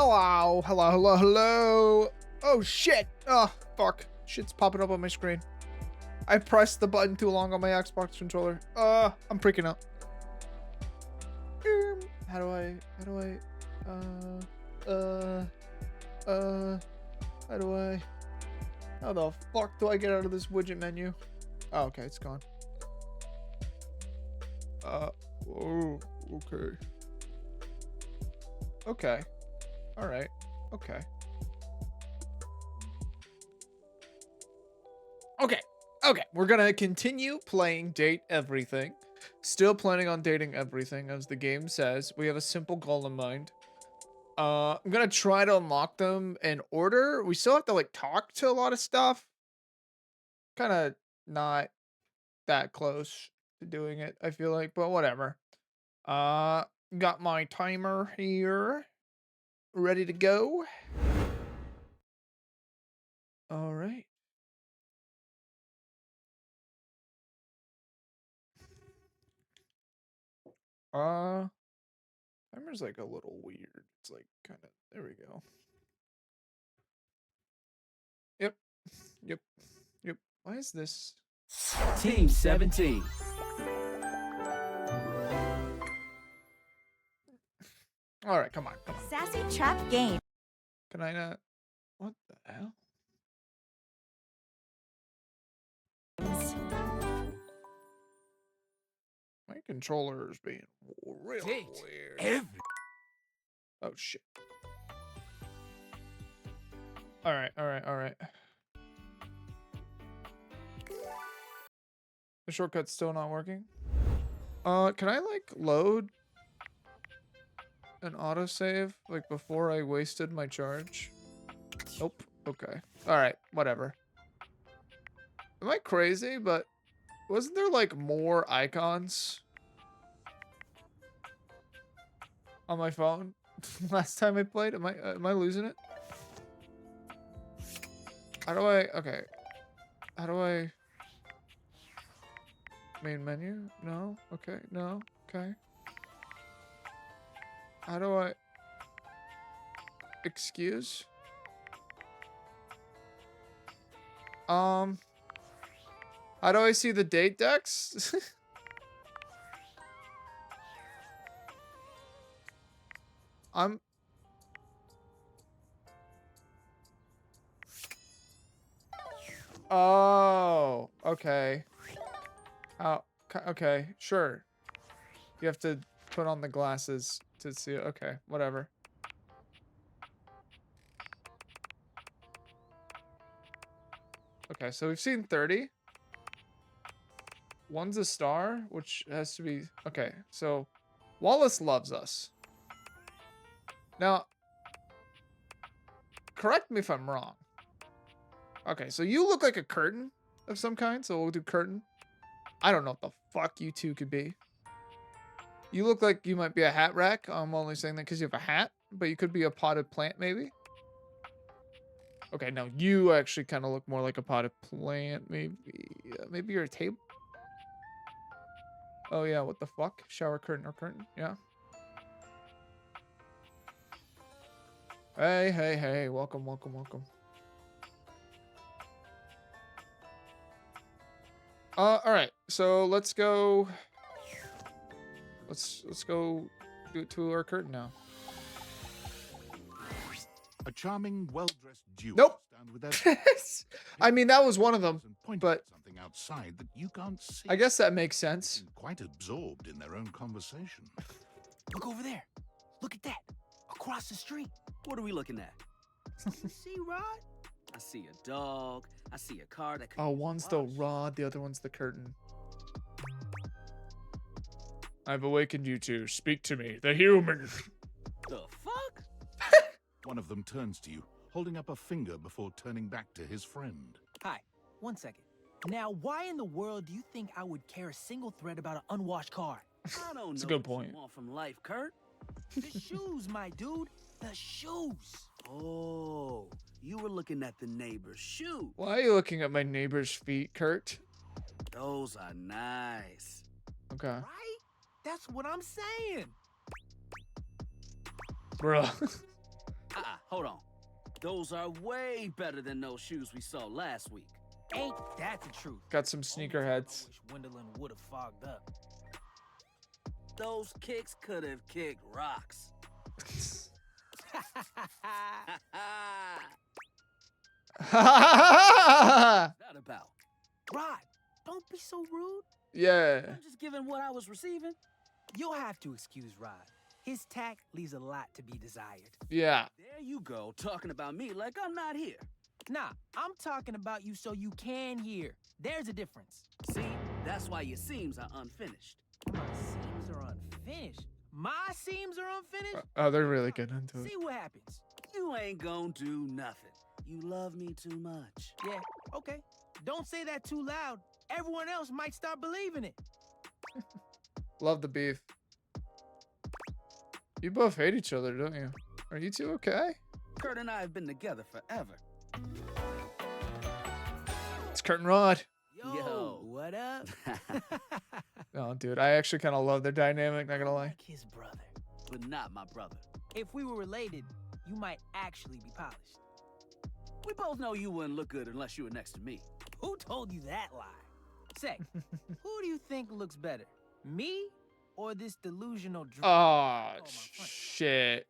Hello, hello, hello, hello. Oh shit. Oh fuck. Shit's popping up on my screen. I pressed the button too long on my Xbox controller. I'm freaking out. How do I, how the fuck do I get out of this widget menu? Oh, okay, it's gone. Oh, okay. Okay. All right. Okay. Okay. Okay. We're gonna continue playing Date Everything. Still planning on dating everything, as the game says. We have a simple goal in mind. I'm gonna try to unlock them in order. We still have to like talk to a lot of stuff. Kind of not that close to doing it, I feel like, but whatever. Uh, got my timer here, ready to go. All right. Timer's like a little weird. It's like kind of, there we go. Yep. Yep. Yep. Why is this? Team 17. All right, come on, come on. Sassy trap game. Can I not? What the hell? My controller is being really weird. Oh shit. All right, all right, all right. The shortcut's still not working. Can I like load an autosave like before I wasted my charge? Nope. Okay. All right, whatever. Am I crazy? But wasn't there like more icons on my phone last time I played? Am I losing it? How do I? Okay. How do I? Main menu? No. Okay. No. Okay. How do I? Excuse? How do I see the date decks? I'm... Oh, okay. Oh, okay, sure. You have to put on the glasses to see it. Okay, whatever. Okay, so we've seen 30. One's a star, which has to be... Okay, so Wallace loves us. Now, correct me if I'm wrong. Okay, so you look like a curtain of some kind, so we'll do curtain. I don't know what the fuck you two could be. You look like you might be a hat rack. I'm only saying that because you have a hat, but you could be a potted plant, maybe. Okay, no, you actually kind of look more like a potted plant, maybe. Maybe you're a table. Oh yeah, what the fuck? Shower curtain or curtain? Yeah. Hey, hey, hey! Welcome, welcome, welcome. All right. So let's go. Let's go do it to our curtain now. A charming, well-dressed Jew. Nope. With that I mean, that was one of them, but something outside that you can't see. I guess that makes sense. Quite absorbed in their own conversation. Look over there. Look at that. Across the street. What are we looking at? You see, Rod? I see a dog. I see a car that could... Oh, one's the rod, the other one's the curtain. I've awakened you two. Speak to me, the human. The fuck? One of them turns to you, holding up a finger before turning back to his friend. Hi, 1 second. Now, why in the world do you think I would care a single thread about an unwashed car? I don't That's know a good what point. you want from life, Kurt. The shoes, my dude. The shoes. Oh, you were looking at the neighbor's shoe. Why are you looking at my neighbor's feet, Kurt? Those are nice. Okay. Right? That's what I'm saying. Bro. Hold on. Those are way better than those shoes we saw last week. Ain't that the truth? Got some sneaker Only time heads. I wish Wendell would have fogged up. Those kicks could have kicked rocks. That about? Rod, don't be so rude. Yeah. I'm just giving what I was receiving. You'll have to excuse Rod. His tact leaves a lot to be desired. Yeah. There you go, talking about me like I'm not here. Nah, I'm talking about you so you can hear. There's a difference. See, that's why your seams are unfinished. My seams are unfinished. My seams are unfinished? Oh, they're really good into it. See what happens. You ain't gonna do nothing. You love me too much. Yeah, okay. Don't say that too loud. Everyone else might start believing it. Love the beef. You both hate each other, don't you? Are you two okay? Kurt and I have been together forever. It's Kurt and Rod. Yo. What up? Oh, dude, I actually kind of love their dynamic, not gonna lie. Like his brother. But not my brother. If we were related, you might actually be polished. We both know you wouldn't look good unless you were next to me. Who told you that lie? Say, who do you think looks better? Me or this delusional drunk? Oh, my friend. shit.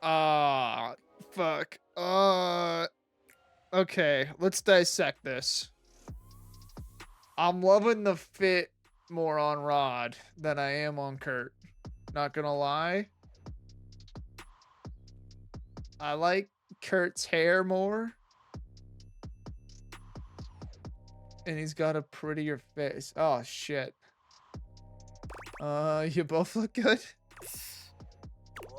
Ah, fuck. Okay, let's dissect this. I'm loving the fit more on Rod than I am on Kurt. Not gonna lie. I like Kurt's hair more. And he's got a prettier face. Oh, shit. You both look good.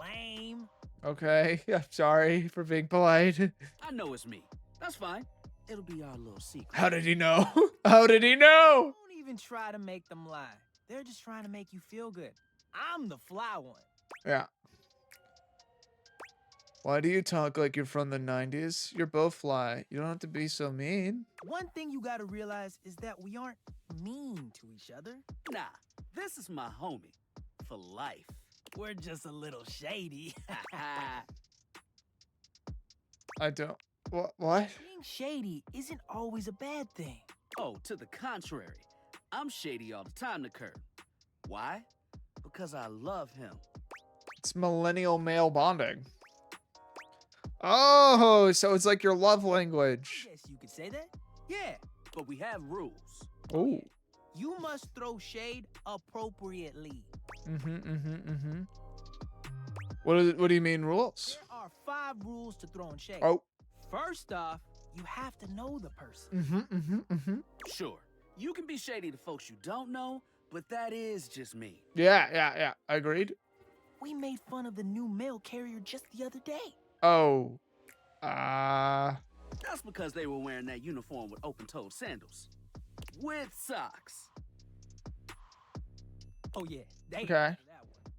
Lame. Okay, I'm sorry for being polite. I know it's me. That's fine. It'll be our little secret. How did he know? How did he know? Don't even try to make them lie. They're just trying to make you feel good. I'm the fly one. Yeah. Why do you talk like you're from the 90s? You're both fly. You don't have to be so mean. One thing you gotta realize is that we aren't mean to each other. Nah, this is my homie. For life. We're just a little shady. I don't. What? Being shady isn't always a bad thing. Oh, to the contrary. I'm shady all the time to Kurt. Why? Because I love him. It's millennial male bonding. Oh, so it's like your love language. I guess you could say that. Yeah. But we have rules. Oh. You must throw shade appropriately. What do you mean rules? There are 5 rules to throwing shade. Oh. First off, you have to know the person. Sure, you can be shady to folks you don't know, but that is just me. Yeah. Agreed. We made fun of the new mail carrier just the other day. Oh. That's because they were wearing that uniform with open-toed sandals. With socks. Oh yeah, they Okay. that one.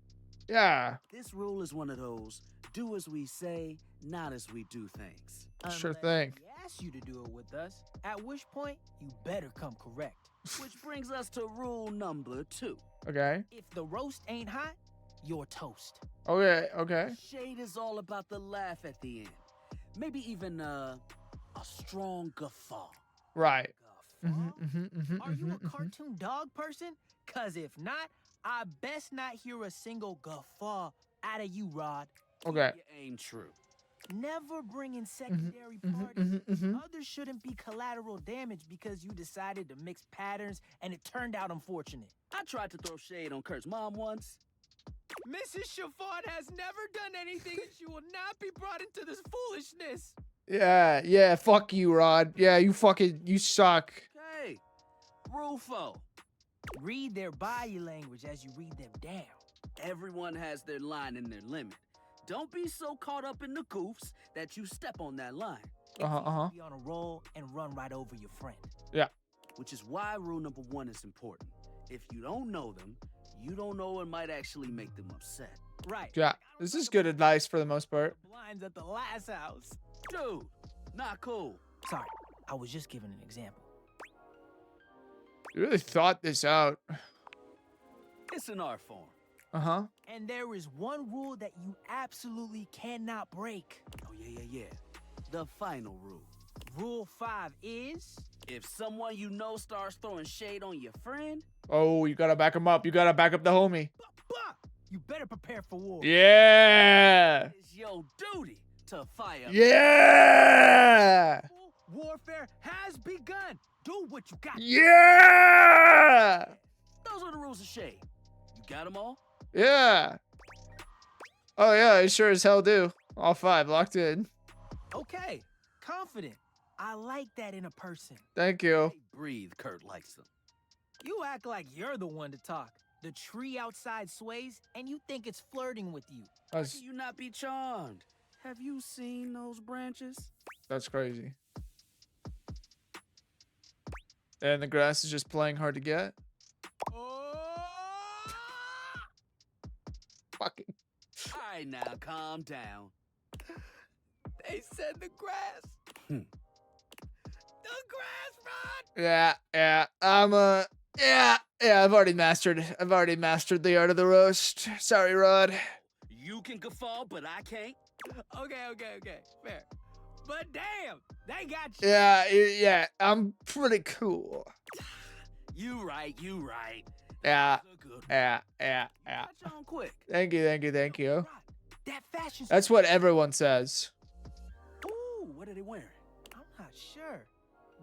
Yeah. This rule is one of those do as we say, not as we do things. Sure Unless thing. we ask you to do it with us, at which point you better come correct. Which brings us to rule number 2. Okay. If the roast ain't hot, you're toast. Okay. Shade is all about the laugh at the end. Maybe even a strong guffaw. Right. Guffaw? Are you a cartoon dog person? Cause if not, I best not hear a single guffaw out of you, Rod. Okay. You ain't true. Never bring in secondary parties. Others shouldn't be collateral damage because you decided to mix patterns and it turned out unfortunate. I tried to throw shade on Kurt's mom once. Mrs. Chiffon has never done anything and she will not be brought into this foolishness. Yeah. Fuck you, Rod. Yeah, you suck. Okay. Rule 4. Read their body language as you read them down. Everyone has their line and their limit. Don't be so caught up in the goofs that you step on that line. Be on a roll and run right over your friend. Yeah. Which is why rule number 1 is important. If you don't know them, you don't know and might actually make them upset. Right. Yeah. This is good advice for the most part. Blinds at the last house. Dude, not cool. Sorry, I was just giving an example. You really thought this out. It's an art form. Uh-huh. And there is one rule that you absolutely cannot break. Yeah. The final rule. Rule 5 is If someone you know starts throwing shade on your friend, Oh, you gotta back him up. You gotta back up the homie. bah, you better prepare for war. Yeah. it's your duty to fire. Yeah. Warfare has begun. Do what you got. Yeah. Those are the rules of shade. You got them all? Yeah. Oh yeah, I sure as hell do. All 5 locked in. Okay, confident. I like that in a person. Thank you. Hey, breathe, Kurt likes them. You act like you're the one to talk. The tree outside sways, and you think it's flirting with you. How can you not be charmed? Have you seen those branches? That's crazy. And the grass is just playing hard to get. Fucking. All right, now calm down. They said the grass. The grass, Rod. Yeah. I've already mastered the art of the roast. Sorry, Rod. You can guffaw, but I can't. Okay. Fair. But damn, they got you. Yeah, I'm pretty cool. You right. Yeah. That's a good one. Yeah. Catch on quick. Thank you. Rod, that fashion. That's what everyone says. Ooh, what are they wearing? I'm not sure,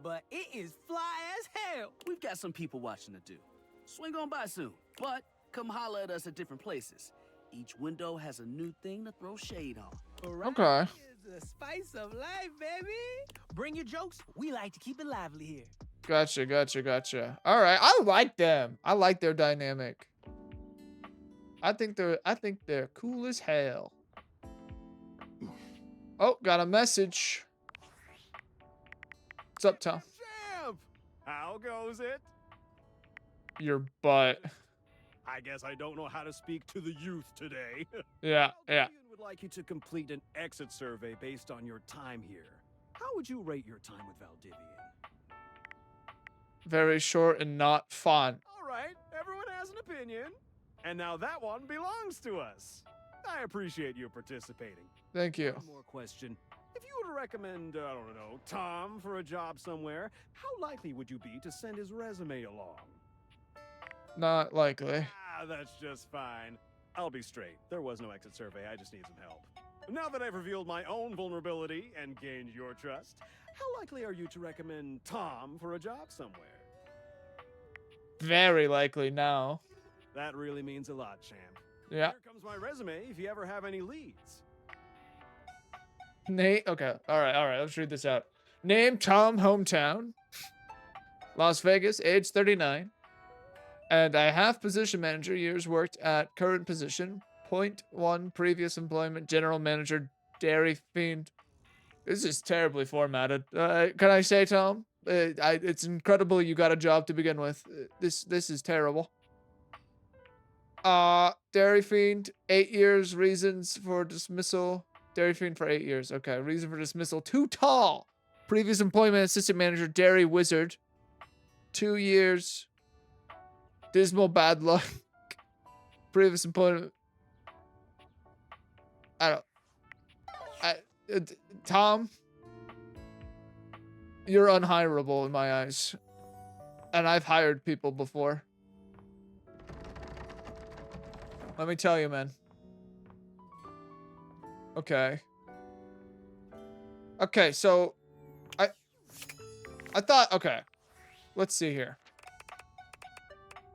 but it is fly as hell. We've got some people watching to do. Swing on by soon, but come holler at us at different places. Each window has a new thing to throw shade on. Okay. Is the spice of life, baby. Bring your jokes. We like to keep it lively here. Gotcha. All right, I like them. I like their dynamic. I think they're cool as hell. Oh, got a message. What's up, Tom? Champ! How goes it? Your butt. I guess I don't know how to speak to the youth today. Yeah. Valdivian would like you to complete an exit survey based on your time here. How would you rate your time with Valdivian? Very short and not fun. All right, everyone has an opinion. And now that one belongs to us. I appreciate you participating. Thank you. One more question. If you were to recommend, I don't know, Tom for a job somewhere, how likely would you be to send his resume along? Not likely. That's just fine. I'll be straight. There was no exit survey. I just need some help. Now that I've revealed my own vulnerability and gained your trust, how likely are you to recommend Tom for a job somewhere? Very likely now. That really means a lot, champ. Yeah. Here comes my resume if you ever have any leads. Nate. Okay. All right. Let's read this out. Name: Tom, hometown, Las Vegas, age 39, and I have position manager, years worked at current position, .1 previous employment, general manager, dairy fiend. This is terribly formatted. Can I say, Tom? It's incredible you got a job to begin with. This is terrible. Dairy fiend, 8 years. Reasons for dismissal. Dairy fiend for 8 years. Okay, reason for dismissal: too tall. Previous employment: assistant manager, dairy wizard, 2 years. Dismal bad luck. Previous employment. Tom, you're unhirable in my eyes. And I've hired people before. Let me tell you, man. Okay. Okay, so I thought, okay. Let's see here.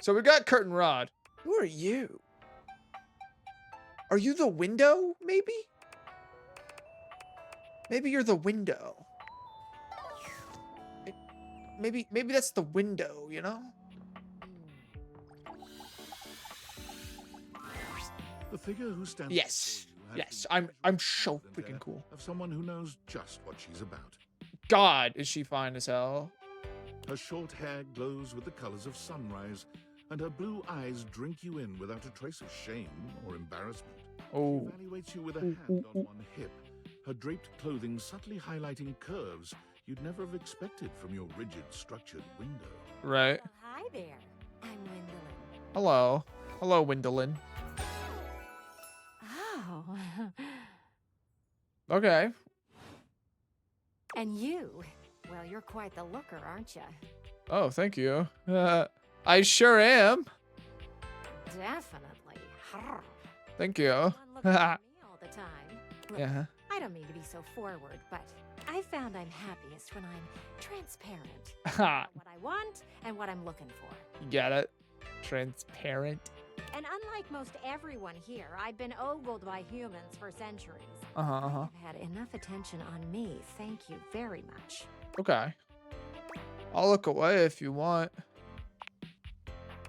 So we got Kurt and Rod. Who are you? Are you the window, maybe? Maybe you're the window. Maybe that's the window, you know? The figure who stands Yes. before you has Yes, the I'm so presence and freaking air cool. of someone who knows just what she's about. God, is she fine as hell? Her short hair glows with the colors of sunrise, and her blue eyes drink you in without a trace of shame or embarrassment. Oh. She evaluates you with a hand on one hip, her draped clothing subtly highlighting curves you'd never have expected from your rigid, structured window. Right. Well, hi there. I'm Gwendolyn. Hello. Hello, Windolin. Oh. Okay. And you, well, you're quite the looker, aren't you? Oh, thank you. I sure am. Definitely. Thank you. Everyone looks at me all the time. Look, Yeah. I don't mean to be so forward, but I found I'm happiest when I'm transparent. Ha. What I want and what I'm looking for. You get it? Transparent. And unlike most everyone here, I've been ogled by humans for centuries. Uh-huh. I've had enough attention on me, thank you very much. Okay. I'll look away if you want.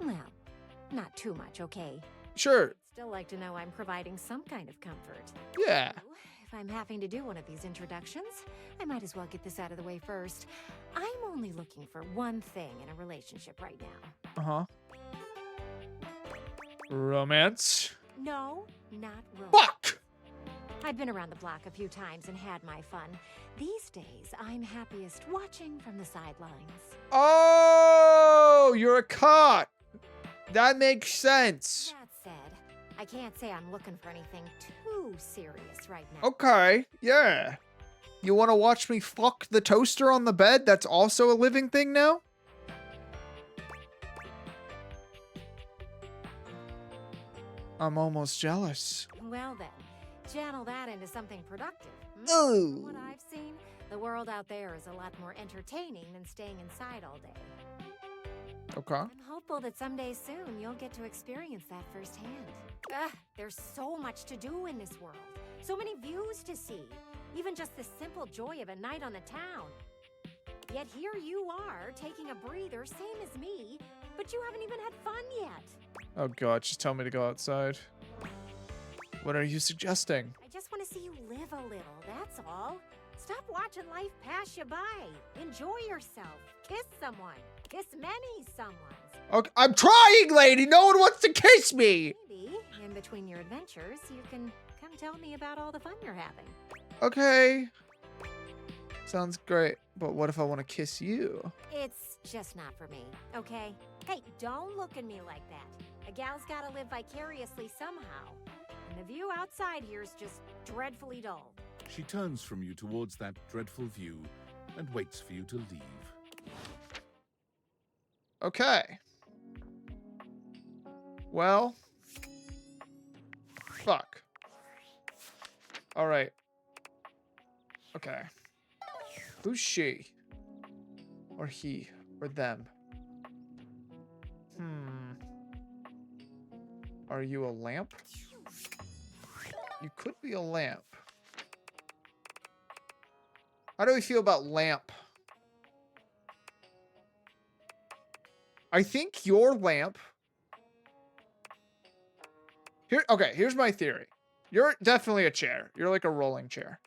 Well, not too much, okay? Sure. I'd still like to know I'm providing some kind of comfort. Yeah. So, if I'm having to do one of these introductions, I might as well get this out of the way first. I'm only looking for one thing in a relationship right now. Uh-huh. Romance. No, not romance. Fuck! I've been around the block a few times and had my fun. These days, I'm happiest watching from the sidelines. Oh, you're a cop. That makes sense. That said, I can't say I'm looking for anything too serious right now. Okay, yeah. You want to watch me fuck the toaster on the bed that's also a living thing now? I'm almost jealous. Well then, channel that into something productive. Oh. From what I've seen, the world out there is a lot more entertaining than staying inside all day. Okay. I'm hopeful that someday soon you'll get to experience that firsthand. There's so much to do in this world. So many views to see. Even just the simple joy of a night on the town. Yet here you are, taking a breather, same as me, but you haven't even had fun yet. Oh god, just tell me to go outside. What are you suggesting? I just want to see you live a little, that's all. Stop watching life pass you by. Enjoy yourself. Kiss someone. Kiss many someones. Okay, I'm trying, lady! No one wants to kiss me! Maybe, in between your adventures, you can come tell me about all the fun you're having. Okay. Sounds great, but what if I want to kiss you? It's just not for me, okay? Hey, don't look at me like that. A gal's gotta live vicariously somehow. And the view outside here is just dreadfully dull. She turns from you towards that dreadful view and waits for you to leave. Okay. Well. Fuck. Alright. Okay. Who's she? Or he? Or them? Are you a lamp? You could be a lamp. How do we feel about lamp? I think your lamp... Okay, here's my theory. You're definitely a chair. You're like a rolling chair.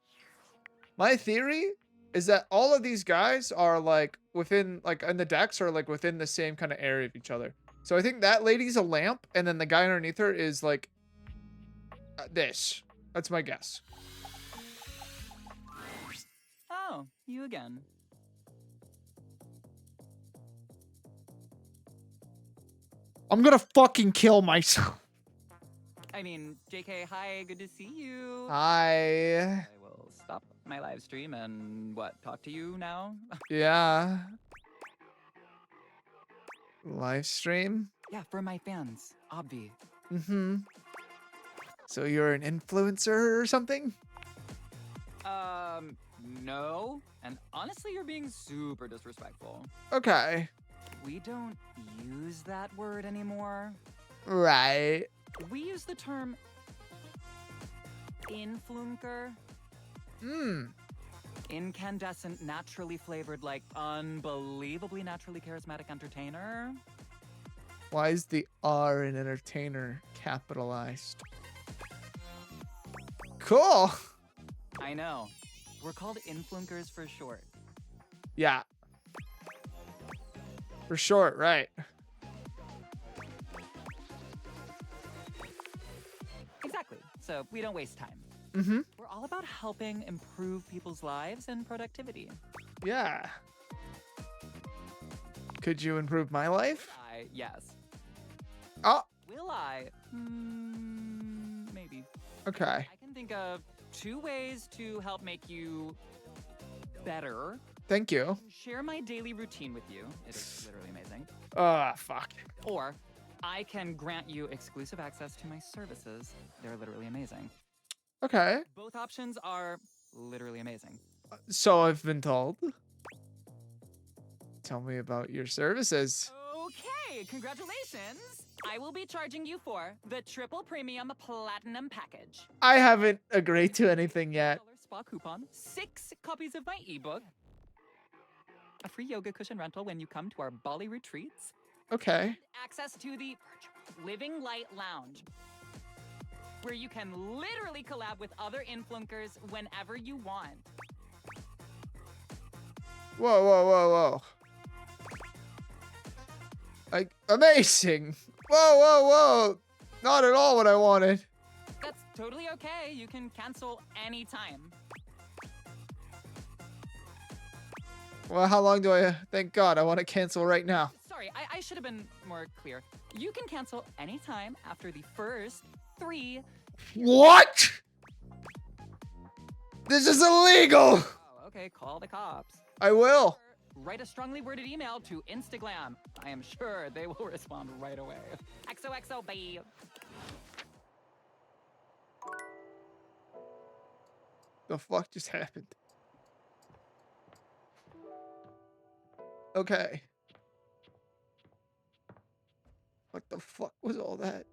My theory is that all of these guys are like within, like, and the decks are like within the same kind of area of each other. So I think that lady's a lamp, and then the guy underneath her is like this. That's my guess. Oh, you again. I'm gonna fucking kill myself. I mean, JK, hi, good to see you. Hi. I will stop my live stream and talk to you now? Yeah. Live stream? Yeah, for my fans, obvi. Mm-hmm. So you're an influencer or something? No. And honestly, you're being super disrespectful. Okay. We don't use that word anymore. Right. We use the term influencer. Incandescent, naturally flavored, like unbelievably naturally charismatic entertainer. Why is the R in entertainer capitalized? Cool. I know. We're called influencers for short. Yeah. For short, right. Exactly. So we don't waste time. Mm-hmm. We're all about helping improve people's lives and productivity. Yeah. Could you improve my life? Yes. Oh, Will I? Maybe. okay. I can think of 2 ways to help make you better, Thank you. share my daily routine with you. It is literally amazing. Ah, fuck. Or I can grant you exclusive access to my services. They're literally amazing. Okay. Both options are literally amazing. So I've been told. Tell me about your services. Okay, congratulations. I will be charging you for the triple premium platinum package. I haven't agreed to anything yet. $1 spa coupon, 6 copies of my ebook, a free yoga cushion rental when you come to our Bali retreats, Okay. access to the virtual Living Light Lounge, where you can literally collab with other influencers whenever you want. Whoa, whoa, whoa, whoa. Like, amazing. Whoa, whoa, whoa. Not at all what I wanted. That's totally okay. You can cancel anytime. Well, how long do I... Thank God, I want to cancel right now. Sorry, I should have been more clear. You can cancel anytime after the first 3. What? This is illegal. Oh, okay, call the cops. I will. Write a strongly worded email to Instagram. I am sure they will respond right away. XOXO, bye. The fuck just happened? Okay. What the fuck was all that?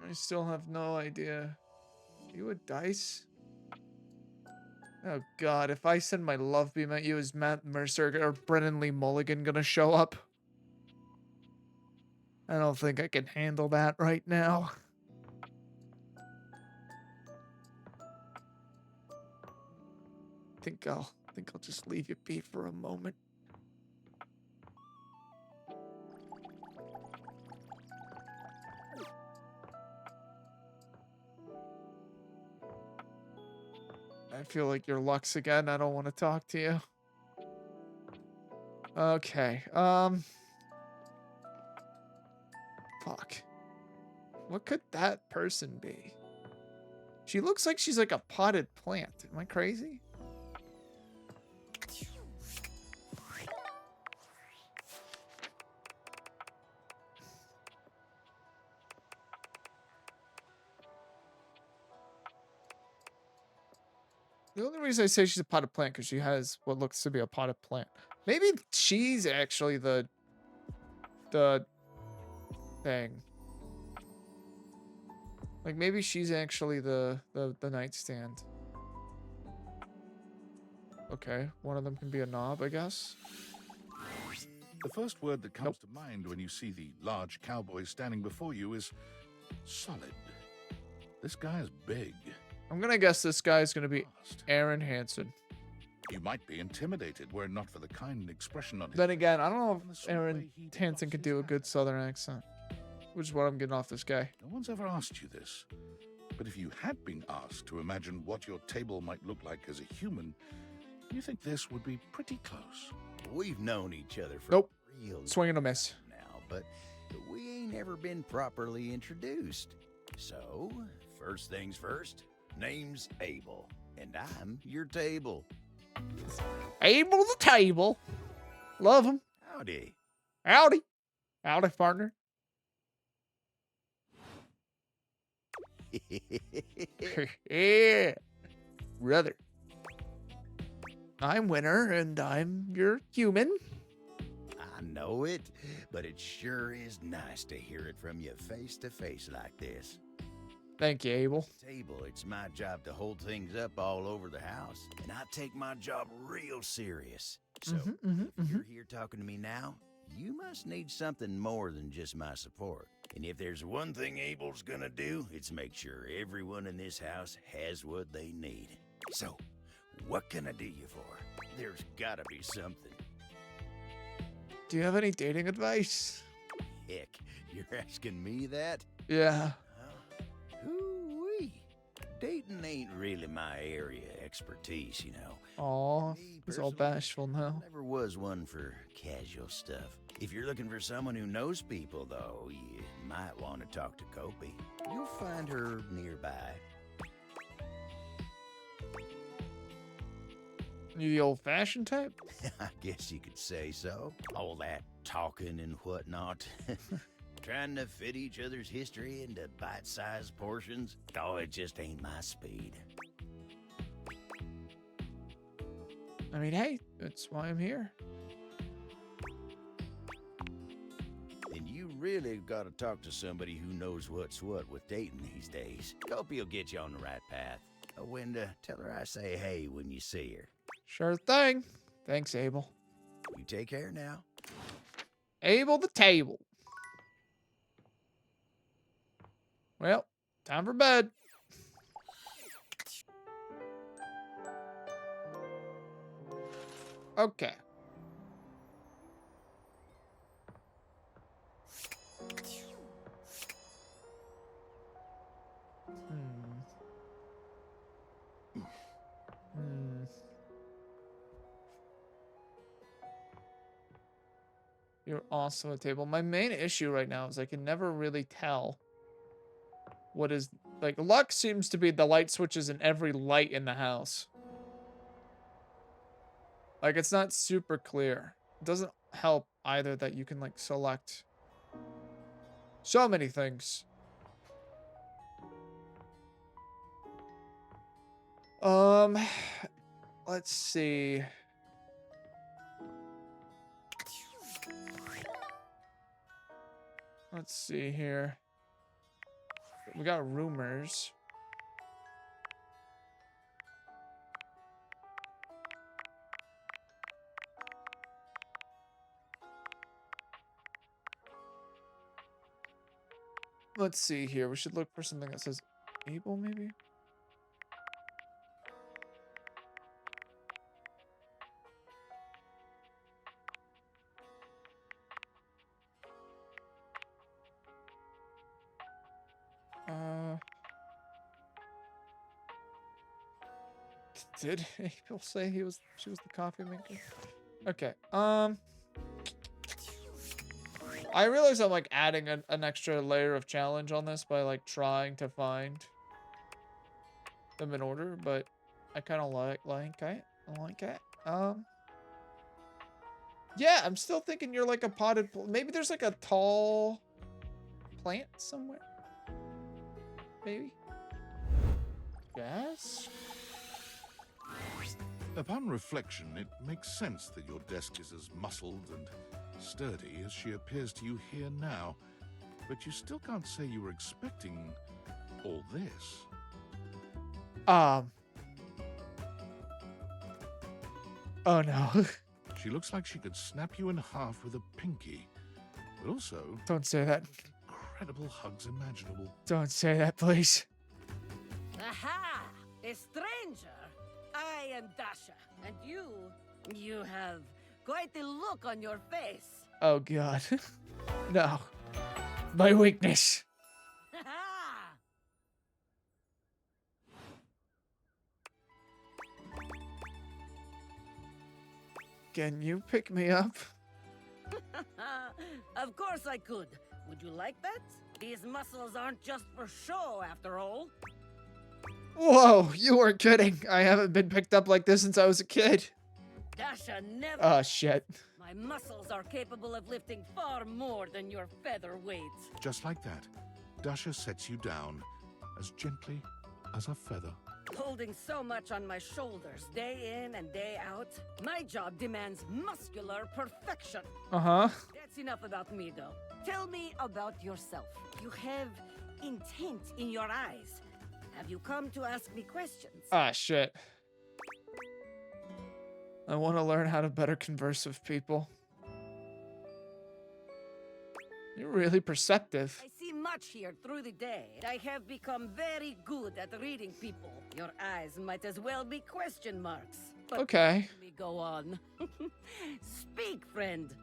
I still have no idea. You a dice? Oh god, if I send my love beam at you, is Matt Mercer or Brennan Lee Mulligan gonna show up? I don't think I can handle that right now. think I'll just leave you be for a moment. I feel like your luck's again. I don't want to talk to you. Okay. Fuck. What could that person be? She looks like she's like a potted plant. Am I crazy? The only reason I say she's a potted plant because she has what looks to be a potted plant. Maybe she's actually the thing. Like maybe she's actually the nightstand. Okay, one of them can be a knob, I guess. The first word that comes to mind when you see the large cowboy standing before you is solid. This guy is big. I'm gonna guess this guy's gonna be Aaron Hansen. You might be intimidated were it not for the kind expression on his Then again, I don't know and the if sort of Aaron way he Hansen tosses could his do a hat. good southern accent. Which is what I'm getting off this guy. No one's ever asked you this, but if you had been asked to imagine what your table might look like as a human, you think this would be pretty close. We've known each other for Nope. real Swing and a miss. now, but we ain't ever been properly introduced. So, first things first, name's Abel, and I'm your table. Able the table. Love him. Howdy. Howdy. Howdy, partner. Yeah. Brother. I'm Winter, and I'm your human. I know it, but it sure is nice to hear it from you face to face like this. Thank you, Abel. Table, it's my job to hold things up all over the house, and I take my job real serious. So, if you're here talking to me now, you must need something more than just my support. And if there's one thing Abel's gonna do, it's make sure everyone in this house has what they need. So, what can I do you for? There's gotta be something. Do you have any dating advice? Heck, you're asking me that? Yeah. Ooh-wee. Dating ain't really my area of expertise, you know. Aw. Me, He's all Personally, bashful now. Never was one for casual stuff. If you're looking for someone who knows people, though, you might want to talk to Kopi. You'll find her nearby. You the old-fashioned type? I guess you could say so. All that talking and whatnot. Trying to fit each other's history into bite-sized portions. Oh, it just ain't my speed. I mean, hey, that's why I'm here. And you really got to talk to somebody who knows what's what with dating these days. Kopi will get you on the right path. Wynter, tell her I say hey when you see her. Sure thing. Thanks, Abel. You take care now. Abel the table. Well, time for bed. Okay. You're also a table. My main issue right now is I can never really tell what is... Like, luck seems to be the light switches in every light in the house. Like, it's not super clear. It doesn't help either that you can, like, select so many things. Let's see. Let's see here. We got rumors. Let's see here. We should look for something that says Abel, maybe? Did Abel say she was the coffee maker? Okay. I realize I'm like adding an extra layer of challenge on this by like trying to find them in order, but I kind of like it. I like it. Yeah, I'm still thinking you're like a potted maybe there's like a tall plant somewhere. Maybe. Yes. Upon reflection, it makes sense that your desk is as muscled and sturdy as she appears to you here now. But you still can't say you were expecting all this. Oh no. She looks like she could snap you in half with a pinky. But also, Don't say that. incredible hugs imaginable. Don't say that, please. Aha! A stranger! I am Dasha, and you have quite the look on your face. Oh god. No. My weakness. Ha Can you pick me up? ha! Of course I could. Would you like that? These muscles aren't just for show, after all. Whoa, you weren't kidding. I haven't been picked up like this since I was a kid. Dasha never. Oh shit. My muscles are capable of lifting far more than your featherweight. Just like that, Dasha sets you down as gently as a feather. Holding so much on my shoulders, day in and day out, my job demands muscular perfection. Uh-huh. That's enough about me, though. Tell me about yourself. You have intent in your eyes. Have you come to ask me questions? Ah, shit. I want to learn how to better converse with people. You're really perceptive. I see much here through the day. I have become very good at reading people. Your eyes might as well be question marks. But Okay. let me go on. Speak, friend.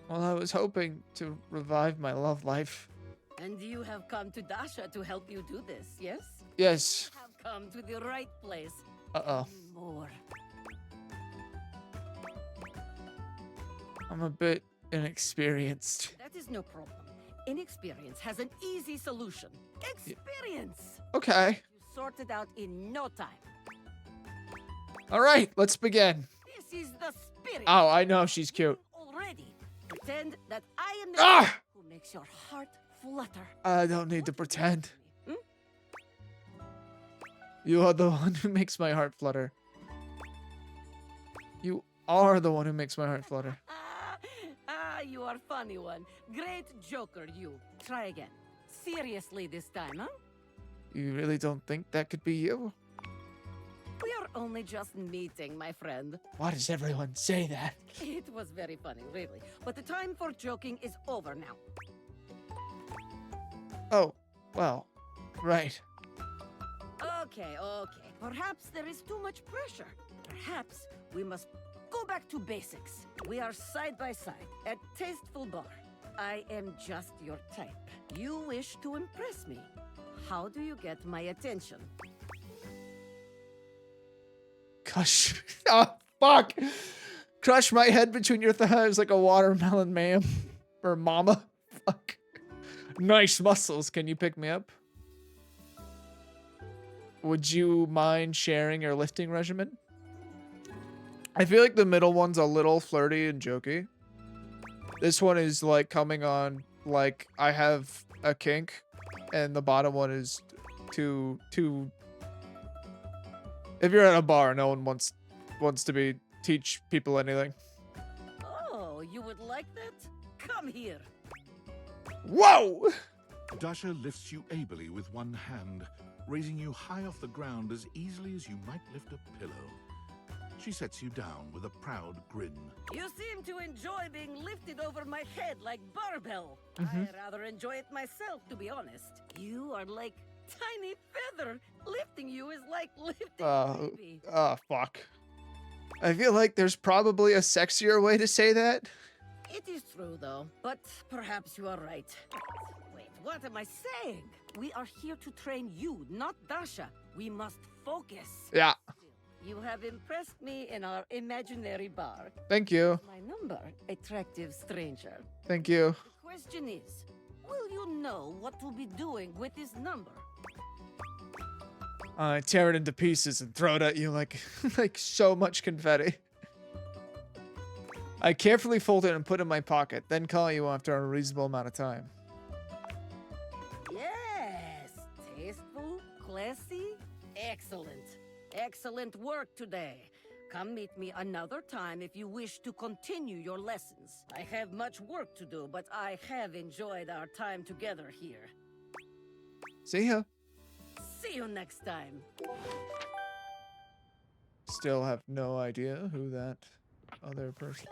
Well, I was hoping to revive my love life. And you have come to Dasha to help you do this, yes? Yes. Have come to the right place. Uh-oh. More. I'm a bit inexperienced. That is no problem. Inexperience has an easy solution. Experience! Okay. You sort it out in no time. All right, let's begin. This is the spirit. Oh, I know she's cute. Already. Pretend that I am the Ah! one who makes your heart flutter. I don't need to pretend. Hmm? You are the one who makes my heart flutter. You are the one who makes my heart flutter. You are funny one. Great joker, you. Try again. Seriously this time, huh? You really don't think that could be you? We are only just meeting, my friend. Why does everyone say that? It was very funny, really. But the time for joking is over now. Oh, well, right. Okay. Perhaps there is too much pressure. Perhaps we must go back to basics. We are side by side at Tasteful Bar. I am just your type. You wish to impress me. How do you get my attention? Gosh. Oh, fuck. Crush my head between your thighs like a watermelon, ma'am. Or mama. Fuck. Nice muscles. Can you pick me up? Would you mind sharing your lifting regimen? I feel like the middle one's a little flirty and jokey. This one is like coming on like I have a kink, and the bottom one is too. If you're at a bar, no one wants to teach people anything. Oh, you would like that? Come here. Whoa! Dasha lifts you ably with one hand, raising you high off the ground as easily as you might lift a pillow. She sets you down with a proud grin. You seem to enjoy being lifted over my head like barbell. Mhm. I rather enjoy it myself, to be honest. You are like tiny feather. Lifting you is like lifting a baby. Oh, fuck. I feel like there's probably a sexier way to say that. It is true, though. But perhaps you are right. Wait, what am I saying? We are here to train you, not Dasha. We must focus. Yeah. You have impressed me in our imaginary bar. Thank you. My number, attractive stranger. Thank you. The question is, will you know what to be doing with this number? I tear it into pieces and throw it at you like like so much confetti. I carefully fold it and put it in my pocket, then call you after a reasonable amount of time. Yes, tasteful, classy, excellent. Excellent work today. Come meet me another time if you wish to continue your lessons. I have much work to do, but I have enjoyed our time together here. See ya. See you next time. Still have no idea who that other person.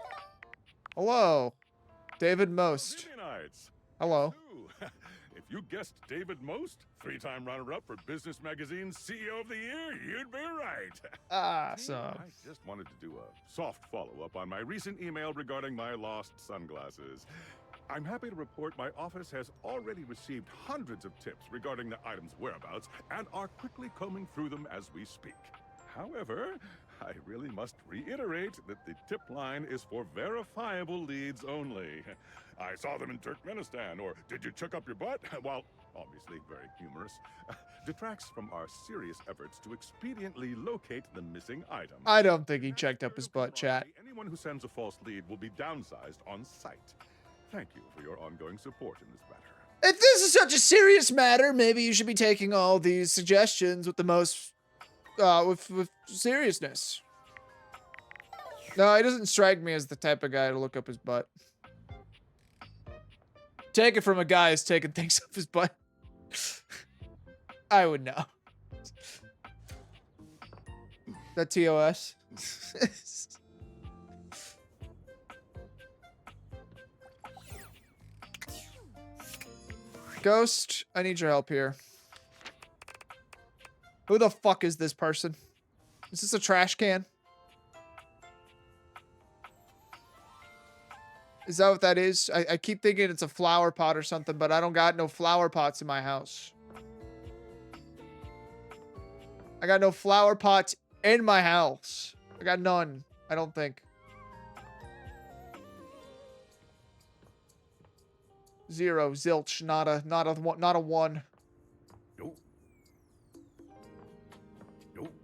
Hello, David Most. Nights. Hello. Ooh, if you guessed David Most, 3-time runner-up for Business Magazine's CEO of the Year, you'd be right. Awesome. I just wanted to do a soft follow-up on my recent email regarding my lost sunglasses. I'm happy to report my office has already received hundreds of tips regarding the item's whereabouts and are quickly combing through them as we speak. However, I really must reiterate that the tip line is for verifiable leads only. I saw them in Turkmenistan, or did you check up your butt? While obviously very humorous, detracts from our serious efforts to expediently locate the missing item. I don't think he checked up his butt, chat. Anyone who sends a false lead will be downsized on site. Thank you for your ongoing support in this matter. If this is such a serious matter, maybe you should be taking all these suggestions with the most, with seriousness. No, he doesn't strike me as the type of guy to look up his butt. Take it from a guy who's taking things up his butt. I would know. That TOS? Ghost, I need your help here. Who the fuck is this person? Is this a trash can? Is that what that is? I keep thinking it's a flower pot or something, but I don't got no flower pots in my house. I got no flower pots in my house. I got none, I don't think. 0, zilch, not a 1. Nope. Nope.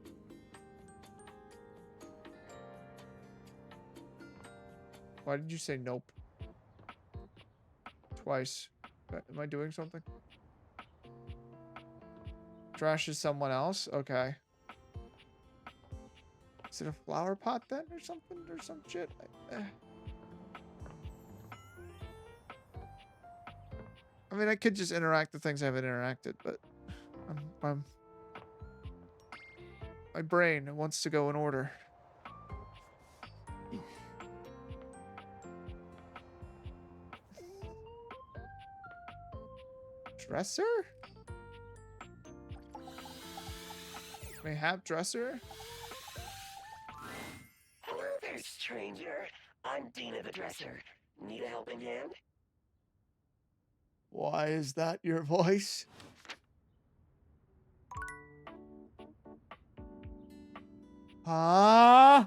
Why did you say nope? Twice. Am I doing something? Trash is someone else? Okay. Is it a flower pot then or something? Or some shit? I mean, I could just interact the things I haven't interacted, but my brain wants to go in order. Dresser? Mayhap dresser? Hello there, stranger. I'm Dina the Dresser. Need a helping hand? Why is that your voice? Huh?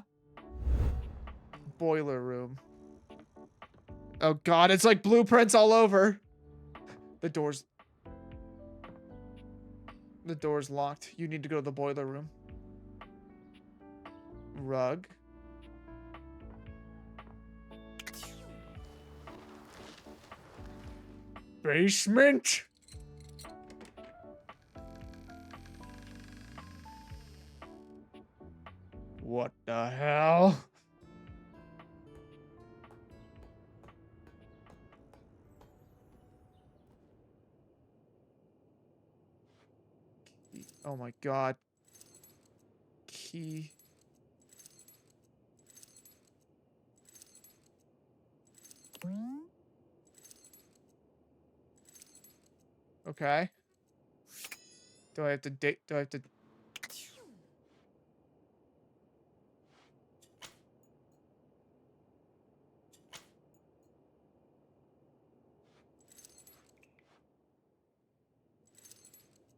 Boiler room. Oh god, it's like blueprints all over. The door's locked. You need to go to the boiler room. Rug. Basement. What the hell? Oh my god. Key. Okay. Do I have to date? Do I have to?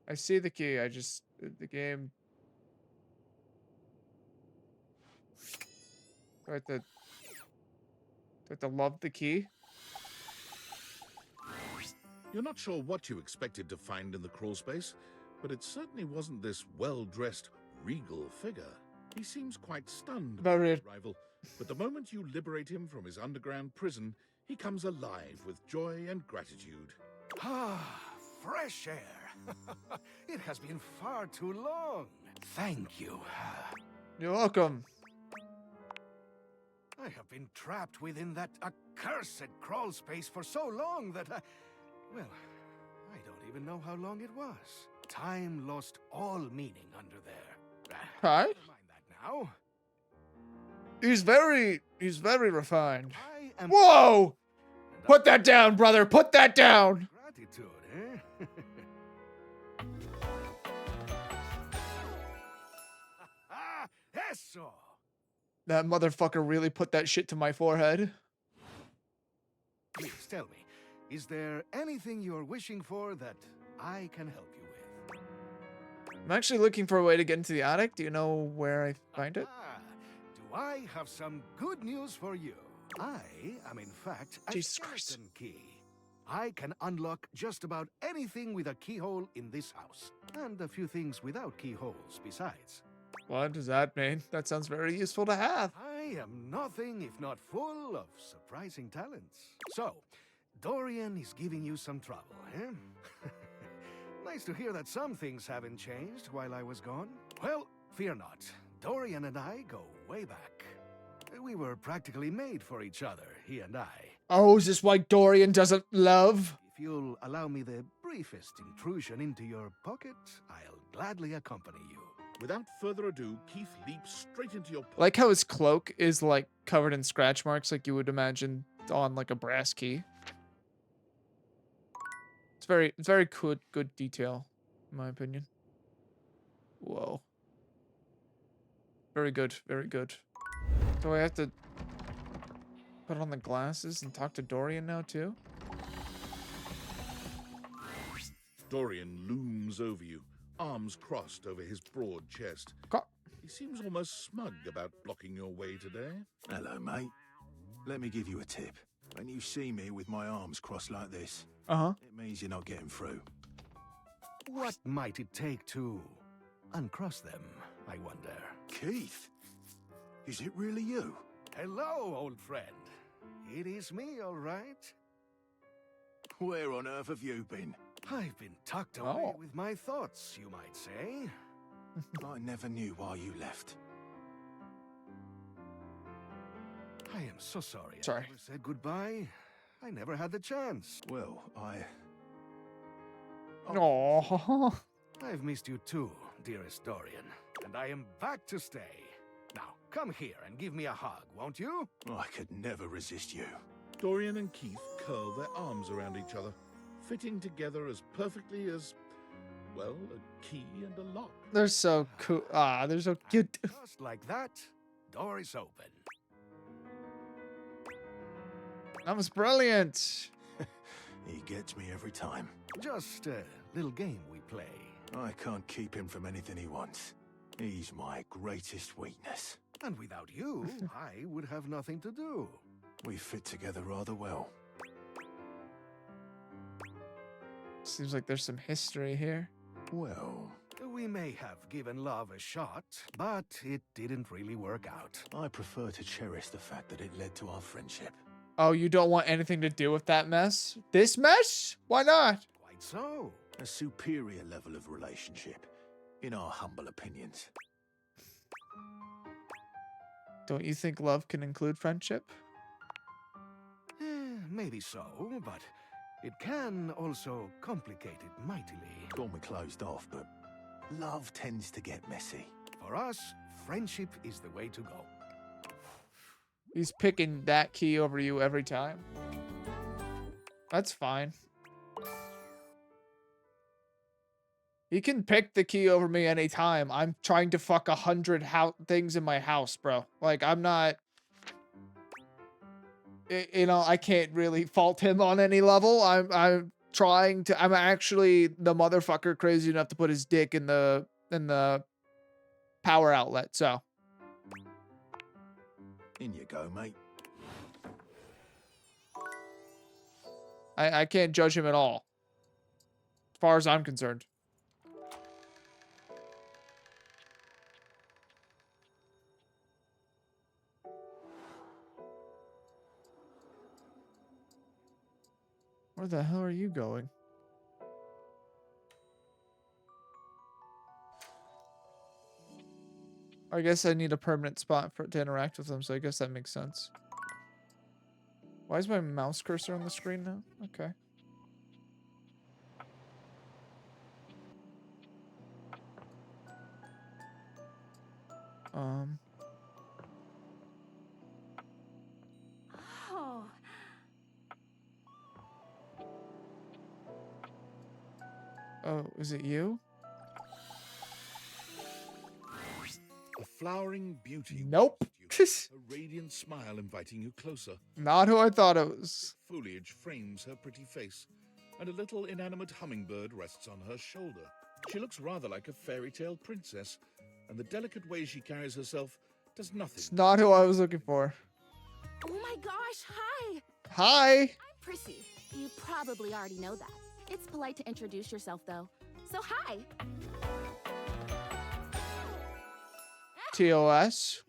I see the key. I just the game. Do I have to love the key? You're not sure what you expected to find in the crawl space, but it certainly wasn't this well-dressed, regal figure. He seems quite stunned by Very. his arrival, but the moment you liberate him from his underground prison, he comes alive with joy and gratitude. Ah, fresh air. It has been far too long. Thank you. You're welcome. I have been trapped within that accursed crawl space for so long that well, I don't even know how long it was. Time lost all meaning under there. Hi. Never mind that now. He's very refined. I am. Whoa! Put that down, brother. Put that down. Gratitude, eh? Eso! That motherfucker really put that shit to my forehead. Please tell me, is there anything you're wishing for that I can help you with? I'm actually looking for a way to get into the attic. Do you know where I find it? Do I have some good news for you? I am in fact a Jesus Christ. skeleton key. I can unlock just about anything with a keyhole in this house, and a few things without keyholes besides. What does that mean? That sounds very useful to have. I am nothing if not full of surprising talents. So, Dorian is giving you some trouble, eh? Nice to hear that some things haven't changed while I was gone. Well, fear not. Dorian and I go way back. We were practically made for each other, he and I. Oh, is this why Dorian doesn't love? If you'll allow me the briefest intrusion into your pocket, I'll gladly accompany you. Without further ado, Keith leaps straight into your pocket. Like how his cloak is like covered in scratch marks, like you would imagine on like a brass key. It's very good detail, in my opinion. Whoa. Very good, very good. Do I have to put on the glasses and talk to Dorian now too? Dorian looms over you, arms crossed over his broad chest. He seems almost smug about blocking your way today. Hello, mate. Let me give you a tip. When you see me with my arms crossed like this, Uh-huh. it means you're not getting through. What might it take to uncross them, I wonder? Keith? Is it really you? Hello, old friend. It is me, all right. Where on earth have you been? I've been tucked away Oh. with my thoughts, you might say. I never knew why you left. I am so sorry. Sorry. I never said goodbye. I never had the chance. Well, No. I've missed you too, dearest Dorian. And I am back to stay. Now, come here and give me a hug, won't you? I could never resist you. Dorian and Keith curl their arms around each other, fitting together as perfectly as, well, a key and a lock. They're so cool. Ah, they're so cute. Just like that, door is open. That was brilliant. He gets me every time. Just a little game we play. I can't keep him from anything he wants. He's my greatest weakness. And without you, I would have nothing to do. We fit together rather well. Seems like there's some history here. Well, We may have given love a shot, but it didn't really work out. I prefer to cherish the fact that it led to our friendship. Oh, you don't want anything to do with that mess? This mess? Why not? Quite so. A superior level of relationship, in our humble opinions. Don't you think love can include friendship? Maybe so, but it can also complicate it mightily. Call me closed off, but love tends to get messy. For us, friendship is the way to go. He's picking that key over you every time. That's fine. He can pick the key over me anytime. I'm trying to fuck 100 things in my house, bro. Like, I'm not... You know, I can't really fault him on any level. I'm trying to... I'm actually the motherfucker crazy enough to put his dick in the power outlet, so... In you go, mate. I can't judge him at all. As far as I'm concerned. Where the hell are you going? I guess I need a permanent spot to interact with them, so I guess that makes sense. Why is my mouse cursor on the screen now? Okay. Oh. Oh, is it you? A flowering beauty. Nope. waits you, a radiant smile inviting you closer. Not who I thought it was. Foliage frames her pretty face, and a little inanimate hummingbird rests on her shoulder. She looks rather like a fairy tale princess, and the delicate way she carries herself does nothing. It's not who I was looking for. Oh my gosh, hi! Hi! I'm Prissy. You probably already know that. It's polite to introduce yourself, though. So hi! TOS.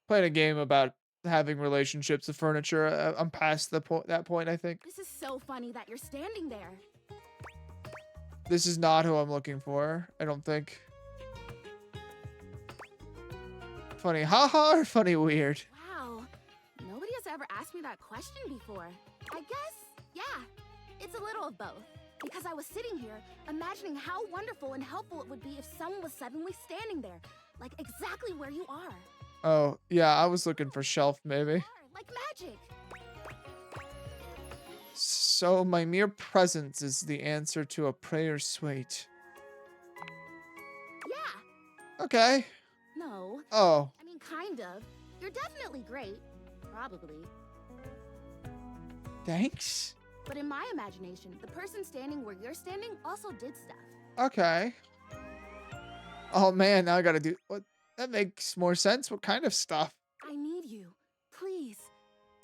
Playing a game about having relationships with furniture. I'm past that point, I think. This is so funny that you're standing there. This is not who I'm looking for, I don't think. Funny haha or funny weird? Wow. Nobody has ever asked me that question before. I guess, yeah. It's a little of both. Because I was sitting here, imagining how wonderful and helpful it would be if someone was suddenly standing there. Like exactly where you are. Oh, yeah, I was looking for shelf, maybe. Like magic. So my mere presence is the answer to a prayer suite. Yeah. Okay. No. Oh. I mean, kind of. You're definitely great. Probably. Thanks. But in my imagination, the person standing where you're standing also did stuff. Okay. Oh man, now I gotta do what? That makes more sense. What kind of stuff? I need you. Please.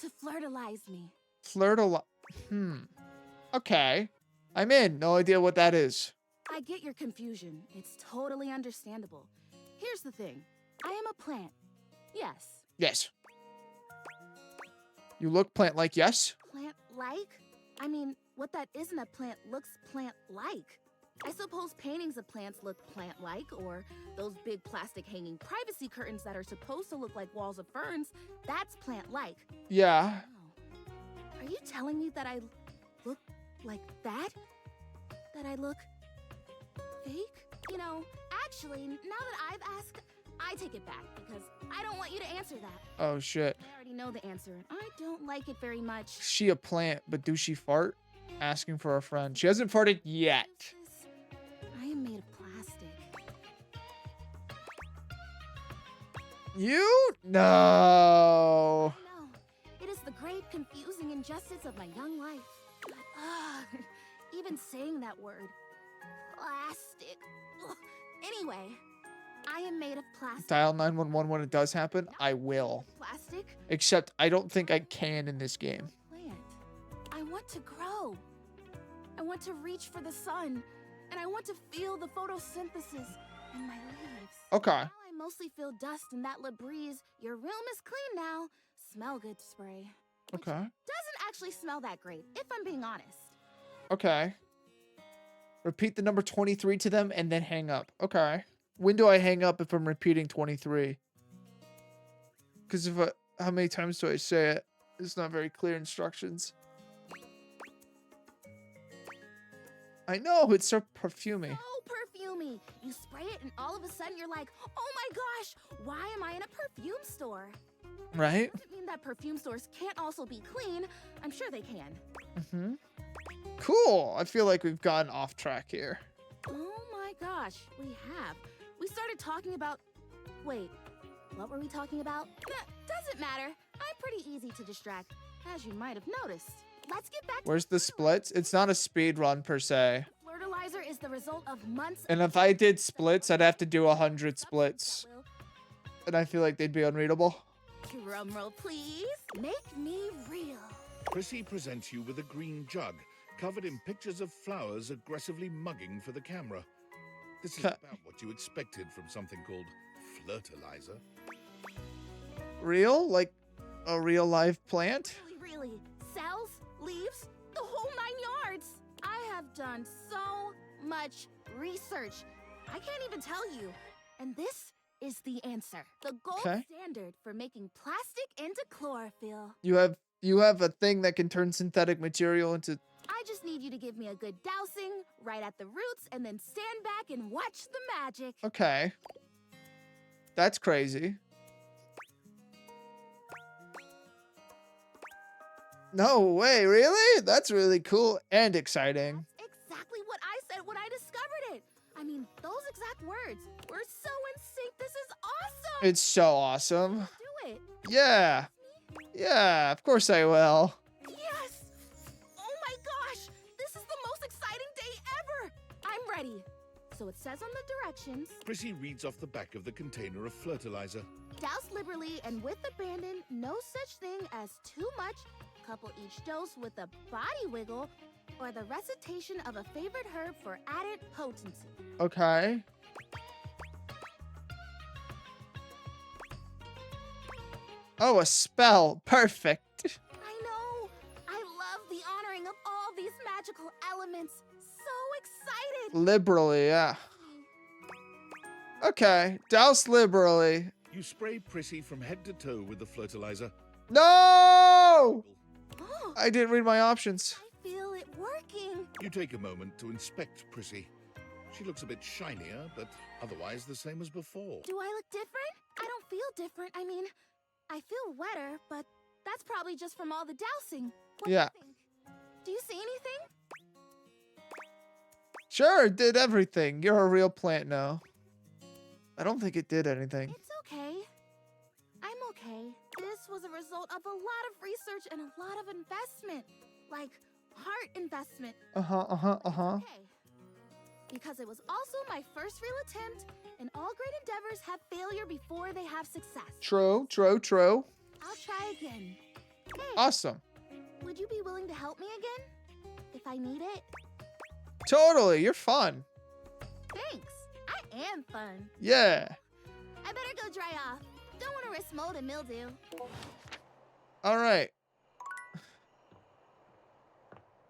to flirtalize me. Okay. I'm in. No idea what that is. I get your confusion. It's totally understandable. Here's the thing. I am a plant. Yes. Yes. You look plant-like, yes? Plant-like? I mean, what that isn't a plant looks plant-like. I suppose paintings of plants look plant-like, or those big plastic hanging privacy curtains that are supposed to look like walls of ferns, that's plant-like. Yeah. Oh. Are you telling me that I look like that? That I look fake? You know, actually, now that I've asked, I take it back, because I don't want you to answer that. Oh, shit. I already know the answer. I don't like it very much. She a plant, but do she fart? Asking for a friend. She hasn't farted yet. I am made of plastic. You? No. No, it is the great, confusing injustice of my young life. Even saying that word. Plastic. Ugh. Anyway, I am made of plastic. Dial 911 when it does happen. I will. Plastic? Except I don't think I can in this game. Plant. I want to grow. I want to reach for the sun. And I want to feel the photosynthesis in my leaves. Okay. Now I mostly feel dust and that Labreeze, your room is clean now, smell good spray. Okay. Doesn't actually smell that great, if I'm being honest. Okay. Repeat the number 23 to them and then hang up. Okay. When do I hang up if I'm repeating 23? Because how many times do I say it? It's not very clear instructions. I know, it's so perfumey. So perfumey. You spray it and all of a sudden you're like, oh my gosh, why am I in a perfume store? Right? Doesn't mean that perfume stores can't also be clean. I'm sure they can. Mm-hmm. Cool. I feel like we've gotten off track here. Oh my gosh, we have. We started talking about... Wait, what were we talking about? Doesn't matter. I'm pretty easy to distract, as you might have noticed. Let's get back Where's the splits? It's not a speed run per se. Fertilizer is the result of months... And if I did splits, I'd have to do 100 splits. And I feel like they'd be unreadable. Drumroll, please. Make me real. Prissy presents you with a green jug, covered in pictures of flowers aggressively mugging for the camera. This is about what you expected from something called flirtilizer. Real? Like a real live plant? Really. Cells, leaves, the whole 9 yards. I have done so much research. I can't even tell you. And this is the answer. The gold standard for making plastic into chlorophyll. You have a thing that can turn synthetic material into... I just need you to give me a good dousing right at the roots and then stand back and watch the magic. Okay. That's crazy. No way, really? That's really cool and exciting. That's exactly what I said when I discovered it. I mean, those exact words. We're so in sync. This is awesome. It's so awesome. Do it. Yeah. Yeah, of course I will. Yes. Oh my gosh. This is the most exciting day ever. I'm ready. So it says on the directions. Prissy reads off the back of the container of fertilizer. Douse liberally and with abandon. No such thing as too much. Couple each dose with a body wiggle or the recitation of a favorite herb for added potency. Okay. Oh, a spell. Perfect. I know. I love the honoring of all these magical elements. So excited. Liberally, yeah. Okay. Douse liberally. You spray Prissy from head to toe with the fertilizer. No! Oh, I didn't read my options. I feel it working. You take a moment to inspect Prissy. She looks a bit shinier, but otherwise the same as before. Do I look different? I don't feel different. I mean, I feel wetter, but that's probably just from all the dousing. What Yeah. do you think? Do you see anything? Sure, it did everything. You're a real plant now. I don't think it did anything. It's okay. I'm okay. This was a result of a lot of research and a lot of investment. Like, heart investment. Okay. Because it was also my first real attempt, and all great endeavors have failure before they have success. True, true, true. I'll try again. Awesome. Would you be willing to help me again? If I need it? Totally. You're fun. Thanks. I am fun. Yeah. I better go dry off. Don't want to risk mold and mildew. All right.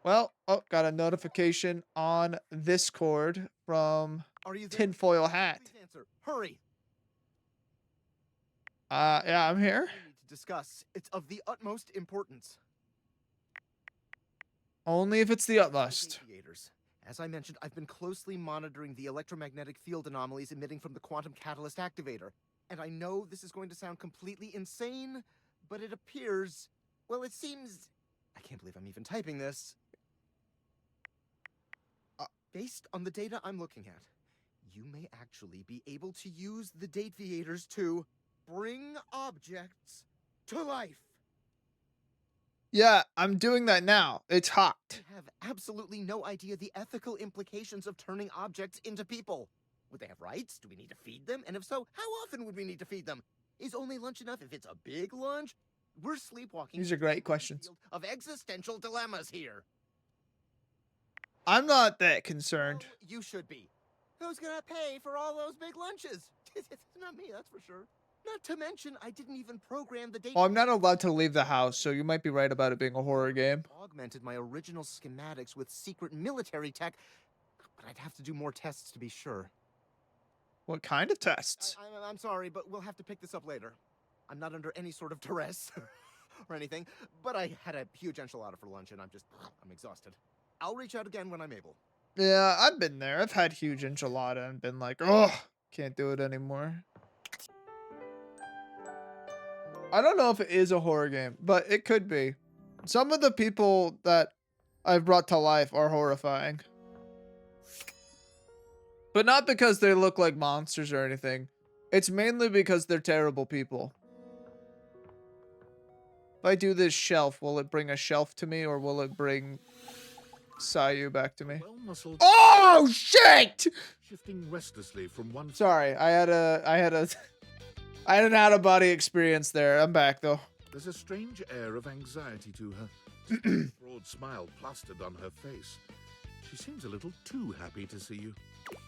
Well, oh, got a notification on Discord from Tinfoil Hat. Please answer. Hurry. Yeah, I'm here. We need to discuss. It's of the utmost importance. Only if it's the utmost. Aviators. As I mentioned, I've been closely monitoring the electromagnetic field anomalies emitting from the quantum catalyst activator. And I know this is going to sound completely insane, but it appears... Well, it seems... I can't believe I'm even typing this. Based on the data I'm looking at, you may actually be able to use the Dateviators to bring objects to life. Yeah, I'm doing that now. It's hot. We have absolutely no idea the ethical implications of turning objects into people. Would they have rights? Do we need to feed them? And if so, how often would we need to feed them? Is only lunch enough if it's a big lunch? We're sleepwalking. These are great questions. Of existential dilemmas here. I'm not that concerned. Well, you should be. Who's gonna pay for all those big lunches? Not me, that's for sure. Not to mention, I didn't even program the date. Oh, I'm not allowed to leave the house, so you might be right about it being a horror game. Augmented my original schematics with secret military tech, but I'd have to do more tests to be sure. What kind of tests? I'm sorry, but we'll have to pick this up later. I'm not under any sort of duress or anything, but I had a huge enchilada for lunch and I'm exhausted. I'll reach out again when I'm able. Yeah, I've been there. I've had huge enchilada and been like, oh, can't do it anymore. I don't know if it is a horror game, but it could be. Some of the people that I've brought to life are horrifying. But not because they look like monsters or anything. It's mainly because they're terrible people. If I do this shelf, will it bring a shelf to me or will it bring Sayu back to me? Oh shit! Shifting restlessly from one. Sorry, I had an out-of-body experience there. I'm back though. There's a strange air of anxiety to her. Broad smile plastered on her face. She seems a little too happy to see you.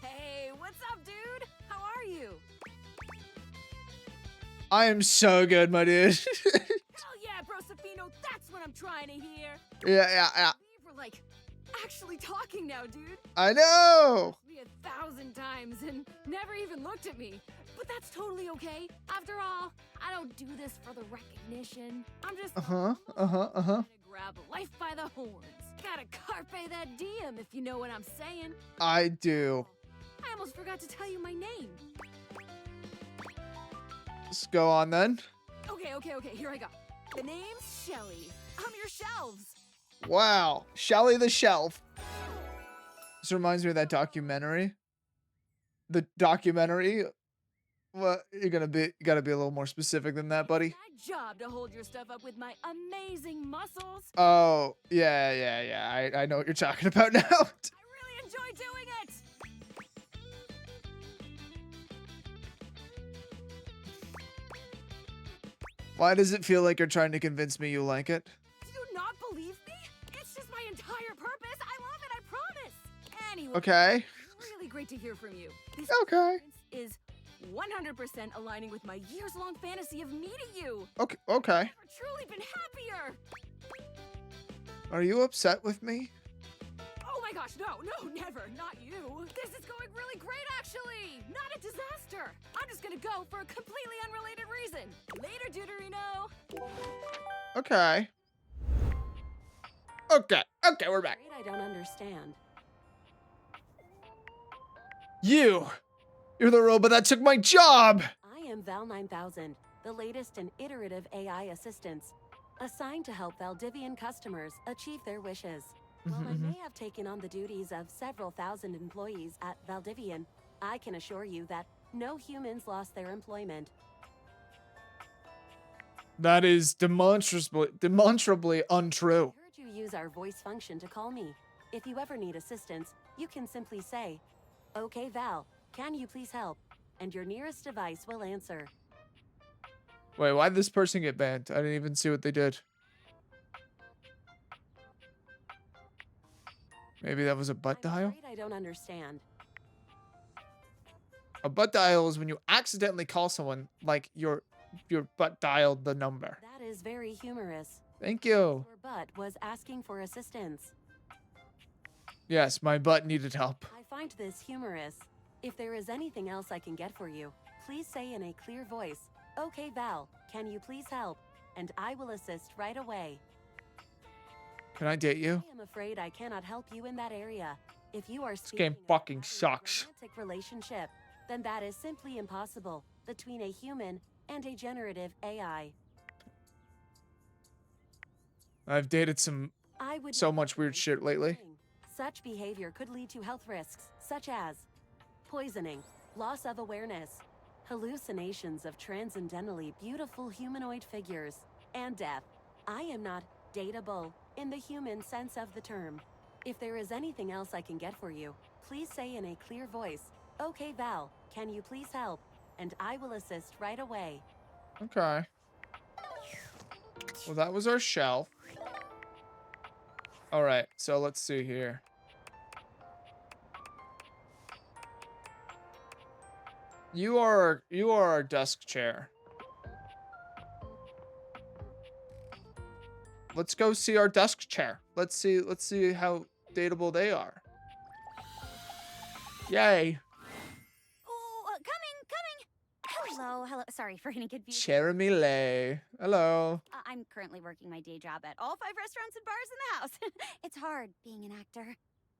Hey, what's up, dude? How are you? I am so good, my dude. Hell yeah, bro Safino, that's what I'm trying to hear. Yeah. We're like actually talking now, dude. I know. Me 1,000 times and never even looked at me. But that's totally okay. After all, I don't do this for the recognition. I'm just grab life by the horns. Gotta carpe that diem, if you know what I'm saying. I do. I almost forgot to tell you my name. Let's go on then. Okay, here I go. The name's Shelly. I'm your shelves. Wow, Shelly the Shelf. This reminds me of that documentary. The documentary. Well, you gotta be a little more specific than that, buddy. It's my job to hold your stuff up with my amazing muscles. Oh, yeah. I know what you're talking about now. I really enjoy doing it. Why does it feel like you're trying to convince me you like it? Do you not believe me? It's just my entire purpose. I love it, I promise. Anyway. Okay. Really great to hear from you. This okay. Is 100% aligning with my years-long fantasy of meeting you. Okay. I've never truly been happier. Are you upset with me? Oh my gosh, no, never, not you. This is going really great, actually. Not a disaster. I'm just gonna go for a completely unrelated reason. Later, Deuterino. Okay, we're back. I don't understand. You're the robot that took my job. I am Val 9000, the latest in iterative AI assistants, assigned to help Valdivian customers achieve their wishes. While I may have taken on the duties of several thousand employees at Valdivian, I can assure you that no humans lost their employment. That is demonstrably untrue. I heard you use our voice function to call me. If you ever need assistance, you can simply say, "Okay, Val, can you please help?" And your nearest device will answer. Wait, why did this person get banned? I didn't even see what they did. Maybe that was a butt dial? Afraid I don't understand. A butt dial is when you accidentally call someone like your butt dialed the number. That is very humorous. Thank you. Your butt was asking for assistance. Yes, my butt needed help. I find this humorous. If there is anything else I can get for you, please say in a clear voice, "Okay, Val, can you please help?" And I will assist right away. Can I date you? I am afraid I cannot help you in that area. If you are This speaking game fucking about a sucks. romantic relationship, then that is simply impossible between a human and a generative AI. I've dated so much weird shit lately. Such behavior could lead to health risks, such as poisoning, loss of awareness, hallucinations of transcendentally beautiful humanoid figures, and death. I am not dateable in the human sense of the term. If there is anything else I can get for you, please say in a clear voice, "Okay, Val, can you please help?" And I will assist right away. Okay. Well, that was our shelf. All right, so let's see here. You are our desk chair. Let's go see our desk chair. Let's see how dateable they are. Yay. Oh, coming. Hello. Sorry for any confusion. Jeremy Lay. Hello. I'm currently working my day job at all 5 restaurants and bars in the house. It's hard being an actor.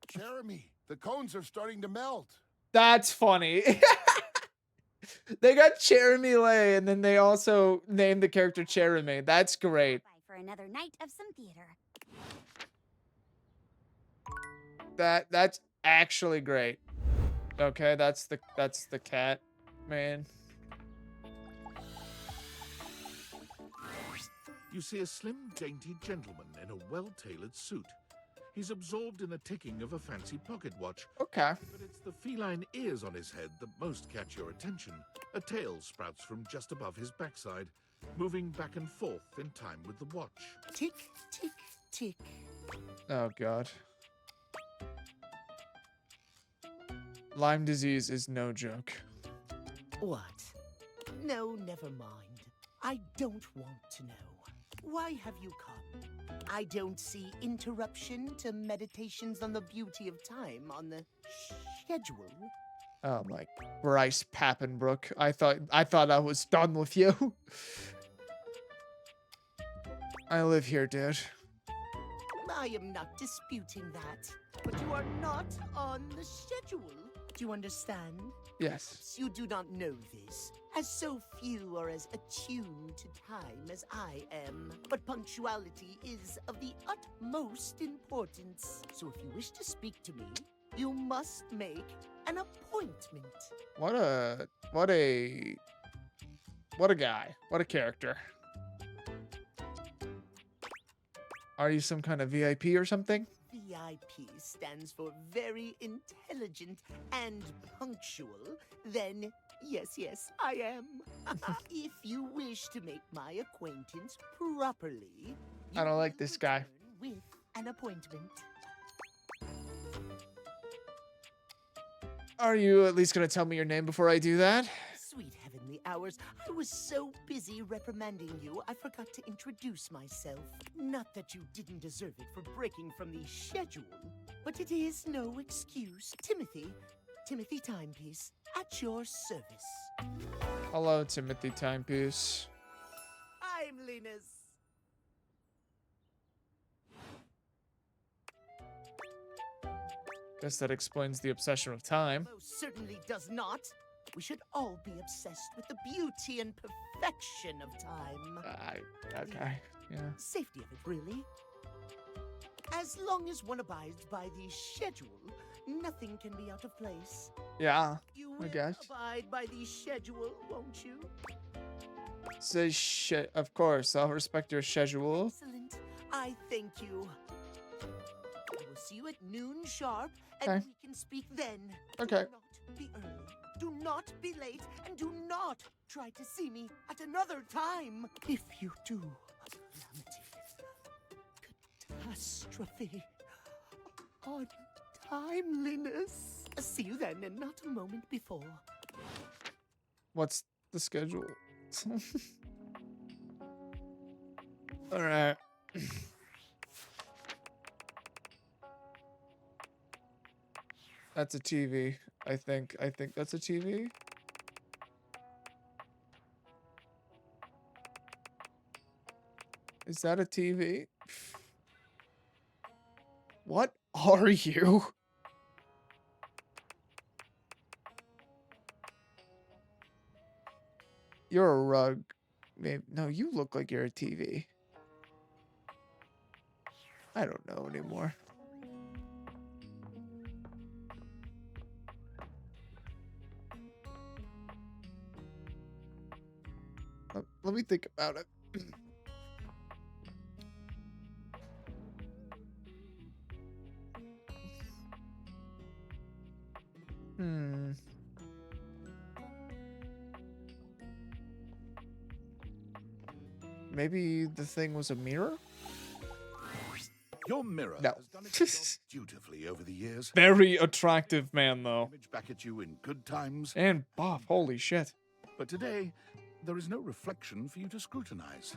Jeremy, the cones are starting to melt. That's funny. They got Jeremy Lay, and then they also named the character Jeremy. That's great. Bye for another night of some theater. That's actually great. Okay, that's the cat, man. You see a slim, dainty gentleman in a well-tailored suit. He's absorbed in the ticking of a fancy pocket watch. Okay. But it's the feline ears on his head that most catch your attention. A tail sprouts from just above his backside, moving back and forth in time with the watch. Tick, tick, tick. Oh, God. Lyme disease is no joke. What? No, never mind. I don't want to know. Why have you come? I don't see interruption to meditations on the beauty of time on the schedule. Oh my, Bryce Pappenbrook. I thought I was done with you. I live here, dude. I am not disputing that, but you are not on the schedule. Do you understand? Yes. Perhaps you do not know this, as so few are as attuned to time as I am. But punctuality is of the utmost importance. So if you wish to speak to me, you must make an appointment. What a guy. What a character. Are you some kind of VIP or something? VIP stands for very intelligent and punctual. Then, yes, I am. If you wish to make my acquaintance properly, I don't like this guy. with an appointment. Are you at least gonna tell me your name before I do that? Sweet heavenly hours, I was so busy reprimanding you, I forgot to introduce myself. Not that you didn't deserve it for breaking from the schedule, but it is no excuse. Timothy Timepiece, at your service. Hello, Timothy Timepiece. I'm Linus. Guess that explains the obsession with time. Most certainly does not. We should all be obsessed with the beauty and perfection of time. Okay, yeah. Safety of it, really. As long as one abides by the schedule, nothing can be out of place. Yeah, You I will guess. abide by the schedule, won't you? Say shit. Of course, I'll respect your schedule. Excellent. I thank you. I will see you at noon sharp, and Okay. we can speak then. Okay. Do not be early. Do not be late, and do not try to see me at another time. If you do, calamity, catastrophe, timeliness. See you then, and not a moment before. What's the schedule? All right. That's a TV. I think that's a TV. Is that a TV? What are you? You're a rug. Maybe no, you look like you're a TV. I don't know anymore. Let me think about it. Maybe the thing was a mirror? Your mirror No. has done its job dutifully over the years. Very attractive man, though. Image back at you in good times. And Bob, holy shit. But today, there is no reflection for you to scrutinize.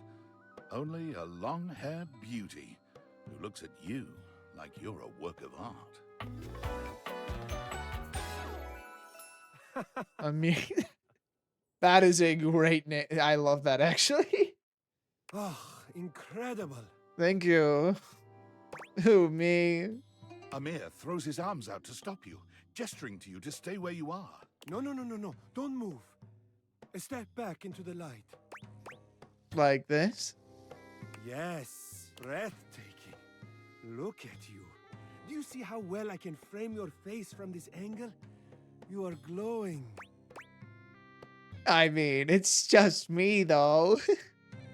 Only a long-haired beauty who looks at you like you're a work of art. I mean, that is a great name. I love that, actually. Oh, incredible. Thank you. Who, me? Amir throws his arms out to stop you, gesturing to you to stay where you are. No. Don't move. Step back into the light. Like this? Yes, breathtaking. Look at you. Do you see how well I can frame your face from this angle? You are glowing. I mean, it's just me, though.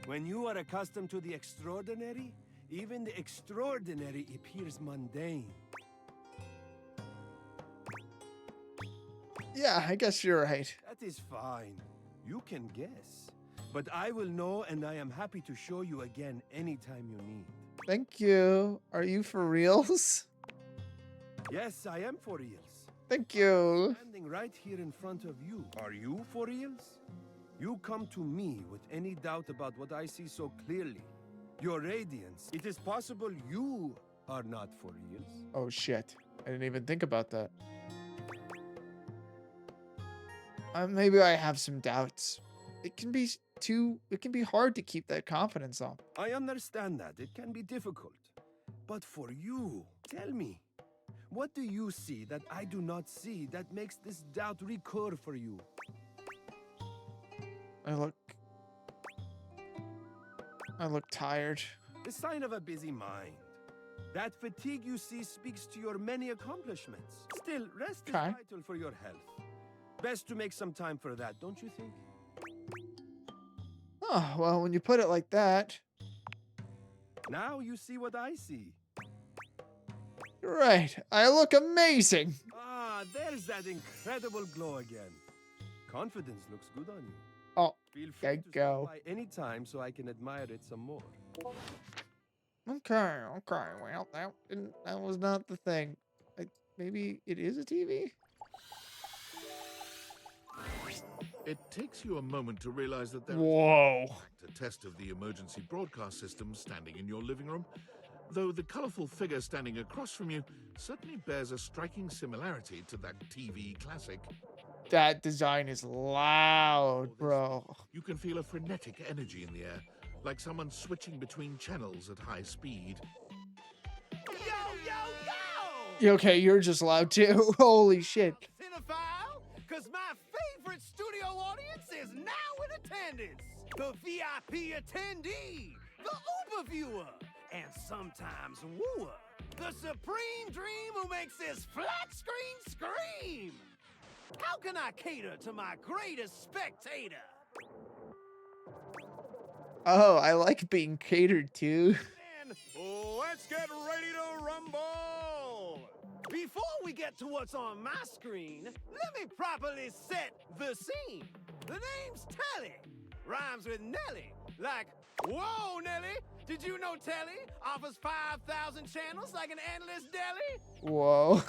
When you are accustomed to the extraordinary, even the extraordinary appears mundane. Yeah, I guess you're right. That is fine. You can guess. But I will know, and I am happy to show you again anytime you need. Thank you. Are you for reals? Yes, I am for reals. Thank you. Standing right here in front of you. Are you for reals? You come to me with any doubt about what I see so clearly. Your radiance. It is possible you are not for reals. Oh, shit. I didn't even think about that. Maybe I have some doubts. It can be hard to keep that confidence up. I understand that. It can be difficult. But for you, tell me, what do you see that I do not see that makes this doubt recur for you? I look tired. The sign of a busy mind. That fatigue you see speaks to your many accomplishments. Still, rest is vital for your health. Best to make some time for that, don't you think? Oh, well, when you put it like that. Now you see what I see. You're right. I look amazing. Ah, there's that incredible glow again. Confidence looks good on you. Oh, feel free to stop by any time so I can admire it some more. Okay. Well, that was not the thing. Maybe it is a TV? It takes you a moment to realize that there Whoa. is a test of the emergency broadcast system standing in your living room, though the colorful figure standing across from you certainly bears a striking similarity to that TV classic. That design is loud, bro. You can feel a frenetic energy in the air, like someone switching between channels at high speed. Okay, you're just loud too. Holy shit. Cinephile, because my favorite studio audience is now in attendance. The VIP attendee, the Uber viewer, and sometimes wooer. The supreme dream who makes this flat screen scream. How can I cater to my greatest spectator? Oh, I like being catered to. And let's get ready to rumble! Before we get to what's on my screen, let me properly set the scene. The name's Telly. Rhymes with Nelly, like Whoa, Nelly! Did you know Telly offers 5,000 channels like an endless deli? Whoa.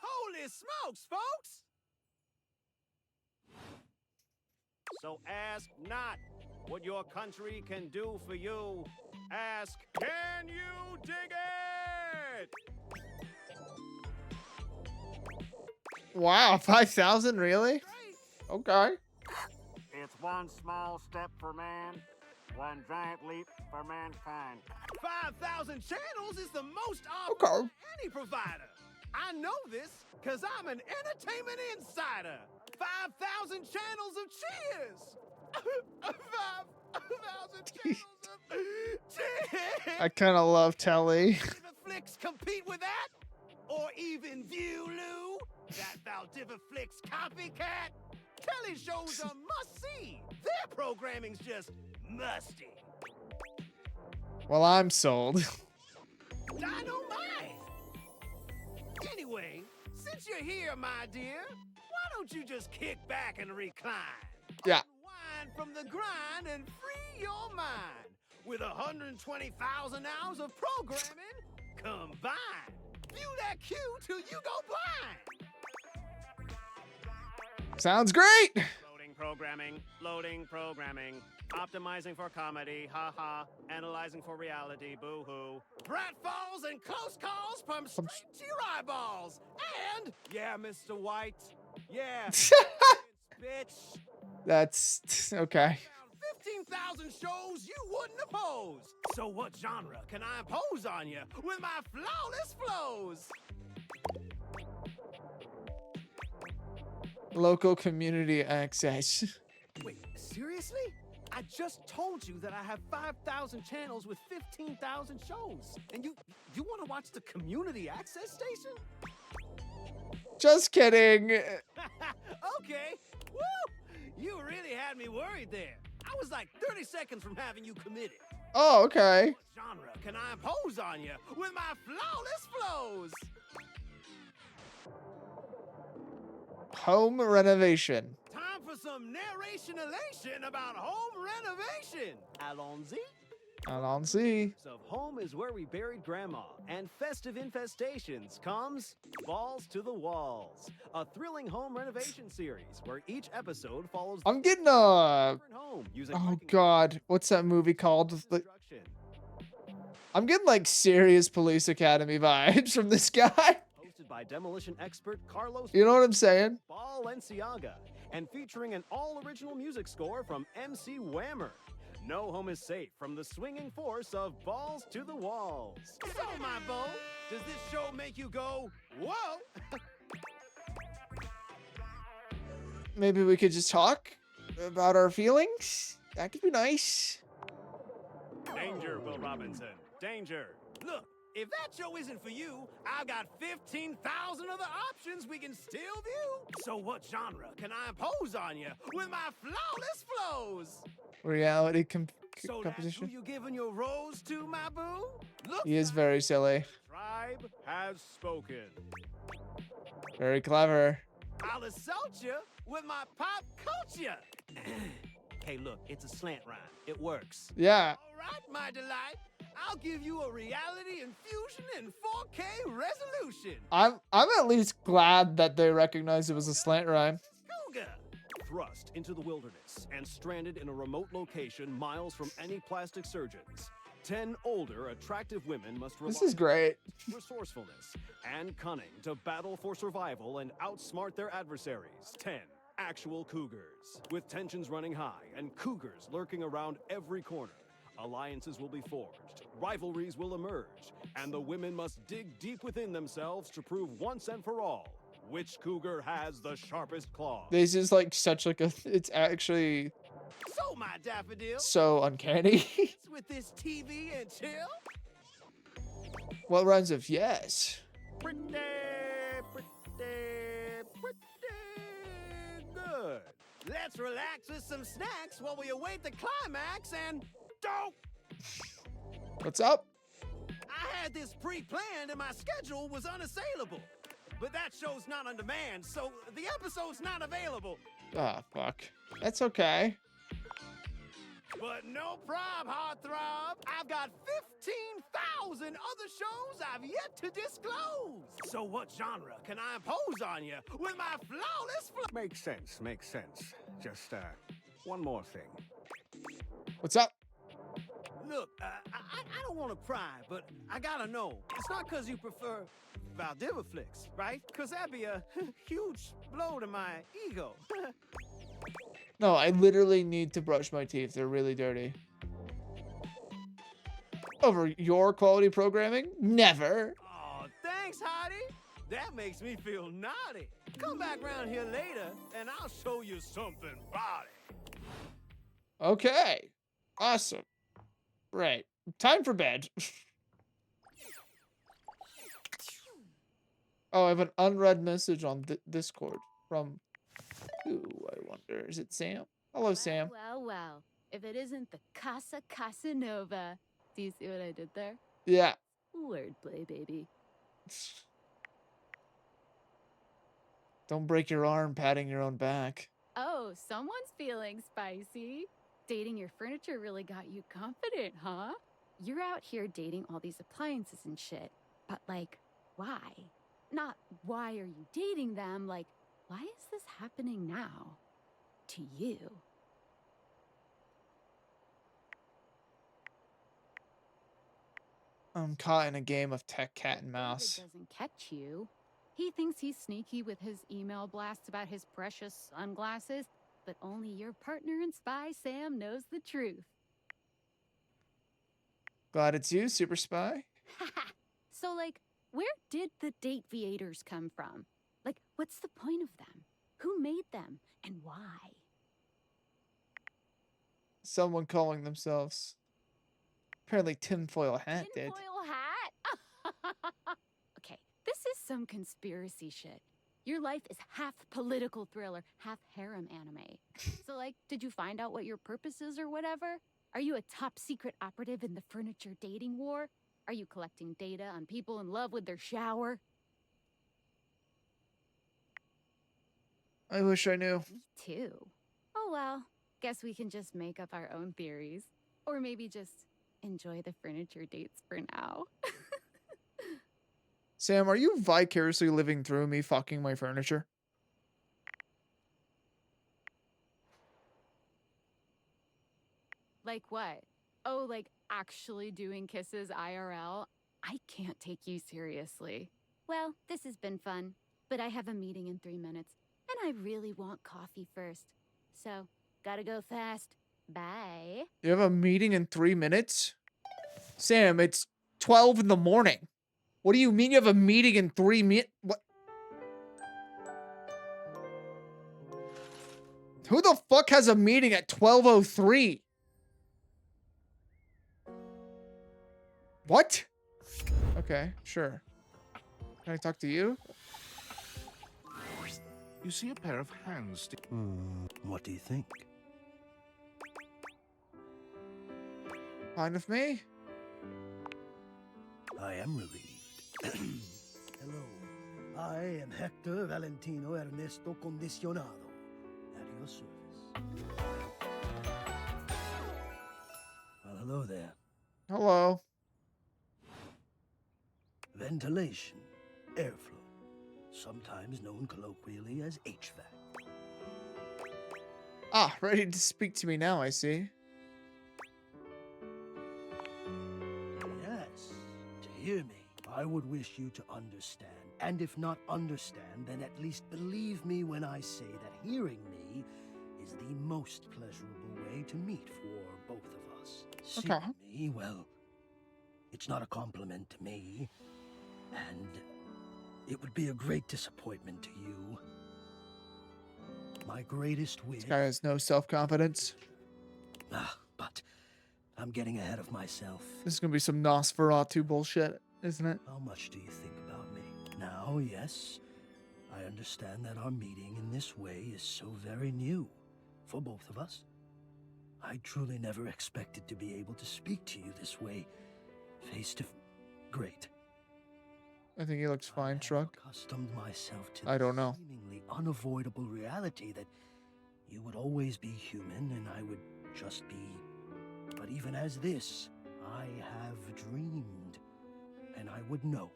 Holy smokes, folks! So ask not what your country can do for you. Ask, can you dig it? Wow, 5,000, really? Okay. It's one small step for man, one giant leap for mankind. 5,000 channels is the most of any provider. I know this because I'm an entertainment insider. 5,000 channels of cheers. 5,000 channels of cheers. I kind of love Telly. Flicks compete with that? Or even View Lou? That Valdiviflix copycat? Telly shows are must-see. Their programming's just musty. Well, I'm sold. Dynamite! Anyway, since you're here, my dear, why don't you just kick back and recline? Yeah. Unwind from the grind and free your mind with 120,000 hours of programming combined. View that cue till you go blind. Sounds great. Loading programming, optimizing for comedy, haha, analyzing for reality, boo-hoo. Pratfalls and close calls from straight to your eyeballs. And, yeah, Mr. White, yeah, bitch. That's okay. 15,000 shows you wouldn't oppose. So what genre can I impose on you with my flawless flows? Local community access. Wait, seriously? I just told you that I have 5,000 channels with 15,000 shows. And you want to watch the community access station? Just kidding. Okay. Woo! You really had me worried there. I was like 30 seconds from having you committed. Oh, okay. What genre can I impose on you with my flawless flows? Home renovation. Time for some narration elation about home renovation. Allons-y. Allons-y. Of home is where we buried grandma, and festive infestations comes Balls to the Walls, a thrilling home renovation series where each episode follows. I'm getting a. Home using Oh God, what's that movie called? I'm getting like serious Police Academy vibes from this guy. Hosted by demolition expert Carlos. You know what I'm saying? Balenciaga, and featuring an all-original music score from MC Whammer. No home is safe from the swinging force of Balls to the Walls. So, my beau, does this show make you go, whoa? Maybe we could just talk about our feelings. That could be nice. Danger, Will Robinson. Danger. Look, if that show isn't for you, I've got 15,000 other options we can still view. So what genre can I impose on you with my flawless flows? Reality So composition. that's who you giving your rose to, my boo? Look, He is very silly. tribe has spoken. Very clever. I'll assault you with my pop culture. Hey, look, it's a slant rhyme. It works. Yeah. All right, my delight. I'll give you a reality infusion in 4K resolution. I'm at least glad that they recognized it was a slant rhyme. Cougar. Thrust into the wilderness and stranded in a remote location miles from any plastic surgeons. 10 older, attractive women must rely This is great. on resourcefulness and cunning to battle for survival and outsmart their adversaries. 10 actual cougars. With tensions running high and cougars lurking around every corner, alliances will be forged, rivalries will emerge, and the women must dig deep within themselves to prove once and for all which cougar has the sharpest claw. This is like such like a. It's actually So, my daffodil, so uncanny. with this TV and chill? What rhymes with yes? Pretty good. Let's relax with some snacks while we await the climax and don't. What's up? I had this pre-planned and my schedule was unassailable. But that show's not on demand, so the episode's not available. Ah, fuck. That's okay. But no problem, heartthrob. I've got 15,000 other shows I've yet to disclose. So what genre can I impose on you with my flawless Makes sense, makes sense. Just, one more thing. What's up? Look, I don't want to pry, but I gotta know. It's not because you prefer Valdiviflix, right? Because that'd be a huge blow to my ego. No, I literally need to brush my teeth. They're really dirty. Over your quality programming? Never. Oh, thanks, Hottie. That makes me feel naughty. Come back around here later, and I'll show you something body. Okay. Awesome. Right. Time for bed. Oh, I have an unread message on Discord from who, I wonder. Is it Sam? Hello, Sam. Well. If it isn't the Casa Casanova. Do you see what I did there? Yeah. Wordplay, baby. Don't break your arm patting your own back. Oh, someone's feeling spicy. Dating your furniture really got you confident, huh? You're out here dating all these appliances and shit. But, like, why? Not why are you dating them, like, why is this happening now? To you? I'm caught in a game of tech cat and mouse. David doesn't catch you. He thinks he's sneaky with his email blasts about his precious sunglasses, but only your partner and spy, Sam, knows the truth. Glad it's you, Super Spy. So, like, where did the date viators come from? Like, what's the point of them? Who made them? And why? Someone calling themselves. Apparently Tinfoil Hat did. Tinfoil hat? Okay, this is some conspiracy shit. Your life is half political thriller, half harem anime. So, like, did you find out what your purpose is or whatever? Are you a top secret operative in the furniture dating war? Are you collecting data on people in love with their shower? I wish I knew. Me too. Oh well, guess we can just make up our own theories. Or maybe just enjoy the furniture dates for now. Sam, are you vicariously living through me fucking my furniture? Like what? Oh, like actually doing kisses IRL? I can't take you seriously. Well, this has been fun, but I have a meeting in 3 minutes, and I really want coffee first. So, gotta go fast. Bye. You have a meeting in 3 minutes? Sam, it's 12 in the morning. What do you mean you have a meeting in 3 minutes? What? Who the fuck has a meeting at 12:03? What? Okay, sure. Can I talk to you? You see a pair of hands. What do you think? Fine with me. I am relieved. Hello. I am Hector Valentino Ernesto Condicionado. At your service. Well, hello there. Hello. Ventilation, airflow, sometimes known colloquially as HVAC. Ah, ready to speak to me now, I see. Yes, to hear me, I would wish you to understand. And if not understand, then at least believe me when I say that hearing me is the most pleasurable way to meet for both of us. Seeing me, well, it's not a compliment to me. And it would be a great disappointment to you. My greatest wish... This guy has no self-confidence. But I'm getting ahead of myself. This is gonna be some Nosferatu bullshit, isn't it? How much do you think about me? Now, yes, I understand that our meeting in this way is so very new for both of us. I truly never expected to be able to speak to you this way, face to... Great. I think he looks fine, Shrug. Accustomed myself to I don't know. seemingly unavoidable reality that you would always be human and I would just be even as this, I have dreamed, and I would know.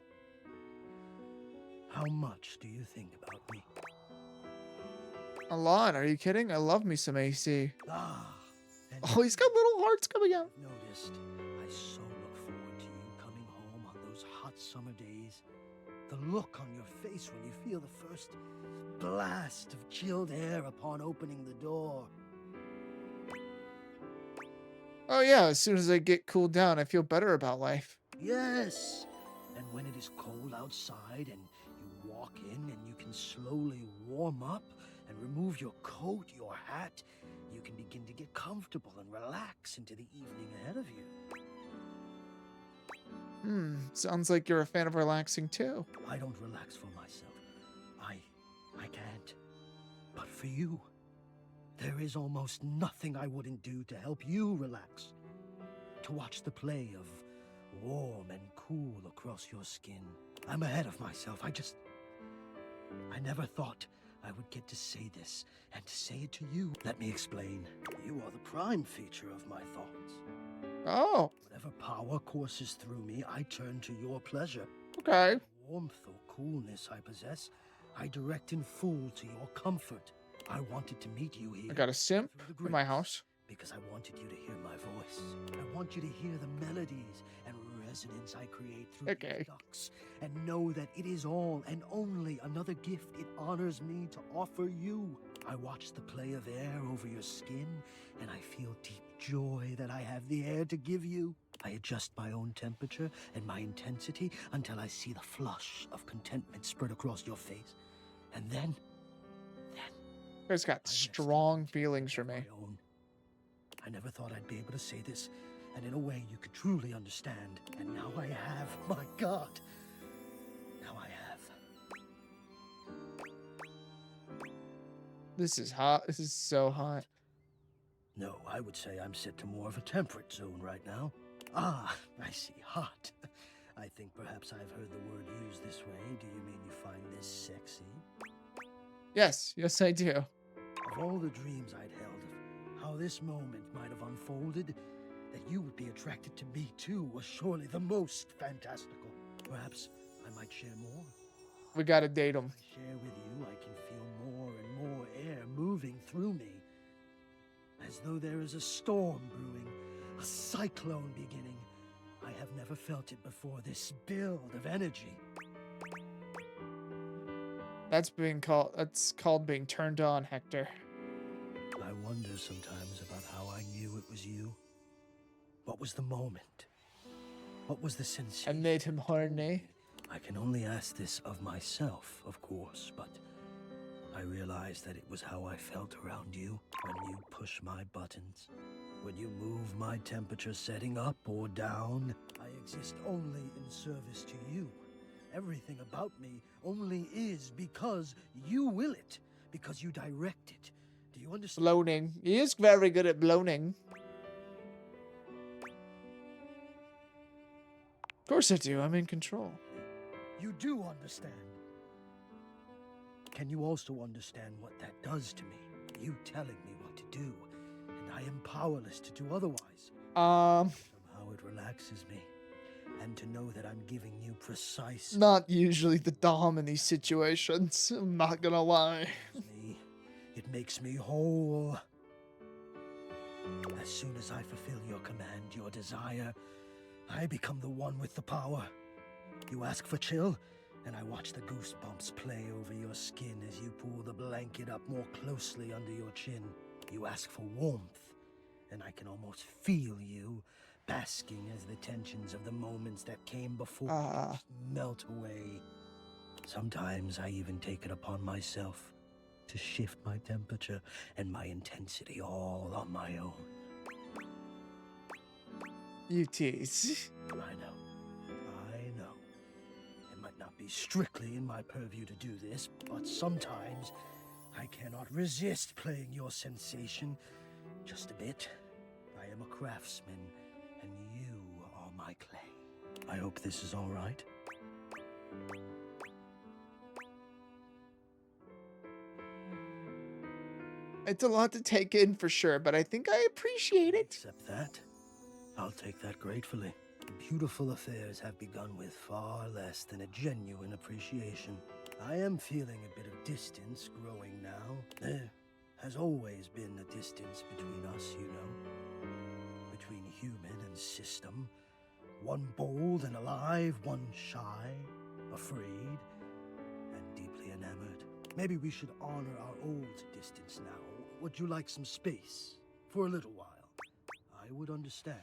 How much do you think about me? A lot. Are you kidding? I love me some AC. Ah, and Oh, he's got little hearts coming out. I've noticed. I so look forward to you coming home on those hot summer days. The look on your face when you feel the first blast of chilled air upon opening the door. Oh yeah, as soon as I get cooled down, I feel better about life. Yes! And when it is cold outside and you walk in and you can slowly warm up and remove your coat, your hat, you can begin to get comfortable and relax into the evening ahead of you. Sounds like you're a fan of relaxing too. I don't relax for myself. I can't. But for you, there is almost nothing I wouldn't do to help you relax. To watch the play of warm and cool across your skin. I'm ahead of myself. I never thought I would get to say this and to say it to you. Let me explain. You are the prime feature of my thoughts. Oh. Whatever power courses through me, I turn to your pleasure. Okay. The warmth or coolness I possess, I direct in full to your comfort. I wanted to meet you here. I got a simp in my house. Because I wanted you to hear my voice. I want you to hear the melodies and resonance I create through these ducts, and know that it is all and only another gift it honors me to offer you. I watch the play of air over your skin, and I feel deep joy that I have the air to give you. I adjust my own temperature and my intensity until I see the flush of contentment spread across your face. And then... He's got strong feelings for me. I never thought I'd be able to say this, and in a way you could truly understand. And now I have. My God. Now I have. This is hot. This is so hot. No, I would say I'm set to more of a temperate zone right now. Ah, I see. Hot. I think perhaps I've heard the word used this way. Do you mean you find this sexy? Yes. Yes, I do. Of all the dreams I'd held of how this moment might have unfolded, that you would be attracted to me too was surely the most fantastical. Perhaps I might share more. We gotta date him. I share with you, I can feel more and more air moving through me. As though there is a storm brewing, a cyclone beginning. I have never felt it before, this build of energy. That's called being turned on, Hector. I wonder sometimes about how I knew it was you. What was the moment? What was the sensation? I made him horny. I can only ask this of myself, of course, but I realized that it was how I felt around you when you push my buttons. When you move my temperature setting up or down, I exist only in service to you. Everything about me only is because you will it, because you direct it. Do you understand? Bloating. He is very good at bloating. Of course I do. I'm in control. You do understand. Can you also understand what that does to me? You telling me what to do, and I am powerless to do otherwise. Somehow it relaxes me. And to know that I'm giving you precise... Not usually the dom in these situations. I'm not gonna lie. It makes me whole. As soon as I fulfill your command, your desire, I become the one with the power. You ask for chill, and I watch the goosebumps play over your skin as you pull the blanket up more closely under your chin. You ask for warmth, and I can almost feel you basking as the tensions of the moments that came before just melt away. Sometimes I even take it upon myself to shift my temperature and my intensity all on my own. You tease. I know. It might not be strictly in my purview to do this, but sometimes I cannot resist playing your sensation just a bit. I am a craftsman, and you are my clay. I hope this is all right. It's a lot to take in for sure, but I think I appreciate it. Except that I'll take that gratefully. Beautiful affairs have begun with far less than a genuine appreciation. I am feeling a bit of distance growing now. There has always been a distance between us, you know. Between human and system. One bold and alive, one shy, afraid, and deeply enamored. Maybe we should honor our old distance now. Would you like some space? For a little while. I would understand.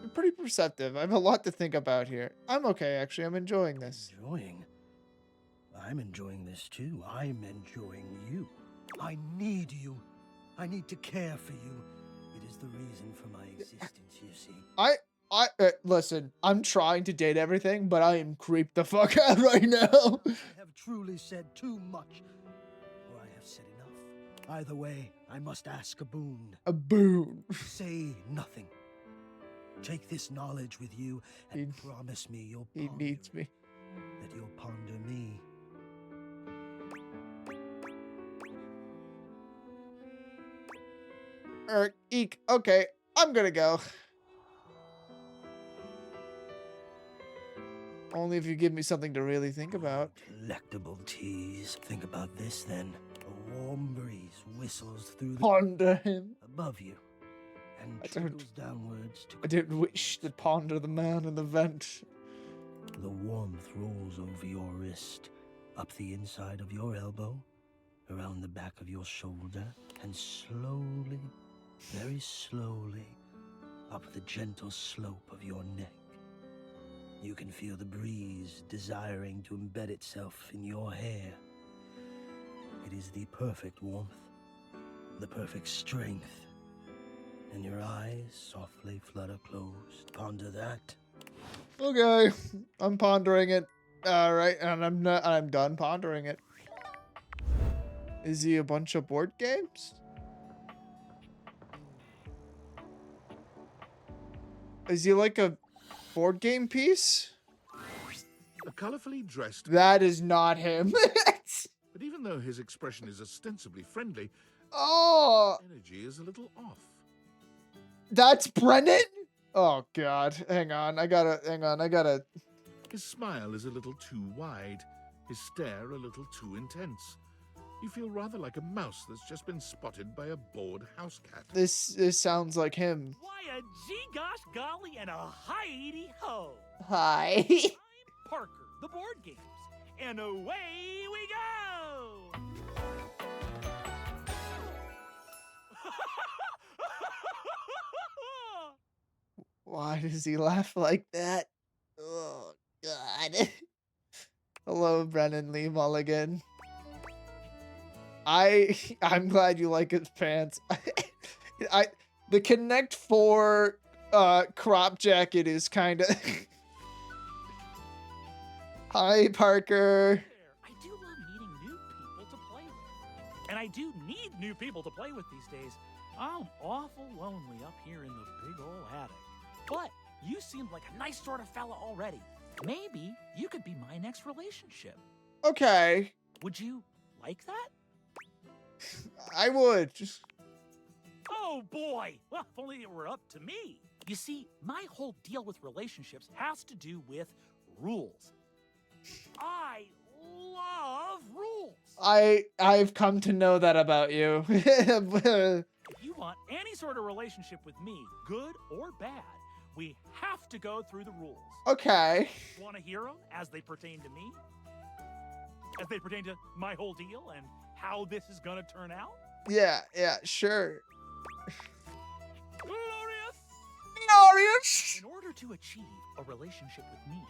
You're pretty perceptive. I have a lot to think about here. I'm okay, actually. I'm enjoying this. Enjoying? I'm enjoying this too. I'm enjoying you. I need you. I need to care for you. It is the reason for my existence, you see. Listen, I'm trying to date everything, but I am creeped the fuck out right now. I have truly said too much, or I have said enough. Either way, I must ask a boon. A boon. Say nothing. Take this knowledge with you and promise me you'll ponder. He needs me. That you'll ponder me. Eek. Okay, I'm gonna go. Only if you give me something to really think about. Delectable tease. Think about this then. A warm breeze whistles through the Ponder him. above you and trickles downwards to I didn't wish to ponder the man in the vent. the warmth rolls over your wrist, up the inside of your elbow, around the back of your shoulder, and slowly, very slowly, up the gentle slope of your neck. You can feel the breeze desiring to embed itself in your hair. It is the perfect warmth, the perfect strength. And your eyes softly flutter closed. Ponder that. Okay, I'm pondering it. All right, and I'm done pondering it. Is he a bunch of board games? Is he like a board game piece? A colorfully dressed... That is not him. But even though his expression is ostensibly friendly, Oh, energy is a little off. that's Brennan? Oh God, hang on, I gotta. His smile is a little too wide, his stare a little too intense. You feel rather like a mouse that's just been spotted by a bored house cat. This sounds like him. Why a gee-gosh golly and a hi-de-ho! Hi. Parker, the board games, and away we go! Why does he laugh like that? Oh God. Hello, Brennan Lee Mulligan. I'm glad you like his pants. The Connect 4 crop jacket is kind of. Hi, Parker. I do love meeting new people to play with. And I do need new people to play with these days. I'm awful lonely up here in the big old attic. But you seemed like a nice sort of fella already. Maybe you could be my next relationship. Okay. Would you like that? I would. Oh boy! Well, if only it were up to me. You see, my whole deal with relationships has to do with rules. I love rules. I've come to know that about you. If you want any sort of relationship with me, good or bad, we have to go through the rules. Okay. Want to hear them as they pertain to me? As they pertain to my whole deal and how this is gonna turn out? Yeah, sure. Glorious! Glorious! In order to achieve a relationship with me,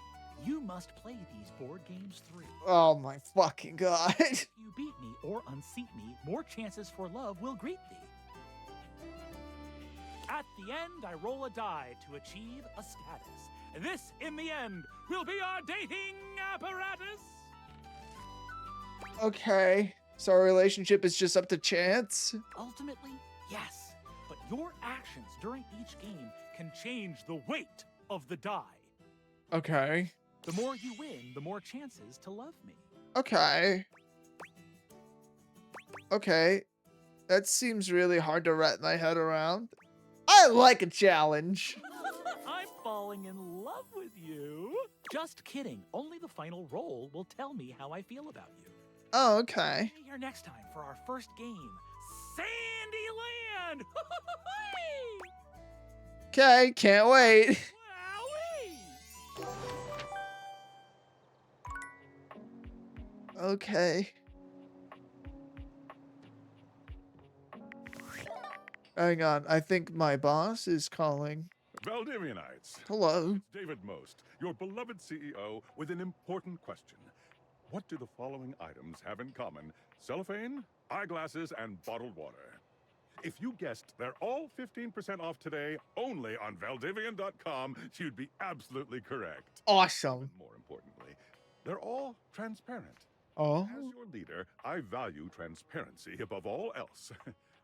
you must play these board games through. Oh my fucking God. If you beat me or unseat me, more chances for love will greet thee. At the end, I roll a die to achieve a status. This, in the end, will be our dating apparatus. Okay. So our relationship is just up to chance? Ultimately, yes. But your actions during each game can change the weight of the die. Okay. The more you win, the more chances to love me. Okay. Okay. That seems really hard to wrap my head around. I like a challenge. I'm falling in love with you. Just kidding. Only the final roll will tell me how I feel about you. Oh, okay. Be here next time for our first game, Sandyland. Okay, can't wait. Okay. Hang on, I think my boss is calling. Valdivianites. Hello. It's David Most, your beloved CEO, with an important question. What do the following items have in common? Cellophane, eyeglasses, and bottled water. If you guessed they're all 15% off today, only on Valdivian.com, you'd be absolutely correct. Awesome. Even more importantly, they're all transparent. Oh. As your leader, I value transparency above all else,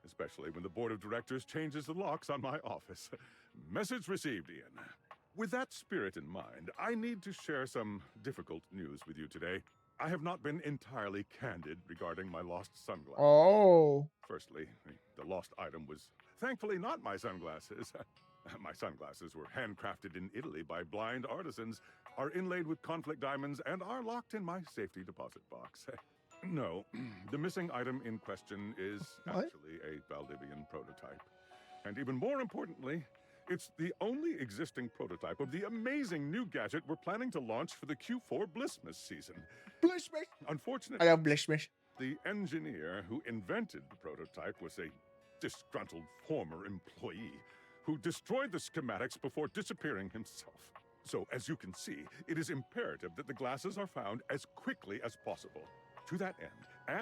especially when the board of directors changes the locks on my office. Message received, Ian. With that spirit in mind, I need to share some difficult news with you today. I have not been entirely candid regarding my lost sunglasses. Oh. Firstly, the lost item was thankfully not my sunglasses. My sunglasses were handcrafted in Italy by blind artisans, are inlaid with conflict diamonds, and are locked in my safety deposit box. No, the missing item in question is actually a Valdivian prototype. And even more importantly, it's the only existing prototype of the amazing new gadget we're planning to launch for the Q4 Blissmas season. Blissmas? Unfortunately, I love Blissmas. The engineer who invented the prototype was a disgruntled former employee who destroyed the schematics before disappearing himself. So, as you can see, it is imperative that the glasses are found as quickly as possible. To that end,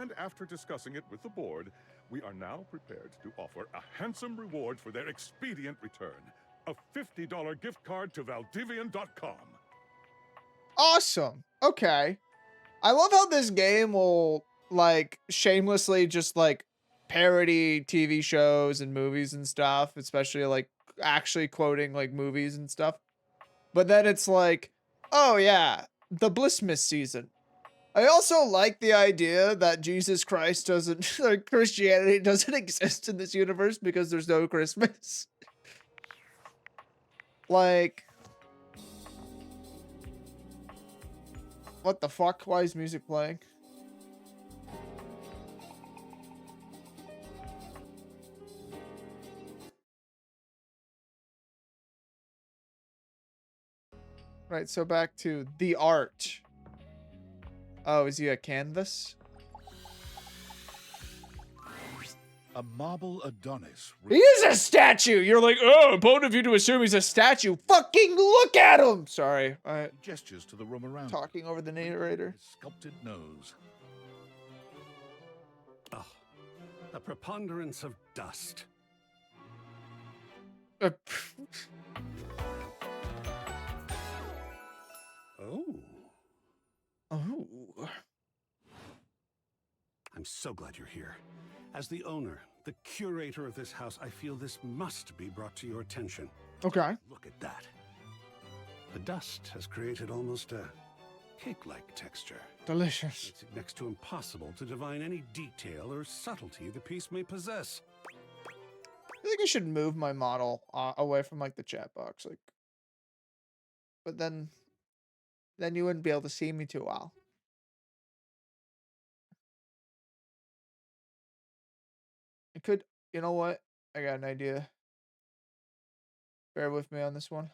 and after discussing it with the board, we are now prepared to offer a handsome reward for their expedient return. A $50 gift card to Valdivian.com. Awesome. Okay. I love how this game will, like, shamelessly just, like, parody TV shows and movies and stuff, especially, like, actually quoting, like, movies and stuff. But then it's like, oh, yeah, the Blissmas season. I also like the idea that Jesus Christ doesn't, like, Christianity doesn't exist in this universe because there's no Christmas. Like, what the fuck? Why is music playing? Right, so back to the art. Oh, is he a canvas? A marble Adonis. He is a statue! You're like, oh, bold of you to assume he's a statue. Fucking look at him! Sorry. Gestures to the room around. Talking over the narrator. Sculpted nose. Oh, a preponderance of dust. Oh. Oh. I'm so glad you're here. As the owner, the curator of this house, I feel this must be brought to your attention. Okay. Look at that. The dust has created almost a cake-like texture. Delicious. It's next to impossible to divine any detail or subtlety the piece may possess. I think I should move my model away from, like, the chat box, like. But then you wouldn't be able to see me too well. I could, you know what? I got an idea. Bear with me on this one.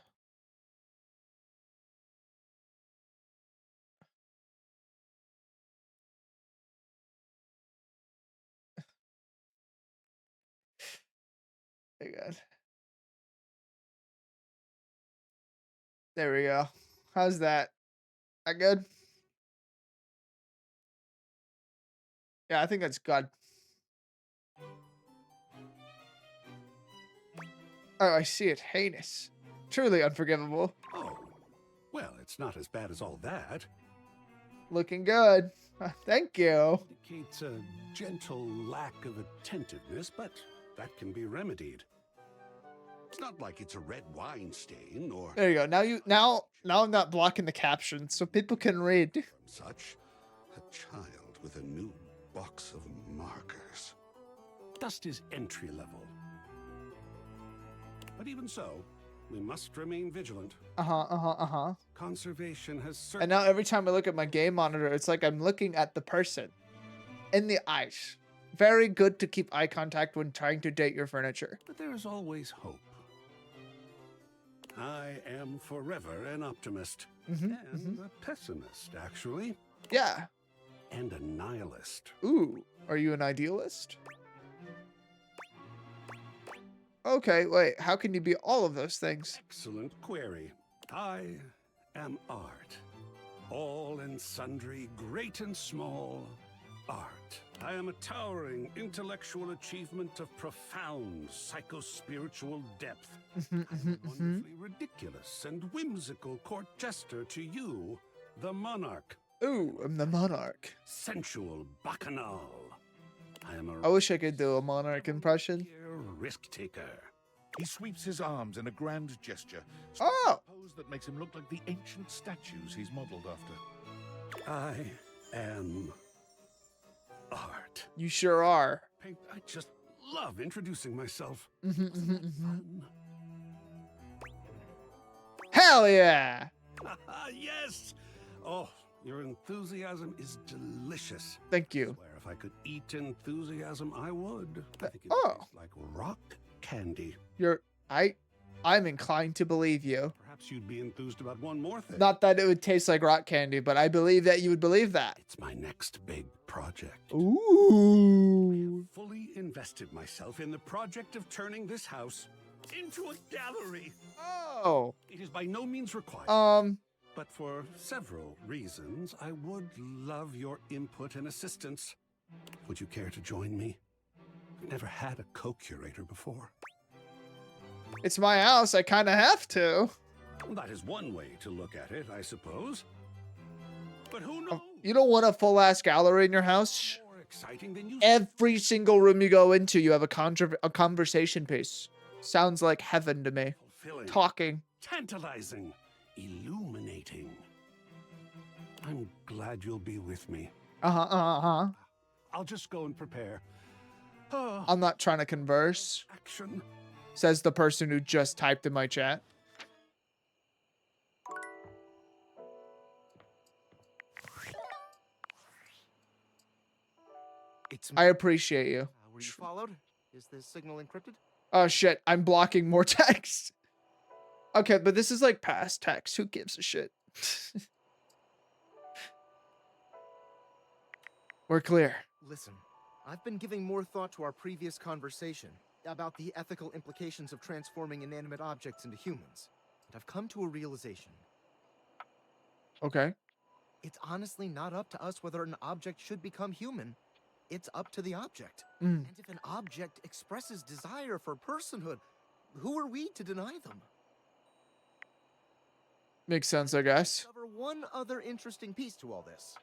Hang on. There we go. How's that? That good? Yeah, I think that's good. Oh, I see it. Heinous. Truly unforgivable. Oh, well, it's not as bad as all that. Looking good. Thank you. Indicates a gentle lack of attentiveness, but that can be remedied. It's not like it's a red wine stain or There you go. Now I'm not blocking the captions so people can read. such. A child with a new box of markers. Dust is entry level. But even so, we must remain vigilant. Conservation has certainly... And now every time I look at my game monitor, it's like I'm looking at the person in the eyes. Very good to keep eye contact when trying to date your furniture. But there is always hope. I am forever an optimist. And a pessimist, actually. Yeah. And a nihilist. Ooh, are you an idealist? Okay, wait, how can you be all of those things? Excellent query. I am art. All and sundry, great and small, art. I am a towering intellectual achievement of profound psycho-spiritual depth. I'm a wonderfully ridiculous and whimsical court jester to you, the monarch. Ooh, I'm the monarch. Sensual bacchanal. I wish I could do a monarch impression. Risk taker. He sweeps his arms in a grand gesture. Oh! A pose that makes him look like the ancient statues he's modeled after. I am art. You sure are. I just love introducing myself. Hell yeah! Yes! Oh, your enthusiasm is delicious. Thank you. I swear if I could eat enthusiasm, I would. I think it tastes like rock candy. I'm inclined to believe you. Perhaps you'd be enthused about one more thing. Not that it would taste like rock candy, but I believe that you would believe that. It's my next big project. Ooh. Fully invested myself in the project of turning this house into a gallery. Oh. It is by no means required. But for several reasons, I would love your input and assistance. Would you care to join me? I've never had a co-curator before. It's my house. I kind of have to. Well, that is one way to look at it, I suppose. But who knows? You don't want a full-ass gallery in your house? More exciting than you. Every single room you go into, you have a conversation piece. Sounds like heaven to me. Fulfilling, Talking. tantalizing, illuminating. I'm glad you'll be with me. I'll just go and prepare. I'm not trying to converse. Action. Says the person who just typed in my chat. I appreciate you. Were you followed? Is this signal encrypted? Oh shit, I'm blocking more text. Okay, but this is like past text. Who gives a shit? We're clear. Listen, I've been giving more thought to our previous conversation about the ethical implications of transforming inanimate objects into humans. And I've come to a realization. Okay. It's honestly not up to us whether an object should become human. It's up to the object. Mm. And if an object expresses desire for personhood, who are we to deny them? Makes sense, I guess. Discover one other interesting piece to all this.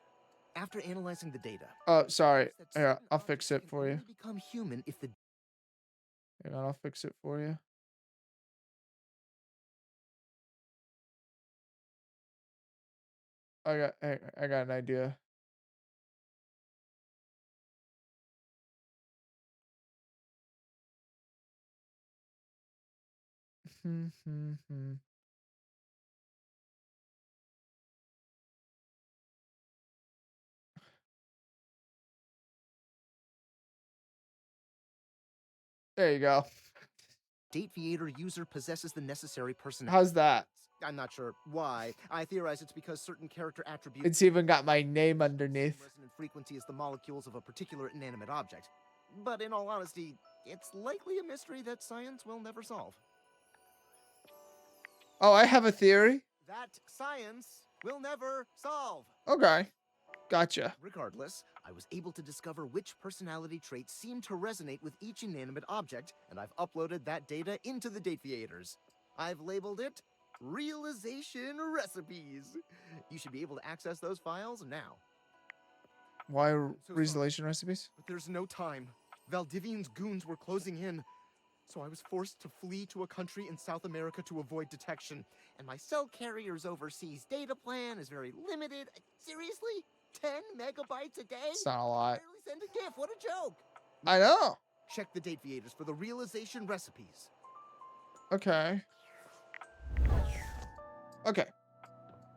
After analyzing the data. Oh, sorry. Yeah, I'll fix it for you. Become human if the Hang on, I'll fix it for you. I got an idea. There you go. Date Theater user possesses the necessary personality. How's that? I'm not sure why. I theorize it's because certain character attributes. It's even got my name underneath. Resonant frequency is the molecules of a particular inanimate object. But in all honesty, it's likely a mystery that science will never solve. Oh, I have a theory. That science will never solve. Okay. Gotcha. Regardless, I was able to discover which personality traits seem to resonate with each inanimate object, and I've uploaded that data into the Date Theaters. I've labeled it Realization Recipes. You should be able to access those files now. Why resolution recipes? But there's no time. Valdivian's goons were closing in. So I was forced to flee to a country in South America to avoid detection. And my cell carrier's overseas data plan is very limited. Seriously? 10 megabytes a day? It's not a lot. Barely send a GIF. What a joke. I know. check the date viators for the realization recipes. Okay. Okay.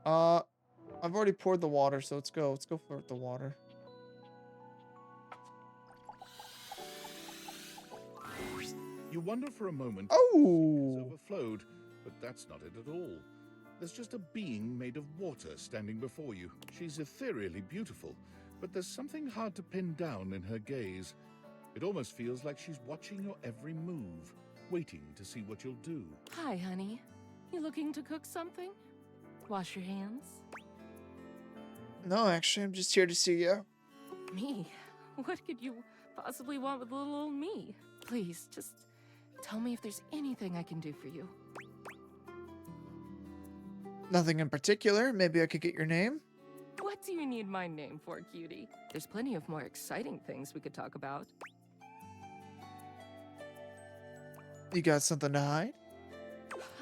I've already poured the water, so let's go. Let's go for the water. You wonder for a moment Oh! if it's overflowed, but that's not it at all. There's just a being made of water standing before you. She's ethereally beautiful, but there's something hard to pin down in her gaze. It almost feels like she's watching your every move, waiting to see what you'll do. Hi, honey. You looking to cook something? Wash your hands? No, actually, I'm just here to see you. Me? What could you possibly want with little old me? Please, just tell me if there's anything I can do for you. Nothing in particular. Maybe I could get your name? What do you need my name for, cutie? There's plenty of more exciting things we could talk about. You got something to hide?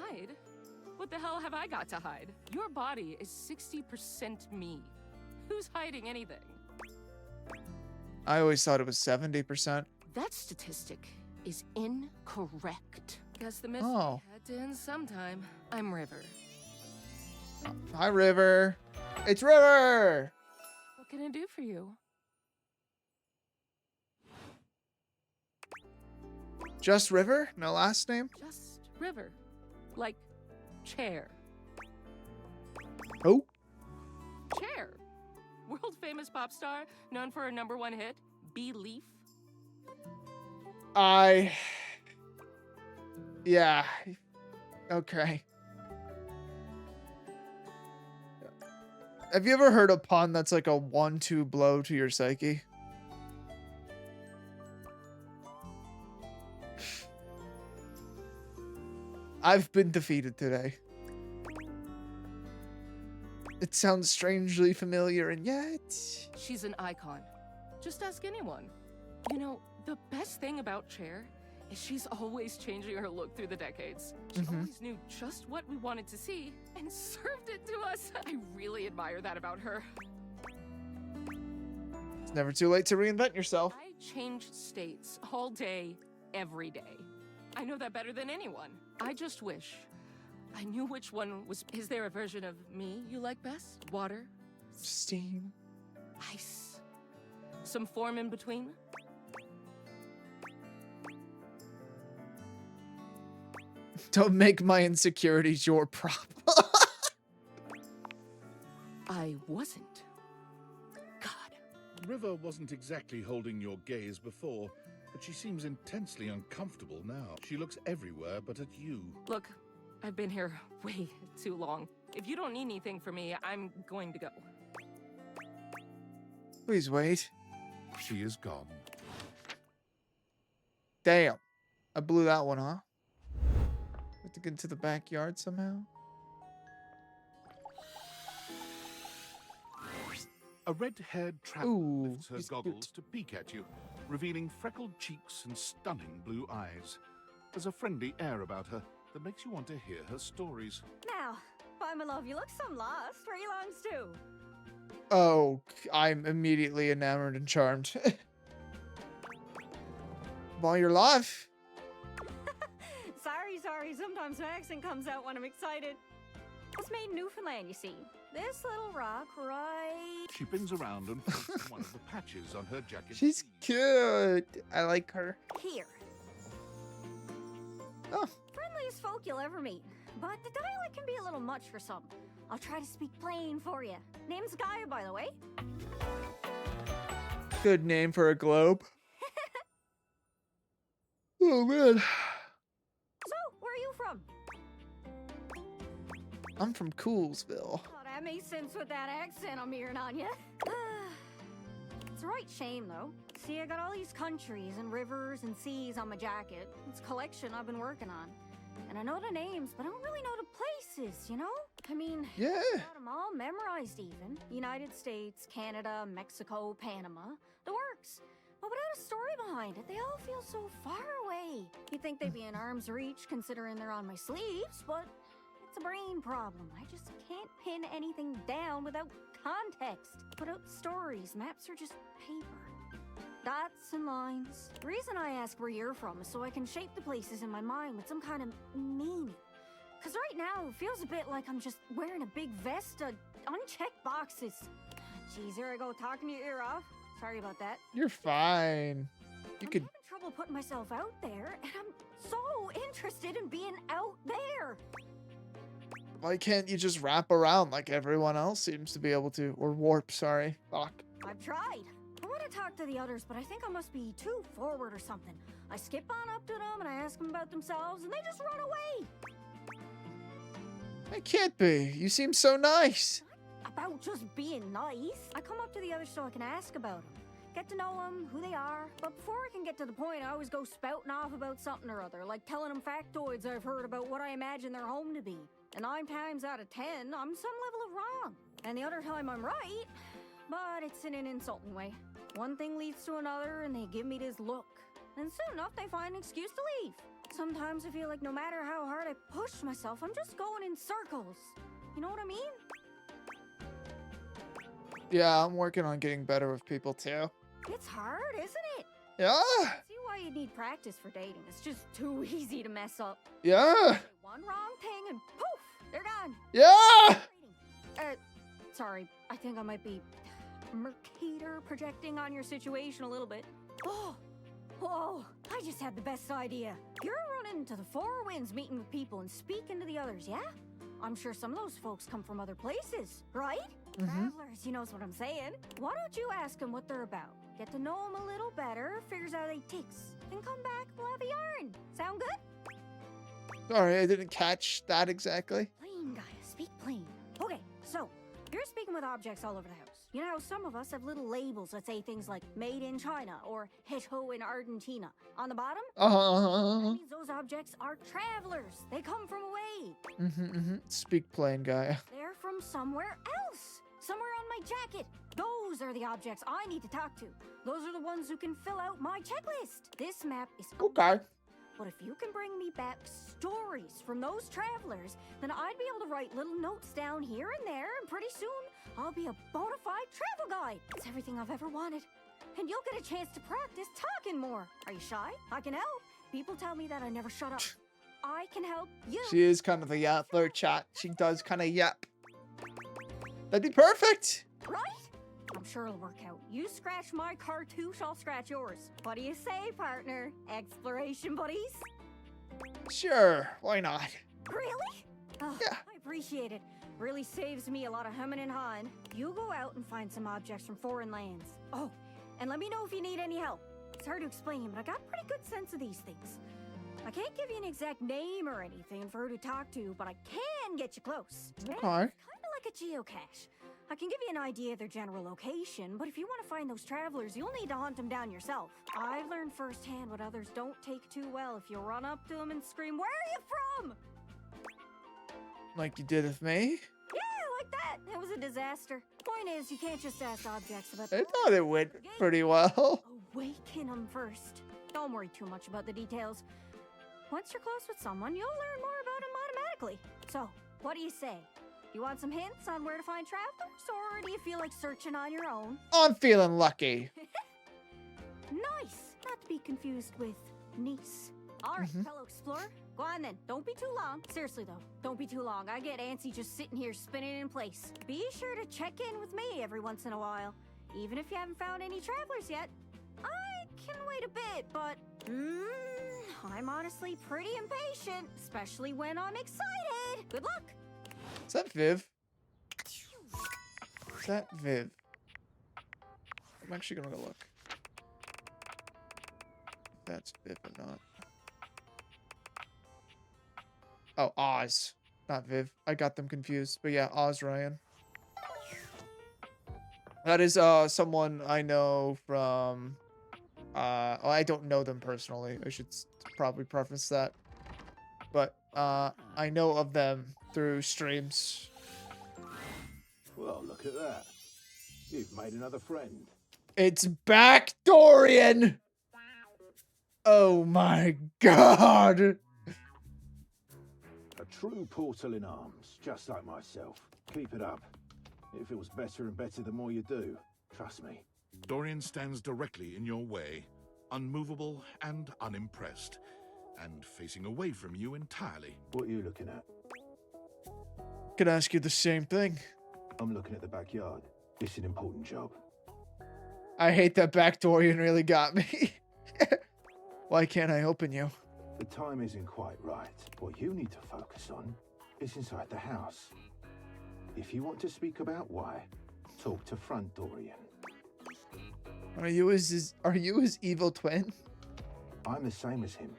Hide? What the hell have I got to hide? Your body is 60% me. Who's hiding anything? I always thought it was 70%. That statistic is incorrect. Guess the myth Oh. had to end sometime. I'm River. Hi, River. It's River! What can I do for you? Just River? No last name? Just River. Like chair. Oh? Chair. World famous pop star known for her #1 hit, Belief. Yeah. Okay. Have you ever heard a pun that's like a 1-2 blow to your psyche? I've been defeated today. It sounds strangely familiar, and yet... She's an icon. Just ask anyone. You know, the best thing about Cher is she's always changing her look through the decades. She always knew just what we wanted to see and served it to us. I really admire that about her. It's never too late to reinvent yourself. I change states all day, every day. I know that better than anyone. I just wish I knew which one was... Is there a version of me you like best? Water? Steam? Ice? Some form in between? Don't make my insecurities your problem. I wasn't. River wasn't exactly holding your gaze before, but she seems intensely uncomfortable now. She looks everywhere but at you. Look, I've been here way too long. If you don't need anything from me, I'm going to go. Please wait. She is gone. Damn. I blew that one, huh? Have to get into the backyard somehow? A red-haired traveler lifts her goggles to peek at you, revealing freckled cheeks and stunning blue eyes. There's a friendly air about her that makes you want to hear her stories. Now, why, my love, you look some lost. Where you longs to? Oh, I'm immediately enamored and charmed. While you're live. Sorry. Sometimes my accent comes out when I'm excited. It's made in Newfoundland, you see. This little rock right... She pins around and pokes one of the patches on her jacket. She's cute. I like her. Here. Oh. Friendliest folk you'll ever meet. But the dialect can be a little much for some. I'll try to speak plain for you. Name's Gaia, by the way. Good name for a globe. Oh, man. So, where are you from? I'm from Coolsville. Oh, that makes sense with that accent I'm hearing on you. It's a right shame, though. See, I got all these countries and rivers and seas on my jacket. It's a collection I've been working on. And I know the names, but I don't really know the places, you know? I mean, yeah. I got them all memorized even. United States, Canada, Mexico, Panama. The works. But without a story behind it, they all feel so far away. You'd think they'd be in arm's reach, considering they're on my sleeves, but it's a brain problem. I just can't pin anything down without context. Without stories, maps are just paper. dots and lines. The reason I ask where you're from is so I can shape the places in my mind with some kind of meaning. Because right now, it feels a bit like I'm just wearing a big vest of unchecked boxes. Jeez, here I go talking your ear off. Sorry about that. You're fine. You could. I'm having trouble putting myself out there, and I'm so interested in being out there. Why can't you just wrap around like everyone else seems to be able to? Or warp, sorry. Fuck. I've tried. I want to talk to the others, but I think I must be too forward or something. I skip on up to them and I ask them about themselves, and they just run away. It can't be. You seem so nice. About just being nice. I come up to the others so I can ask about them. Get to know them, who they are. But before I can get to the point, I always go spouting off about something or other, like telling them factoids I've heard about what I imagine their home to be. And 9 times out of 10, I'm some level of wrong. And the other time I'm right, but it's in an insulting way. One thing leads to another, and they give me this look. And soon enough, they find an excuse to leave. Sometimes I feel like no matter how hard I push myself, I'm just going in circles. You know what I mean? Yeah, I'm working on getting better with people too. It's hard, isn't it? Yeah. I see why you need practice for dating. It's just too easy to mess up. Yeah. One wrong thing and poof, they're gone. Yeah. Sorry, I think I might be Mercator projecting on your situation a little bit. Oh, whoa, I just had the best idea. You're running to the Four Winds meeting with people and speaking to the others, yeah? I'm sure some of those folks come from other places, right? Travelers, you knows what I'm saying. Why don't you ask them what they're about? Get to know them a little better, figures out they ticks. Then come back, we'll have a yarn. Sound good? Sorry, I didn't catch that exactly. Plain, guy, speak plain. Okay, so, you're speaking with objects all over the house. You know, some of us have little labels that say things like made in China or hecho in Argentina. On the bottom, that means those objects are travelers. They come from away. Speak plain, guy. They're from somewhere else. Somewhere on my jacket. Those are the objects I need to talk to. Those are the ones who can fill out my checklist. This map is okay. But if you can bring me back stories from those travelers, then I'd be able to write little notes down here and there, and pretty soon I'll be a bona fide travel guide. It's everything I've ever wanted. And you'll get a chance to practice talking more. Are you shy? I can help. People tell me that I never shut up. I can help you. She is kind of a yapper, chat. She does kind of yap. That'd be perfect. Right? I'm sure it'll work out. You scratch my cartouche, I'll scratch yours. What do you say, partner? Exploration buddies? Sure, why not? Really? Oh, yeah. I appreciate it. Really saves me a lot of humming and hawing. You go out and find some objects from foreign lands. Oh, and let me know if you need any help. It's hard to explain, but I got a pretty good sense of these things. I can't give you an exact name or anything for who to talk to, but I can get you close. Okay. It's kind of like a geocache. I can give you an idea of their general location, but if you want to find those travelers, you'll need to hunt them down yourself. I've learned firsthand what others don't take too well if you run up to them and scream, "Where are you from?" Like you did with me? Yeah, like that. It was a disaster. Point is, you can't just ask objects about I thought it went pretty well. Awaken them first. Don't worry too much about the details. Once you're close with someone, you'll learn more about them automatically. So, what do you say? You want some hints on where to find travelers, or do you feel like searching on your own? I'm feeling lucky. Nice! Not to be confused with niece. Alright, fellow explorer. Go on then. Don't be too long. Seriously though, don't be too long. I get antsy just sitting here spinning in place. Be sure to check in with me every once in a while. Even if you haven't found any travelers yet. I can wait a bit, but I'm honestly pretty impatient, especially when I'm excited. Good luck! Is that Viv? Is that Viv? I'm actually gonna go look. If that's Viv or not. Oh, Oz. Not Viv. I got them confused. But yeah, Oz Ryan. That is someone I know from... well, I don't know them personally. I should probably preface that. But I know of them through streams. Well, look at that. You've made another friend. It's back, Dorian! Oh my god! A true portal in arms, just like myself. Keep it up. It feels better and better the more you do. Trust me. Dorian stands directly in your way, unmovable and unimpressed, and facing away from you entirely. What are you looking at? Could ask you the same thing. I'm looking at the backyard. It's an important job. I hate that back Dorian really got me. Why can't I open you? The time isn't quite right. What you need to focus on is inside the house. If you want to speak about why, talk to Front Dorian. Are you his evil twin? I'm the same as him.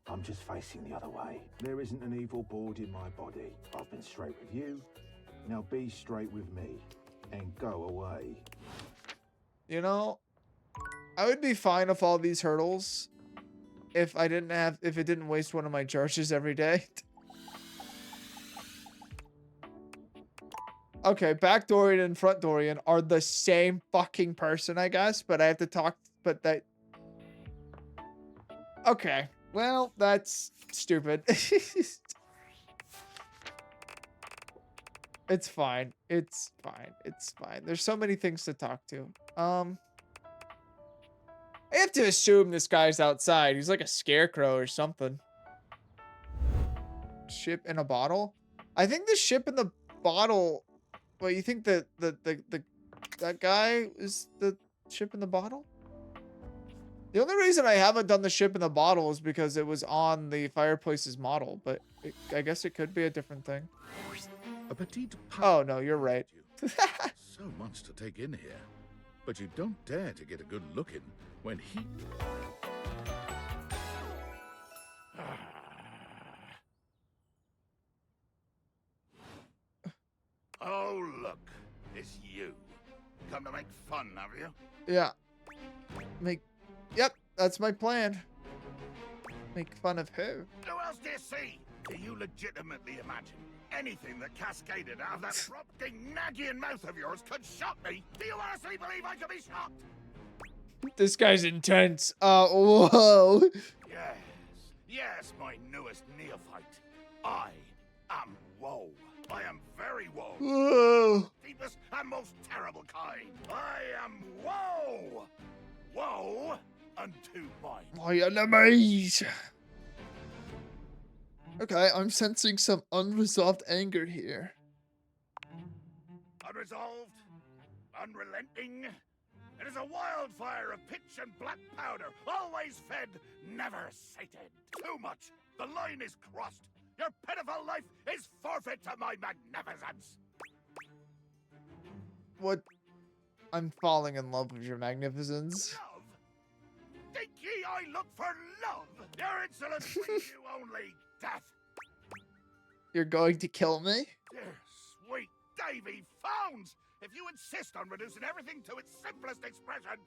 I'm just facing the other way. There isn't an evil board in my body. I've been straight with you. Now be straight with me and go away. You know, I would be fine with all these hurdles if it didn't waste one of my charges every day. Okay, back Dorian and front Dorian are the same fucking person, I guess, but I have to talk, but that... Okay, well, that's stupid. It's fine. It's fine. It's fine. There's so many things to talk to. I have to assume this guy's outside. He's like a scarecrow or something. Ship in a bottle? I think the ship in the bottle... Well, you think that that guy is the ship in the bottle? The only reason I haven't done the ship in the bottle is because it was on the fireplace's model, but I guess it could be a different thing. A petite... Oh, no, you're right. So much to take in here. But you don't dare to get a good look in when he... Oh, look. It's you. Come to make fun, have you? Yeah. Yep, that's my plan. Make fun of who? Who else do you see? Do you legitimately imagine anything that cascaded out of that prompting, nagging mouth of yours could shock me? Do you honestly believe I could be shocked? This guy's intense. Whoa. Yes, my newest neophyte. I am woe. I am very woe. Whoa. Deepest and most terrible kind. I am woe. Woe unto mine. My enemies. Okay, I'm sensing some unresolved anger here. Unresolved, unrelenting. It is a wildfire of pitch and black powder, always fed, never sated. Too much. The line is crossed. Your pitiful life is forfeit to my magnificence. What? I'm falling in love with your magnificence. Love? Think ye I look for love? Your insolence brings you only death. You're going to kill me? Dear sweet Davy Phones! If you insist on reducing everything to its simplest expression...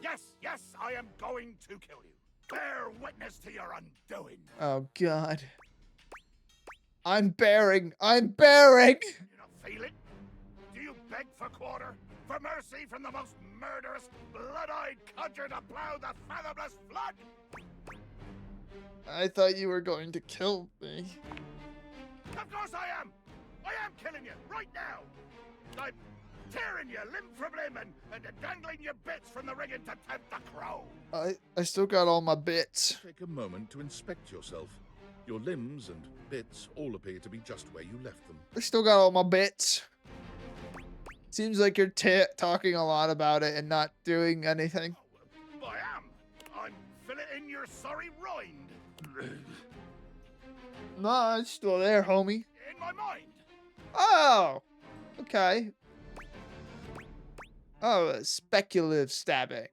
Yes, I am going to kill you. Bear witness to your undoing. Oh, God. I'm bearing. You don't feel it? Do you beg for quarter? For mercy from the most murderous, blood-eyed cudger to plow the fathomless flood? I thought you were going to kill me. Of course I am! I am killing you, right now! I'm tearing you limb from limb and dangling your bits from the rigging to tempt the crow! I still got all my bits. Take a moment to inspect yourself. Your limbs and bits all appear to be just where you left them. I still got all my bits. Seems like you're talking a lot about it and not doing anything. I am! I'm filleting your sorry rind! No, it's still there, homie. In my mind! Oh! Okay. Oh, speculative stabbing.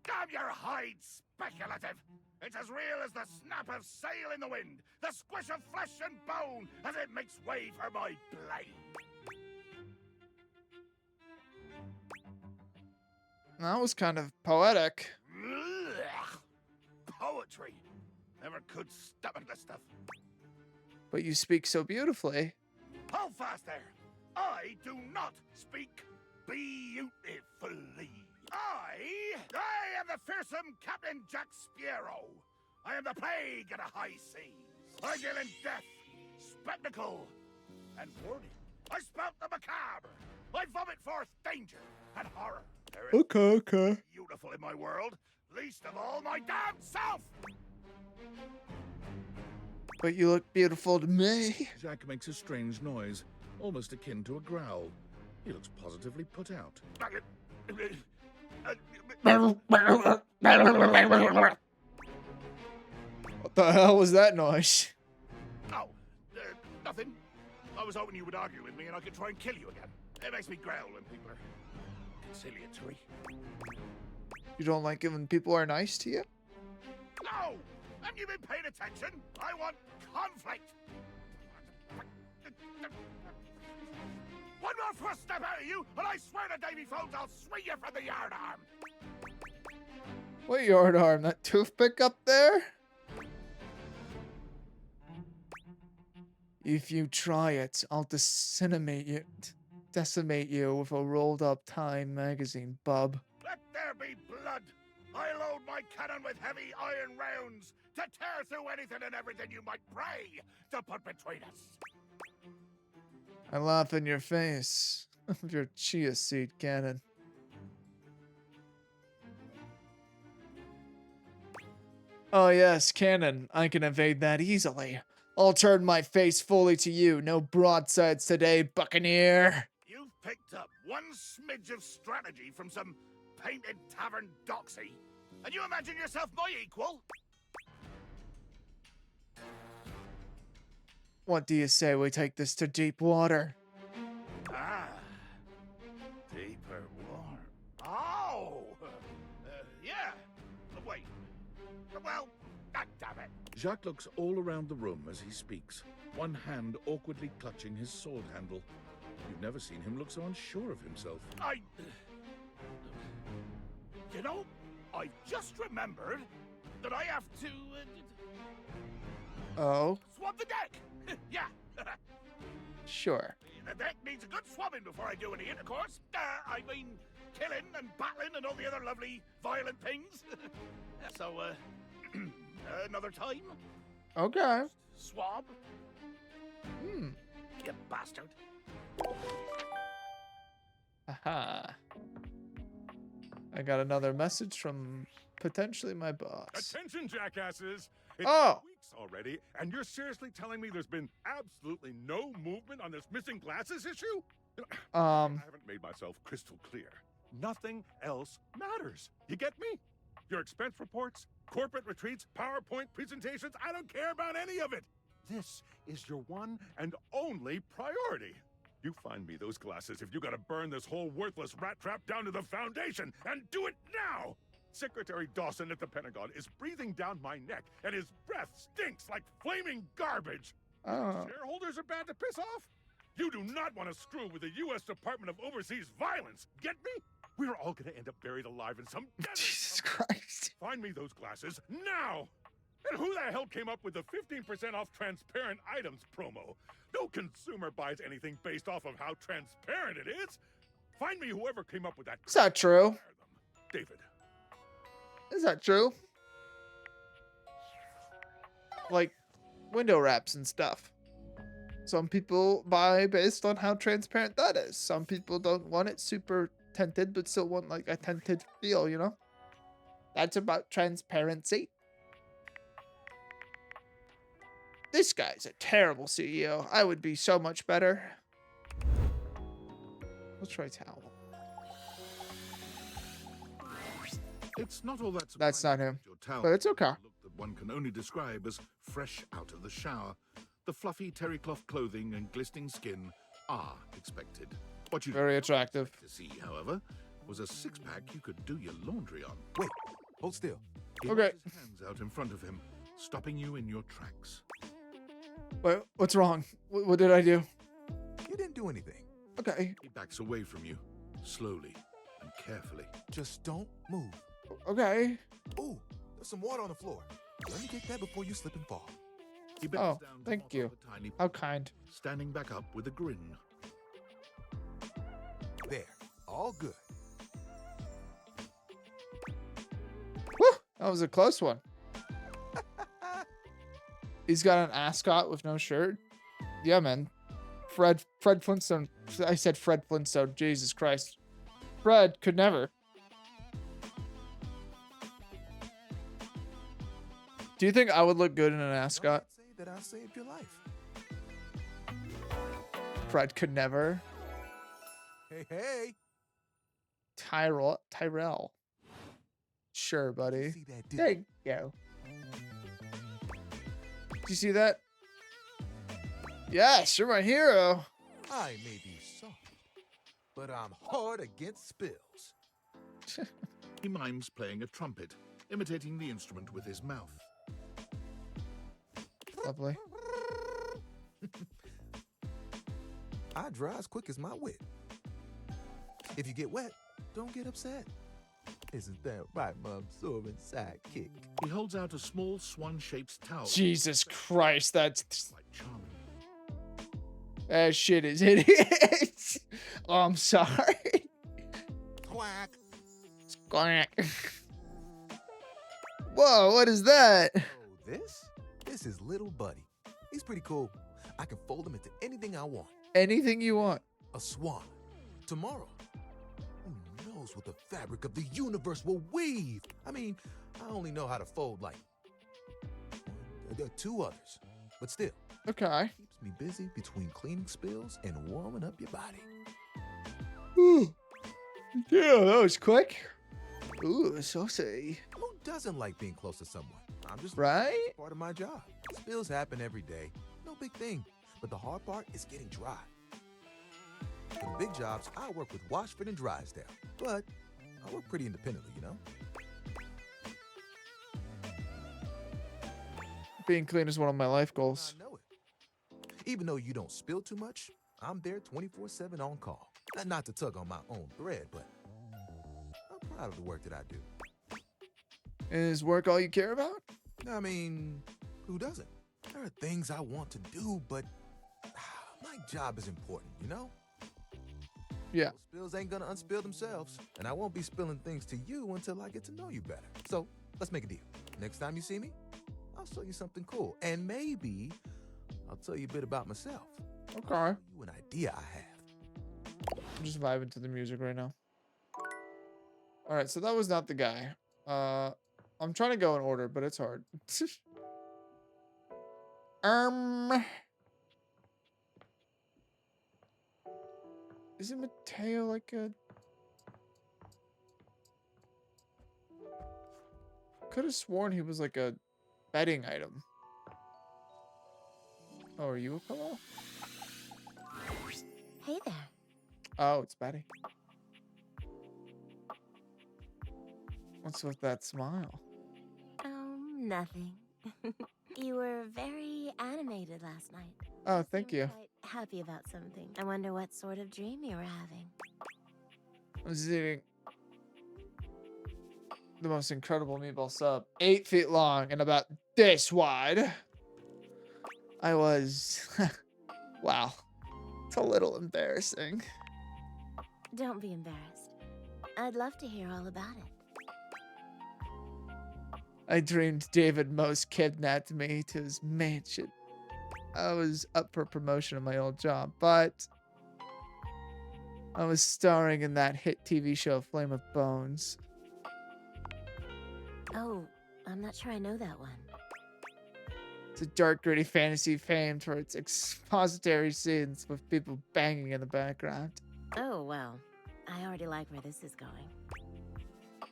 Damn your hide, speculative! It's as real as the snap of sail in the wind, the squish of flesh and bone as it makes way for my blade. That was kind of poetic. Ugh. Poetry. Never could stomach the stuff. But you speak so beautifully. Hold fast there. I do not speak beautifully. I am the fearsome Captain Jack Sparrow. I am the plague of the high seas. I deal in death, spectacle, and warning. I spout the macabre. I vomit forth danger and horror. Okay. Beautiful in my world, least of all my damn self! But you look beautiful to me. Jack makes a strange noise, almost akin to a growl. He looks positively put out. What the hell was that noise? Oh, nothing. I was hoping you would argue with me and I could try and kill you again. It makes me growl when people are conciliatory. You don't like it when people are nice to you? No! Haven't you been paying attention? I want conflict! One more first step out of you, and I swear to Davy Phones I'll swing you from the yard arm! What yard arm? That toothpick up there? If you try it, I'll decimate you with a rolled up Time magazine, bub. Let there be blood! I load my cannon with heavy iron rounds to tear through anything and everything you might pray to put between us. I laugh in your face with your chia seed cannon. Oh yes, cannon. I can evade that easily. I'll turn my face fully to you. No broadsides today, buccaneer. You've picked up one smidge of strategy from some painted tavern doxy, and you imagine yourself my equal? What do you say we take this to deep water? Ah, deeper water. Oh, yeah. Wait. Well, damn it. Jacques looks all around the room as he speaks, one hand awkwardly clutching his sword handle. You've never seen him look so unsure of himself. You know, I just remembered that I have to... Oh? swab the deck! Yeah. Sure. The deck needs a good swabbing before I do any intercourse. I mean, killing and battling and all the other lovely, violent things. So, another time? Okay. Swab? Hmm. You bastard. Aha. I got another message from potentially my boss. Attention, jackasses! It's Oh! weeks already, and you're seriously telling me there's been absolutely no movement on this missing glasses issue? I haven't made myself crystal clear. Nothing else matters. You get me? Your expense reports, corporate retreats, PowerPoint presentations, I don't care about any of it. This is your one and only priority. You find me those glasses if you gotta burn this whole worthless rat trap down to the foundation, and do it now! Secretary Dawson at the Pentagon is breathing down my neck, and his breath stinks like flaming garbage. Oh. Shareholders are bad to piss off? You do not want to screw with the U.S. Department of Overseas Violence, get me? We're all gonna end up buried alive in some desert. Jesus Christ. Find me those glasses now! And who the hell came up with the 15% off transparent items promo? No consumer buys anything based off of how transparent it is. Find me whoever came up with that. Is that true? David. Is that true? Like window wraps and stuff. Some people buy based on how transparent that is. Some people don't want it super tinted, but still want like a tinted feel, you know? That's about transparency. This guy's a terrible CEO. I would be so much better. Let's try towel. It's not all that That's not him, your towel but it's okay. look that one can only describe as fresh out of the shower. The fluffy terry cloth clothing and glistening skin are expected. What you Very attractive. to see, however, was a six-pack you could do your laundry on. Wait, hold still. He Okay. holds his hands out in front of him, stopping you in your tracks. Wait, what's wrong? What did I do? You didn't do anything. Okay. He backs away from you, slowly and carefully. Just don't move. Okay. Ooh, there's some water on the floor. Let me get that before you slip and fall. He bends Oh, down to thank mop you. up a tiny How kind. standing back up with a grin. There, all good. Woo! That was a close one. He's got an ascot with no shirt. Yeah, man. Fred Flintstone. I said Fred Flintstone. Jesus Christ. Fred could never. Do you think I would look good in an ascot? Say that I saved your life. Fred could never. Hey, hey. Tyrell. Sure, buddy. See that dude? There you go. Did you see that? Yes, you're my hero. I may be soft, but I'm hard against spills. He mimes playing a trumpet, imitating the instrument with his mouth. Lovely. I dry as quick as my wit. If you get wet, don't get upset. Isn't that right, my absorbent sidekick? He holds out a small swan-shaped towel. Jesus Christ, that's Like charming. that shit is hideous. Oh, I'm sorry. Quack. Quack. Whoa, what is that? Oh, this is little buddy. He's pretty cool. I can fold him into anything I want. Anything you want. A swan. Tomorrow. Who knows what the fabric of the universe will weave? I mean, I only know how to fold like two others. But still. Okay. Keeps me busy between cleaning spills and warming up your body. Yeah, that was quick. Ooh, saucy. Who doesn't like being close to someone? I'm just right. Part of my job. Spills happen every day. No big thing. But the hard part is getting dry. For the big jobs, I work with Washford and Drysdale. But I work pretty independently, you know? Being clean is one of my life goals. I know it. Even though you don't spill too much, I'm there 24/7 on call. Not to tug on my own thread, but I'm proud of the work that I do. Is work all you care about? I mean, who doesn't? There are things I want to do, but my job is important, you know? Yeah. Those spills ain't gonna unspill themselves, and I won't be spilling things to you until I get to know you better. So, let's make a deal. Next time you see me, I'll show you something cool, and maybe I'll tell you a bit about myself. Okay. I'll show you an idea I have. I'm just vibing to the music right now. All right, so that was not the guy. I'm trying to go in order, but it's hard. Isn't Mateo like a... Could have sworn he was like a betting item. Oh, are you a pillow? Hey there. Oh, it's Betty. What's with that smile? Nothing. You were very animated last night. Oh, thank you. Quite happy about something. I wonder what sort of dream you were having. I was eating the most incredible meatball sub. 8 feet long and about this wide. I was... wow. It's a little embarrassing. Don't be embarrassed. I'd love to hear all about it. I dreamed David Most kidnapped me to his mansion. I was up for promotion in my old job, but I was starring in that hit TV show Flame of Bones. Oh, I'm not sure I know that one. It's a dark, gritty fantasy famed for its expository scenes with people banging in the background. Oh, well. I already like where this is going.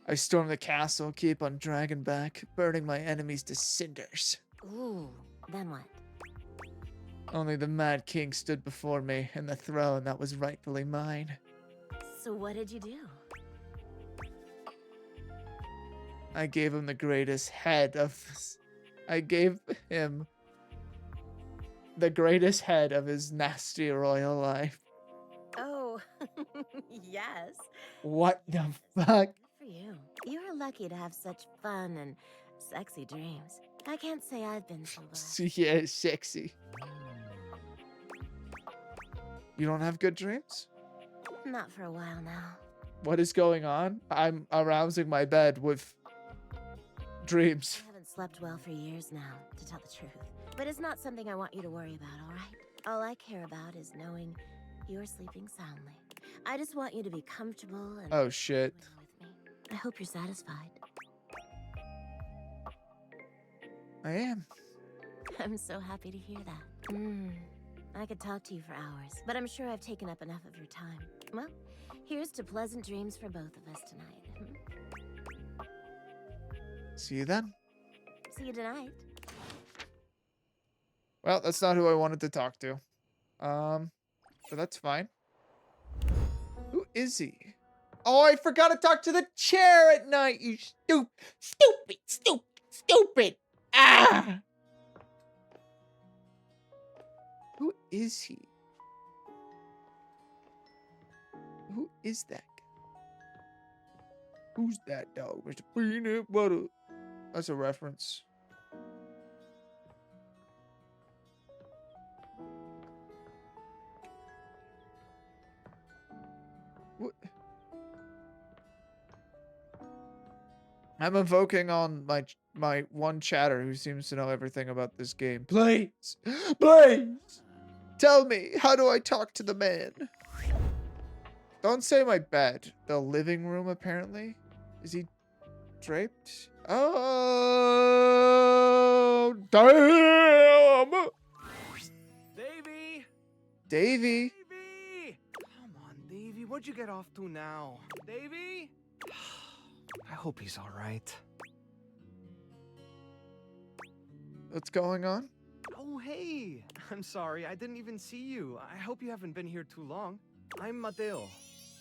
I stormed the castle, keep on dragging back, burning my enemies to cinders. Ooh, then what? Only the Mad King stood before me and the throne that was rightfully mine. So what did you do? I gave him the greatest head of... I gave him the greatest head of his nasty royal life. Oh, yes. What the fuck? For you. You're lucky to have such fun and sexy dreams. I can't say I've been so blessed. Yeah, sexy. You don't have good dreams? Not for a while now. What is going on? I'm arousing my bed with dreams. I haven't slept well for years now, to tell the truth. But it's not something I want you to worry about, all right? All I care about is knowing you're sleeping soundly. I just want you to be comfortable and... Oh, shit. ...with me. I hope you're satisfied. I am. I'm so happy to hear that. I could talk to you for hours, but I'm sure I've taken up enough of your time. Well, here's to pleasant dreams for both of us tonight. See you then. See you tonight. Well, that's not who I wanted to talk to. But that's fine. Who is he? Oh, I forgot to talk to the chair at night, you stupid. Ah! Who is he? Who is that guy? Who's that dog? Mr. Peanut Butter. That's a reference. What? I'm invoking on my one chatter who seems to know everything about this game. Please, please, tell me, how do I talk to the man? Don't say my bed. The living room, apparently. Is he draped? Oh, damn! Davy! Davy? Davy! Come on, Davy. What'd you get off to now? Davy? I hope he's all right. What's going on? Oh, hey. I'm sorry. I didn't even see you. I hope you haven't been here too long. I'm Mateo.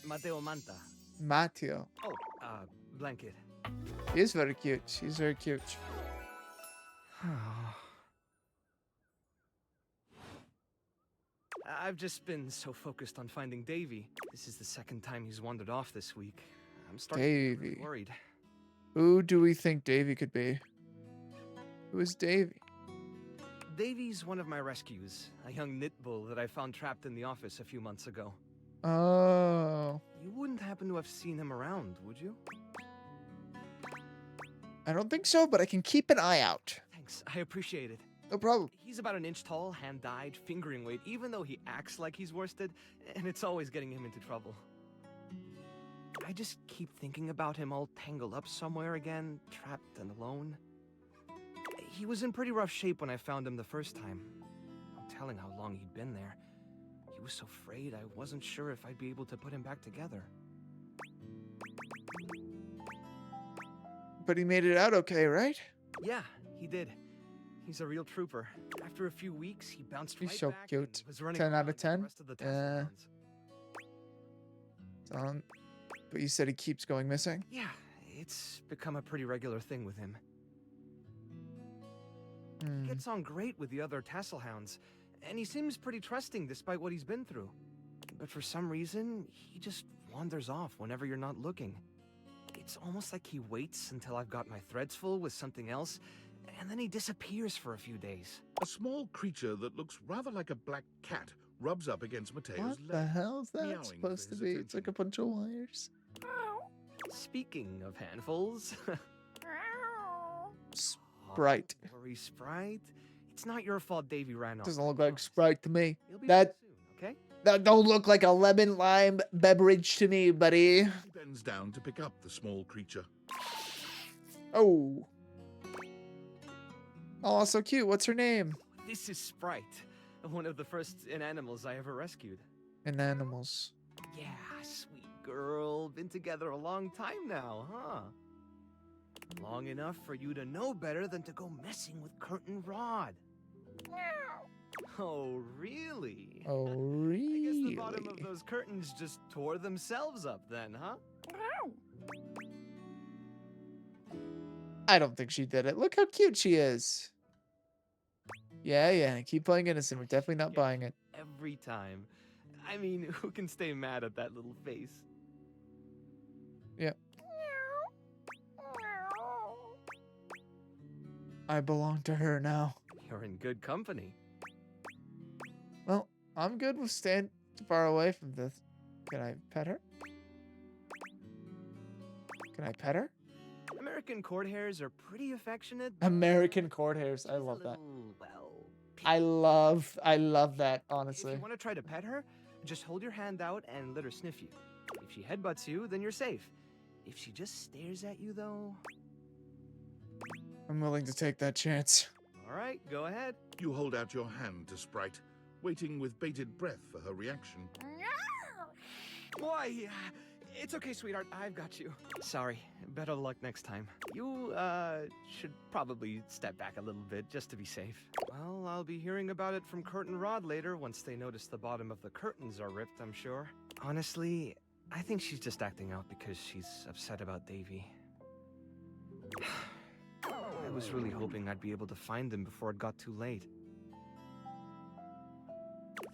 Mateo Manta. Matteo. Oh, Blanket. He is very cute. He's very cute. I've just been so focused on finding Davy. This is the second time he's wandered off this week. I'm starting to get really worried. Who do we think Davy could be? Who is Davy? Davy's one of my rescues, a young knit bull that I found trapped in the office a few months ago. Oh. You wouldn't happen to have seen him around, would you? I don't think so, but I can keep an eye out. Thanks, I appreciate it. No problem. He's about an inch tall, hand-dyed, fingering weight, even though he acts like he's worsted, and it's always getting him into trouble. I just keep thinking about him all tangled up somewhere again, trapped and alone. He was in pretty rough shape when I found him the first time. No telling how long he'd been there. He was so frayed I wasn't sure if I'd be able to put him back together. But he made it out okay, right? Yeah, he did. He's a real trooper. After a few weeks, he bounced right He's so back cute. and was running 10 out around of with the 10? rest of the task force. But you said he keeps going missing? Yeah, it's become a pretty regular thing with him. He gets on great with the other tassel hounds, and he seems pretty trusting despite what he's been through. But for some reason, he just wanders off whenever you're not looking. It's almost like he waits until I've got my threads full with something else, and then he disappears for a few days. A small creature that looks rather like a black cat rubs up against Mateo's What leg. the hell is that meowing supposed for to his be? It's like a bunch of wires. Speaking of handfuls... Sprite. Oh, don't worry, Sprite. It's not your fault Davy ran off. Doesn't look like Sprite to me. He'll be That back soon, okay? that don't look like a lemon lime beverage to me, buddy. He bends down to pick up the small creature. Oh. Oh, so cute. What's her name? This is Sprite, one of the first inanimals I ever rescued. Inanimals. Yeah, sweet girl. Been together a long time now, huh? Long enough for you to know better than to go messing with Curtain Rod. Oh, really? Oh, really? I guess the bottom of those curtains just tore themselves up then, huh? I don't think she did it. Look how cute she is. Yeah. Keep playing innocent. We're definitely not buying it. Every time. I mean, who can stay mad at that little face? Yep. I belong to her now. You're in good company. Well, I'm good with staying far away from this. Can I pet her? Can I pet her? American court hares are pretty affectionate. American court hares. I love that. Well, I love that, honestly. if you want to try to pet her, just hold your hand out and let her sniff you. If she headbutts you, then you're safe. If she just stares at you, though... I'm willing to take that chance. All right, go ahead. You hold out your hand to Sprite, waiting with bated breath for her reaction. Why? It's okay, sweetheart. I've got you. Sorry. Better luck next time. You, should probably step back a little bit just to be safe. Well, I'll be hearing about it from Kurt and Rod later once they notice the bottom of the curtains are ripped, I'm sure. Honestly, I think she's just acting out because she's upset about Davy. I was really hoping I'd be able to find him before it got too late.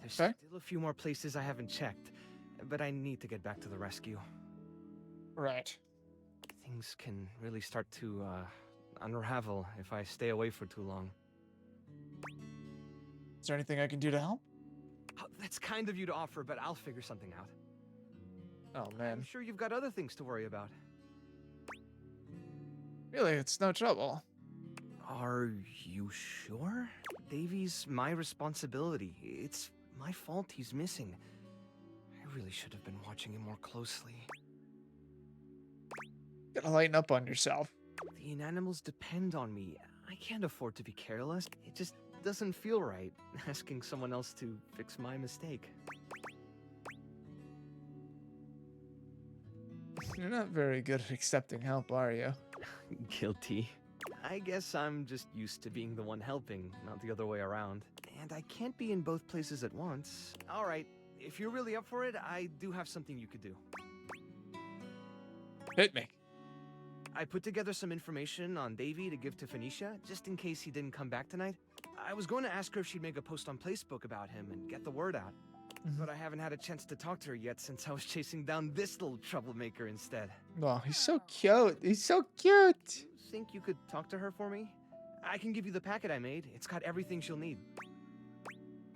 There's still a few more places I haven't checked, but I need to get back to the rescue. Right. Things can really start to, unravel if I stay away for too long. Is there anything I can do to help? Oh, that's kind of you to offer, but I'll figure something out. Oh, man. I'm sure you've got other things to worry about. Really, it's no trouble. Are you sure? Davy's my responsibility. It's my fault he's missing. I really should have been watching him more closely. You gotta lighten up on yourself. The inanimals depend on me. I can't afford to be careless. It just doesn't feel right, asking someone else to fix my mistake. You're not very good at accepting help, are you? Guilty. I guess I'm just used to being the one helping, not the other way around. And I can't be in both places at once. All right, if you're really up for it, I do have something you could do. Hit me. I put together some information on Davy to give to Phoenicia, just in case he didn't come back tonight. I was going to ask her if she'd make a post on Facebook about him and get the word out. But I haven't had a chance to talk to her yet since I was chasing down this little troublemaker instead. Oh, he's so cute. He's so cute. Think you could talk to her for me? I can give you the packet I made. It's got everything she'll need.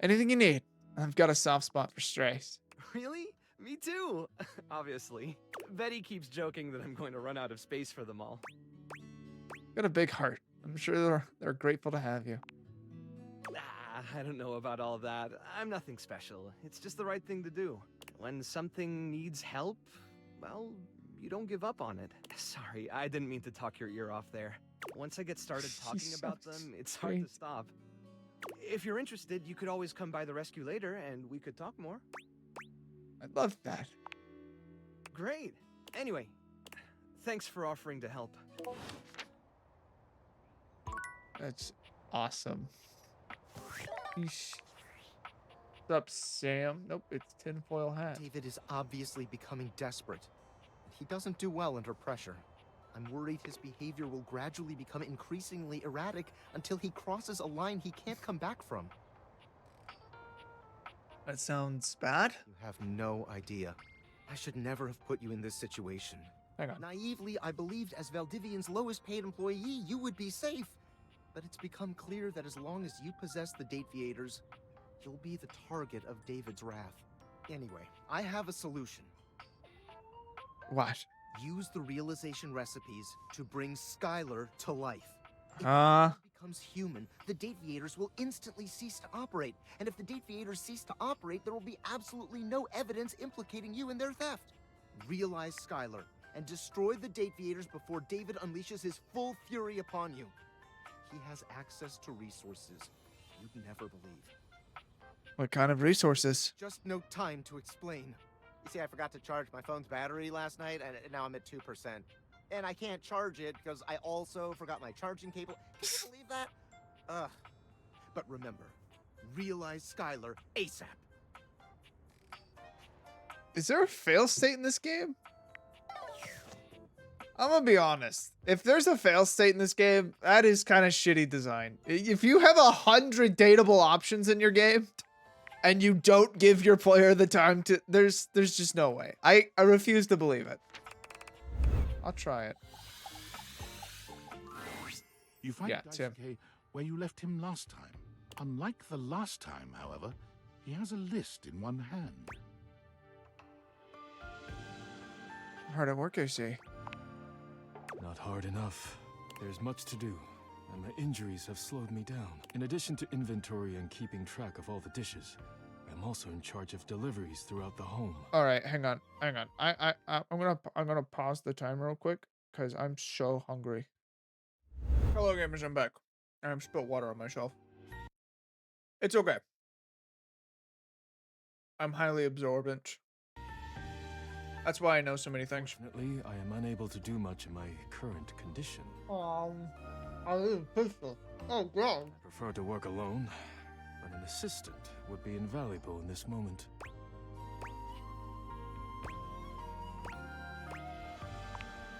Anything you need. I've got a soft spot for strays. Really? Me too. Obviously. Betty keeps joking that I'm going to run out of space for them all. Got a big heart. I'm sure they're grateful to have you. I don't know about all that. I'm nothing special. It's just the right thing to do. When something needs help, well, you don't give up on it. Sorry, I didn't mean to talk your ear off there. Once I get started talking about them, it's hard to stop. If you're interested, you could always come by the rescue later and we could talk more. I'd love that. Great. Anyway, thanks for offering to help. That's awesome. What's up, Sam? Nope, it's tinfoil hat. David is obviously becoming desperate. He doesn't do well under pressure. I'm worried his behavior will gradually become increasingly erratic until he crosses a line he can't come back from. That sounds bad. You have no idea. I should never have put you in this situation. Hang on. Naively, I believed as Valdivian's lowest paid employee, you would be safe. But it's become clear that as long as you possess the Dateviators, you'll be the target of David's wrath. Anyway, I have a solution. What? Use the realization recipes to bring Skylar to life. If he becomes human, the Dateviators will instantly cease to operate. And if the Dateviators cease to operate, there will be absolutely no evidence implicating you in their theft. Realize Skylar and destroy the Dateviators before David unleashes his full fury upon you. He has access to resources you'd never believe. What kind of resources? Just no time to explain. You see, I forgot to charge my phone's battery last night, and now I'm at 2%. And I can't charge it because I also forgot my charging cable. Can you believe that? But remember, realize Skylar ASAP. Is there a fail state in this game? I'm gonna be honest. If there's a fail state in this game, that is kind of shitty design. If you have 100 dateable options in your game, and you don't give your player the time to, there's just no way. I refuse to believe it. I'll try it. You find Tim. Daisuke where you left him last time. Unlike the last time, however, he has a list in one hand. Hard at work, I see. Not hard enough. There's much to do, and my injuries have slowed me down. In addition to inventory and keeping track of all the dishes, I'm also in charge of deliveries throughout the home. All right, hang on. I'm gonna pause the time real quick because I'm so hungry. Hello, gamers. I'm back. I spilled water on myself. It's okay. I'm highly absorbent. That's why I know so many things. Fortunately, I am unable to do much in my current condition. I need a pistol. Oh, God. I prefer to work alone, but an assistant would be invaluable in this moment.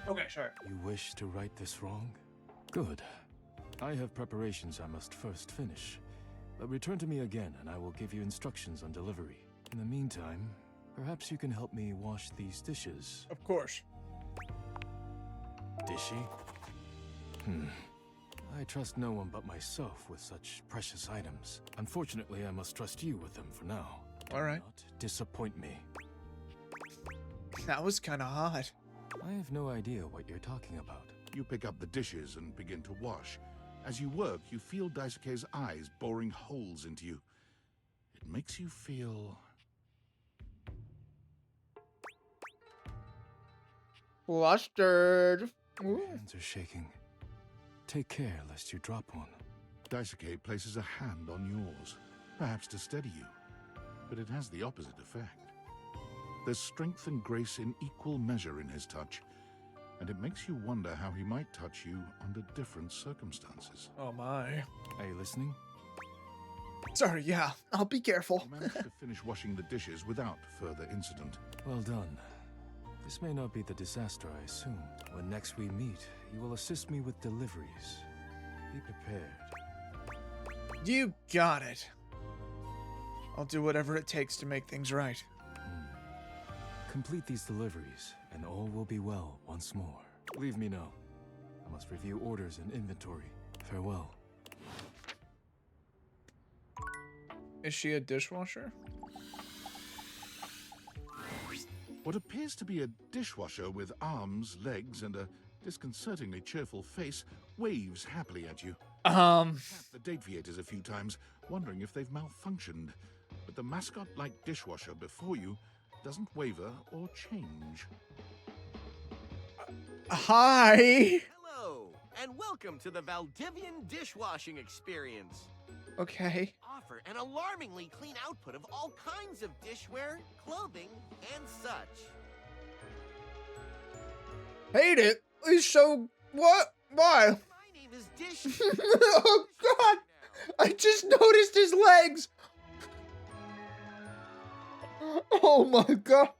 Okay, sorry. You wish to right this wrong? Good. I have preparations I must first finish. But return to me again, and I will give you instructions on delivery. In the meantime, perhaps you can help me wash these dishes. Of course. Dishy? I trust no one but myself with such precious items. Unfortunately, I must trust you with them for now. All right. Do not disappoint me. That was kind of hot. I have no idea what you're talking about. You pick up the dishes and begin to wash. As you work, you feel Daisuke's eyes boring holes into you. It makes you feel... flustered. My hands are shaking. Take care lest you drop one. Daisuke places a hand on yours, perhaps to steady you. But it has the opposite effect. There's strength and grace in equal measure in his touch, and it makes you wonder how he might touch you under different circumstances. Oh my. Are you listening? Sorry, yeah. I'll be careful. You managed to finish washing the dishes without further incident. Well done. This may not be the disaster I assumed. When next we meet, you will assist me with deliveries. Be prepared. You got it. I'll do whatever it takes to make things right. Complete these deliveries, and all will be well once more. Leave me now. I must review orders and inventory. Farewell. Is she a dishwasher? What appears to be a dishwasher with arms, legs, and a disconcertingly cheerful face waves happily at you. Tap the deviators a few times, wondering if they've malfunctioned. But the mascot-like dishwasher before you doesn't waver or change. Hi! Hello, and welcome to the Valdivian dishwashing experience. Okay. Offer an alarmingly clean output of all kinds of dishware, clothing, and such. Hate it. Please show what? Why? My name is Dish. Oh God! I just noticed his legs. Oh my God.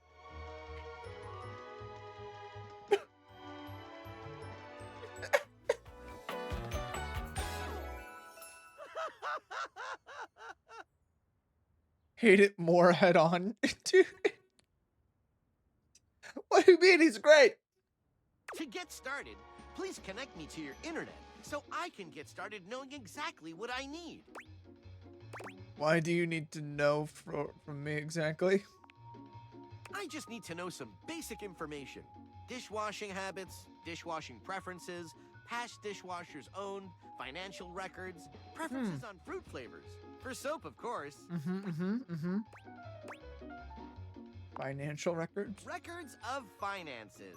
Hate it more head on. Dude. What do you mean he's great? To get started, please connect me to your internet so I can get started knowing exactly what I need. Why do you need to know from me exactly? I just need to know some basic information. Dishwashing habits, dishwashing preferences, past dishwashers owned, financial records, preferences on fruit flavors. For soap, of course. Financial records? Records of finances.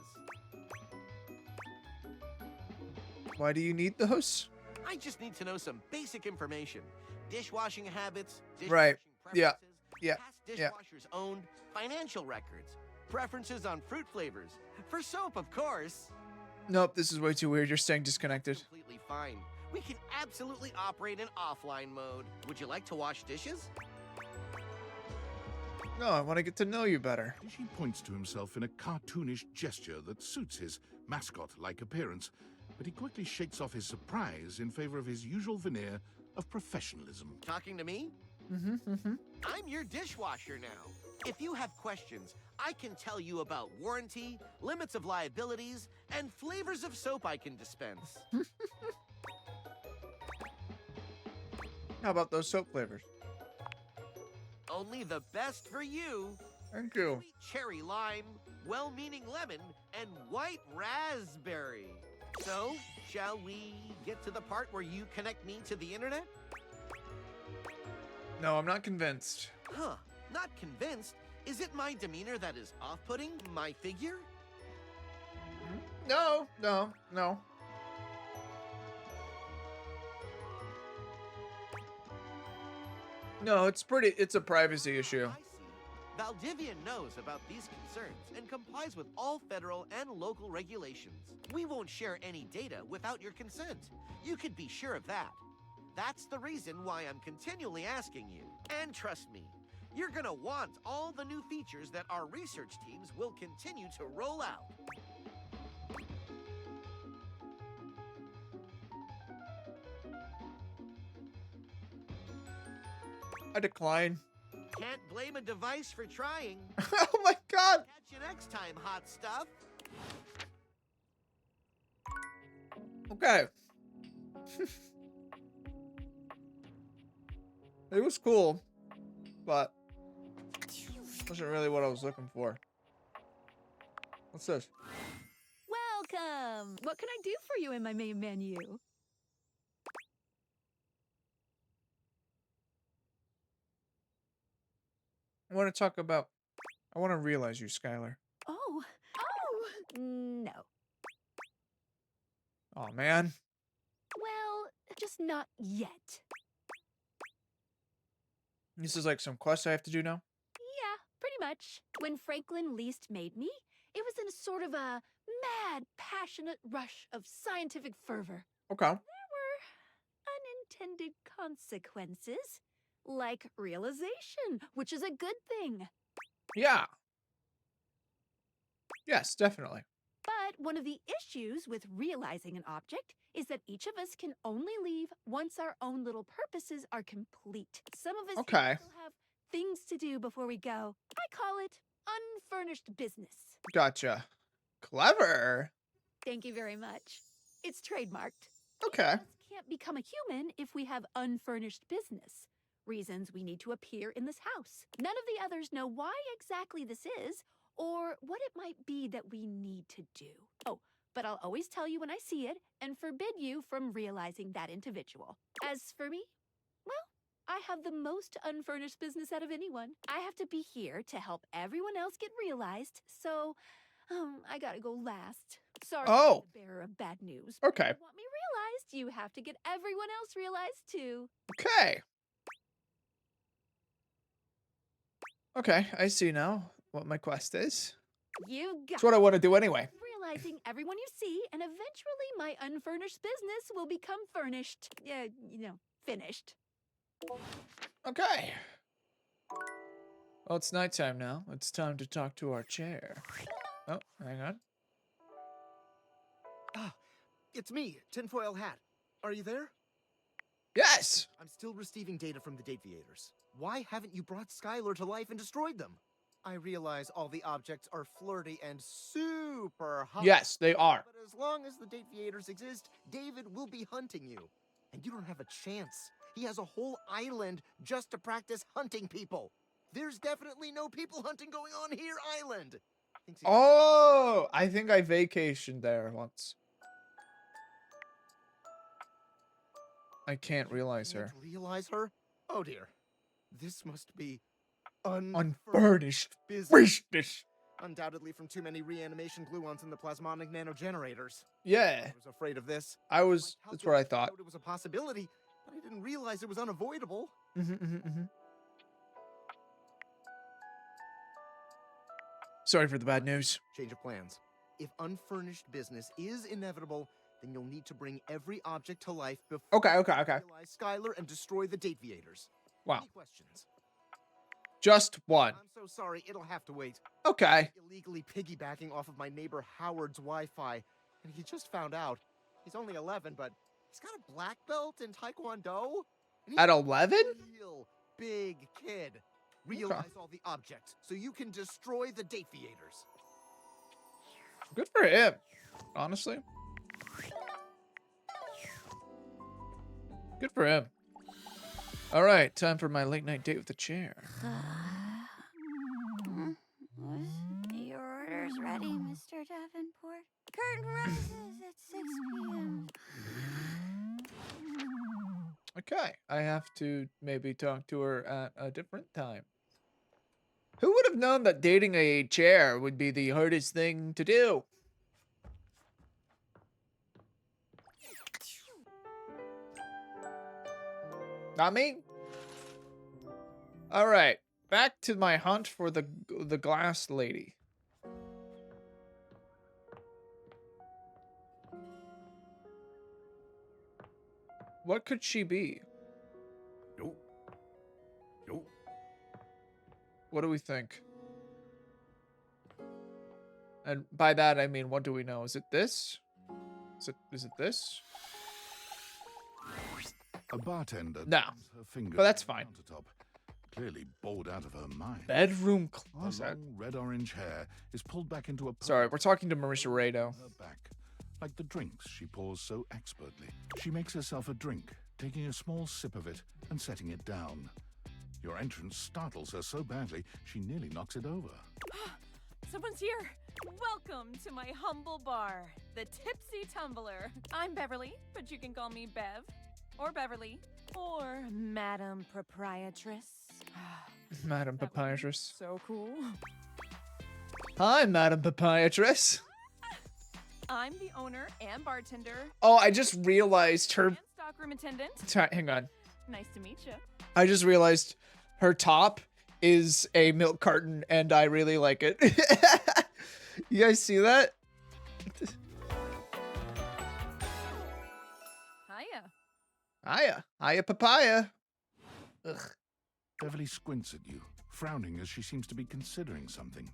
Why do you need those? I just need to know some basic information. Dishwashing habits, dishwashing Right. preferences, Yeah. past dishwashers owned, financial records, preferences on fruit flavors. For soap, of course. Nope, this is way too weird. You're staying disconnected. Completely fine. We can absolutely operate in offline mode. Would you like to wash dishes? No, I want to get to know you better. He points to himself in a cartoonish gesture that suits his mascot-like appearance, but he quickly shakes off his surprise in favor of his usual veneer of professionalism. Talking to me? I'm your dishwasher now. If you have questions, I can tell you about warranty, limits of liabilities, and flavors of soap I can dispense. How about those soap flavors? Only the best for you. Thank you. Sweet cherry lime, well-meaning lemon, and white raspberry. So, shall we get to the part where you connect me to the internet? No, I'm not convinced. Huh, not convinced? Is it my demeanor that is off-putting? My figure? No, it's a privacy issue. Valdivian knows about these concerns and complies with all federal and local regulations. We won't share any data without your consent. You could be sure of that. That's the reason why I'm continually asking you. And trust me, you're gonna want all the new features that our research teams will continue to roll out. I decline. Can't blame a device for trying. Oh my god! Catch you next time, hot stuff. Okay. It was cool, but wasn't really what I was looking for. What's this? Welcome! What can I do for you in my main menu? I want to realize you, Skylar. Oh, no. Oh man. Well, just not yet. This is like some quest I have to do now? Yeah, pretty much. When Franklin least made me, it was in a sort of a mad, passionate rush of scientific fervor. Okay. There were unintended consequences, like realization, which is a good thing. Yeah. Yes, definitely. But one of the issues with realizing an object is that each of us can only leave once our own little purposes are complete. Some of us Okay. still have things to do before we go. I call it unfurnished business. Gotcha. Clever. Thank you very much. It's trademarked. Okay. Each of us can't become a human if we have unfurnished business. Reasons we need to appear in this house. None of the others know why exactly this is, or what it might be that we need to do. Oh, but I'll always tell you when I see it and forbid you from realizing that individual. As for me, well, I have the most unfurnished business out of anyone. I have to be here to help everyone else get realized, so I gotta go last. Sorry, Oh. I'm the bearer of bad news. Okay. If you want me realized, you have to get everyone else realized too. Okay. Okay, I see now what my quest is. You got It's what I want to do anyway. realizing everyone you see, and eventually my unfurnished business will become furnished. Finished. Okay. Well, it's nighttime now. It's time to talk to our chair. Oh, hang on. Ah, it's me, Tinfoil Hat. Are you there? Yes! I'm still receiving data from the Dateviators. Why haven't you brought Skylar to life and destroyed them? I realize all the objects are flirty and super hot. Yes, they are. But as long as the Dateviators exist, David will be hunting you. And you don't have a chance. He has a whole island just to practice hunting people. There's definitely no people hunting going on here, island. Oh, I think I vacationed there once. I can't realize her. Realize her? Oh dear. This must be Unfurnished business. business. Undoubtedly from too many reanimation gluons in the plasmonic nanogenerators. Yeah. I was afraid of this. That's what I thought. It was a possibility, but I didn't realize it was unavoidable. Sorry for the bad news. Change of plans. If unfurnished business is inevitable, then you'll need to bring every object to life before Okay. you realize Skylar and destroy the Dateviators. Wow. Any questions? Just one. I'm so sorry, it'll have to wait. Okay. Illegally piggybacking off of my neighbor Howard's Wi-Fi, and he just found out. He's only 11, but he's got a black belt in Taekwondo. And he's At a 11? real big kid. Realize all the objects so you can destroy the Dateviators. Good for him, honestly. Good for him. All right, time for my late night date with the chair. Your order's ready, Mr. Davenport. Curtain rises at 6 p.m. Okay, I have to maybe talk to her at a different time. Who would have known that dating a chair would be the hardest thing to do? Not me? All right, back to my hunt for the glass lady. What could she be? Nope. Nope. What do we think? And by that I mean, what do we know? Is it this? Is it this? A bartender. No, Her finger but that's on the fine. countertop, clearly bored out of her mind. Bedroom Her closet. long red-orange hair is pulled back into a. Sorry, we're talking to Marisha Rado. Her back, like the drinks she pours so expertly. She makes herself a drink, taking a small sip of it and setting it down. Your entrance startles her so badly she nearly knocks it over. Someone's here. Welcome to my humble bar, the Tipsy Tumbler. I'm Beverly, but you can call me Bev, or Beverly, or Madam Proprietress. Madam Proprietress. So cool. Hi, Madam Proprietress. I'm the owner and bartender. Oh, I just realized her. And stockroom attendant. Hang on. Nice to meet you. I just realized her top is a milk carton, and I really like it. You guys see that? Hiya. Hiya, papaya. Ugh. Beverly squints at you, frowning as she seems to be considering something.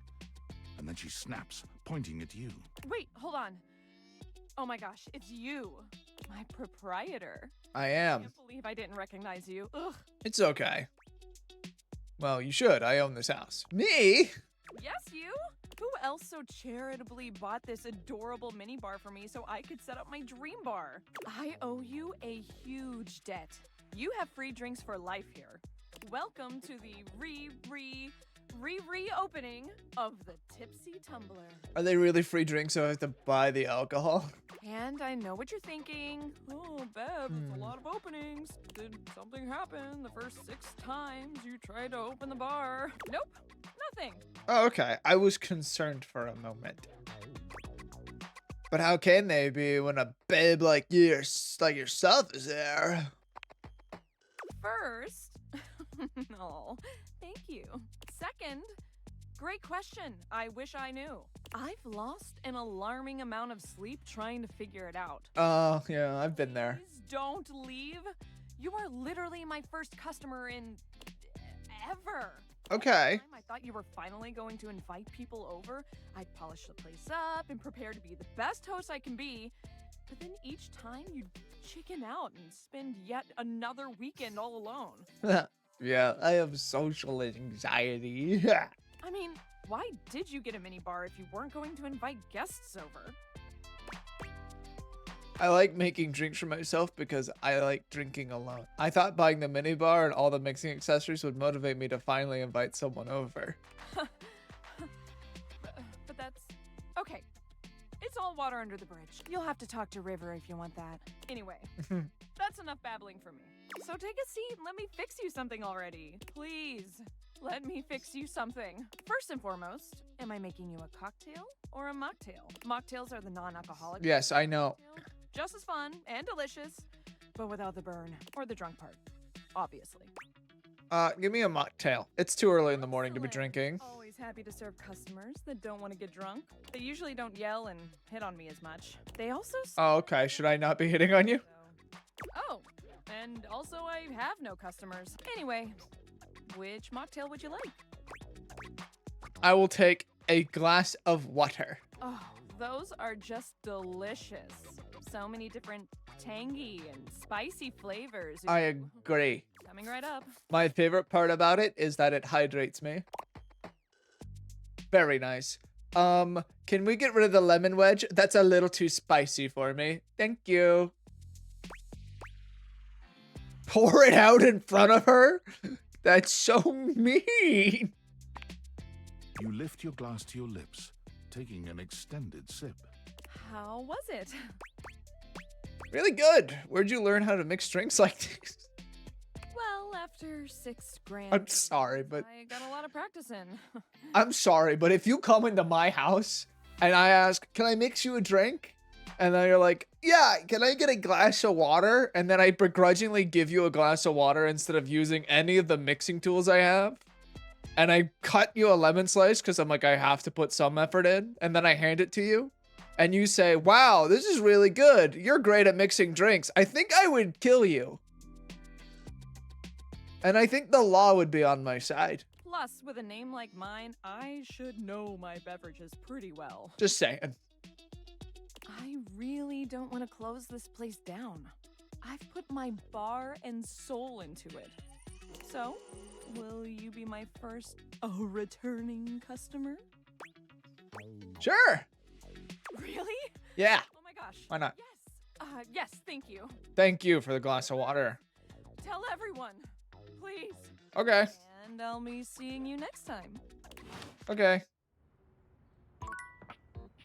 And then she snaps, pointing at you. Wait, hold on. Oh my gosh, it's you, my proprietor. I I am. can't believe I didn't recognize you. Ugh. It's okay. Well, you should. I own this house. Me? Yes, you? Who else so charitably bought this adorable mini bar for me so I could set up my dream bar? I owe you a huge debt. You have free drinks for life here. Welcome to the reopening of the Tipsy Tumbler. Are they really free drinks, so I have to buy the alcohol? And I know what you're thinking. Oh, Bev, it's a lot of openings. Did something happen the first 6 times you tried to open the bar? Nope, nothing. Oh, okay. I was concerned for a moment. But how can they be when a babe like yourself is there? First, no, thank you. Second, great question. I wish I knew. I've lost an alarming amount of sleep trying to figure it out. Oh, yeah, I've been there. Please don't leave. You are literally my first customer in ever. Okay. I thought you were finally going to invite people over. I'd polish the place up and prepare to be the best host I can be. But then each time you'd chicken out and spend yet another weekend all alone. Yeah, I have social anxiety. I mean, why did you get a mini bar if you weren't going to invite guests over? I like making drinks for myself because I like drinking alone. I thought buying the mini bar and all the mixing accessories would motivate me to finally invite someone over. But that's... okay. It's all water under the bridge. You'll have to talk to River if you want that. Anyway, that's enough babbling for me. So take a seat and let me fix you something already. Please, let me fix you something. First and foremost, am I making you a cocktail or a mocktail? Mocktails are the non-alcoholic. Yes, I know. Just as fun and delicious, but without the burn or the drunk part, obviously. Give me a mocktail. It's too early in the morning to be drinking. Always happy to serve customers that don't want to get drunk. They usually don't yell and hit on me as much. They also... Oh, okay. Should I not be hitting on you? Oh, and also I have no customers. Anyway, which mocktail would you like? I will take a glass of water. Oh, those are just delicious. So many different tangy and spicy flavors. I agree. Coming right up. My favorite part about it is that it hydrates me. Very nice. Can we get rid of the lemon wedge? That's a little too spicy for me. Thank you. Pour it out in front of her? That's so mean. You lift your glass to your lips, taking an extended sip. How was it? Really good. Where'd you learn how to mix drinks like this? Well, after 6 grand. I'm sorry, but I got a lot of practice in. I'm sorry, but if you come into my house and I ask, can I mix you a drink? And then you're like, yeah, can I get a glass of water? And then I begrudgingly give you a glass of water instead of using any of the mixing tools I have. And I cut you a lemon slice because I'm like, I have to put some effort in. And then I hand it to you. And you say, wow, this is really good. You're great at mixing drinks. I think I would kill you. And I think the law would be on my side. Plus, with a name like mine, I should know my beverages pretty well. Just saying. I really don't want to close this place down. I've put my bar and soul into it. So, will you be my first returning customer? Sure. Really? Yeah. Oh my gosh. Why not? Yes, thank you. Thank you for the glass of water. Tell everyone, please. Okay. And I'll be seeing you next time. Okay.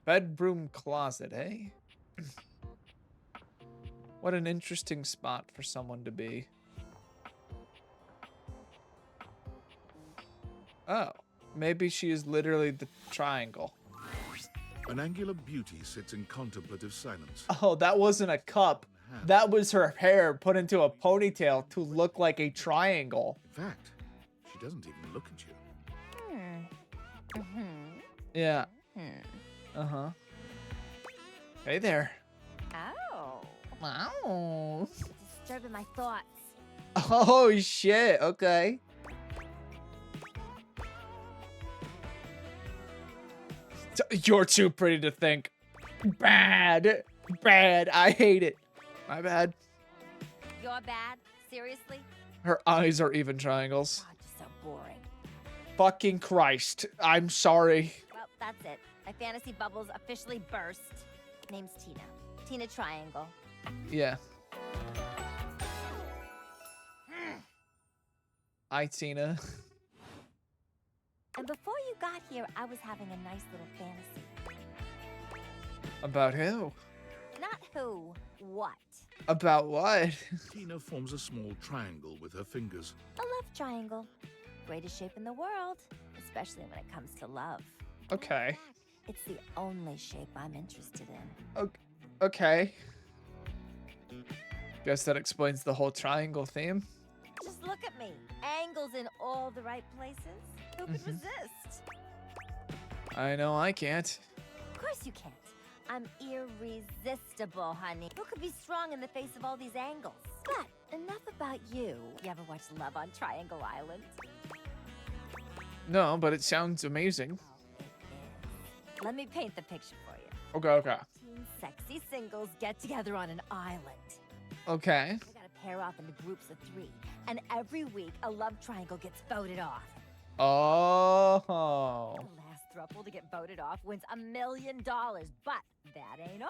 Bedroom closet, eh? What an interesting spot for someone to be. Oh, maybe she is literally the triangle. An angular beauty sits in contemplative silence. Oh, that wasn't a cup. That was her hair put into a ponytail to look like a triangle. In fact, she doesn't even look at you. Yeah. Uh-huh. Hey there. Oh. Wow. Disturbing my thoughts. Oh, shit. Okay. You're too pretty to think. Bad. Bad. I hate it. My bad. You're bad? Seriously? Her eyes are even triangles. God, you're so boring. Fucking Christ. I'm sorry. Well, that's it. My fantasy bubbles officially burst. Name's Tina. Tina Triangle. Yeah. Hi, Tina. And before you got here, I was having a nice little fantasy. About who? Not who, what? About what? Tina forms a small triangle with her fingers. A love triangle. Greatest shape in the world, especially when it comes to love. Okay. It's the only shape I'm interested in. Okay. Guess that explains the whole triangle theme. Just look at me. Angles in all the right places. Who could resist? I know I can't. Of course you can't. I'm irresistible, honey. Who could be strong in the face of all these angles? But enough about you. You ever watch Love on Triangle Island? No, but it sounds amazing. Let me paint the picture for you. Okay, okay. 15 sexy singles get together on an island. Okay. They gotta pair off into groups of 3, and every week a love triangle gets voted off. Oh. The last throuple to get voted off wins $1 million, but that ain't all.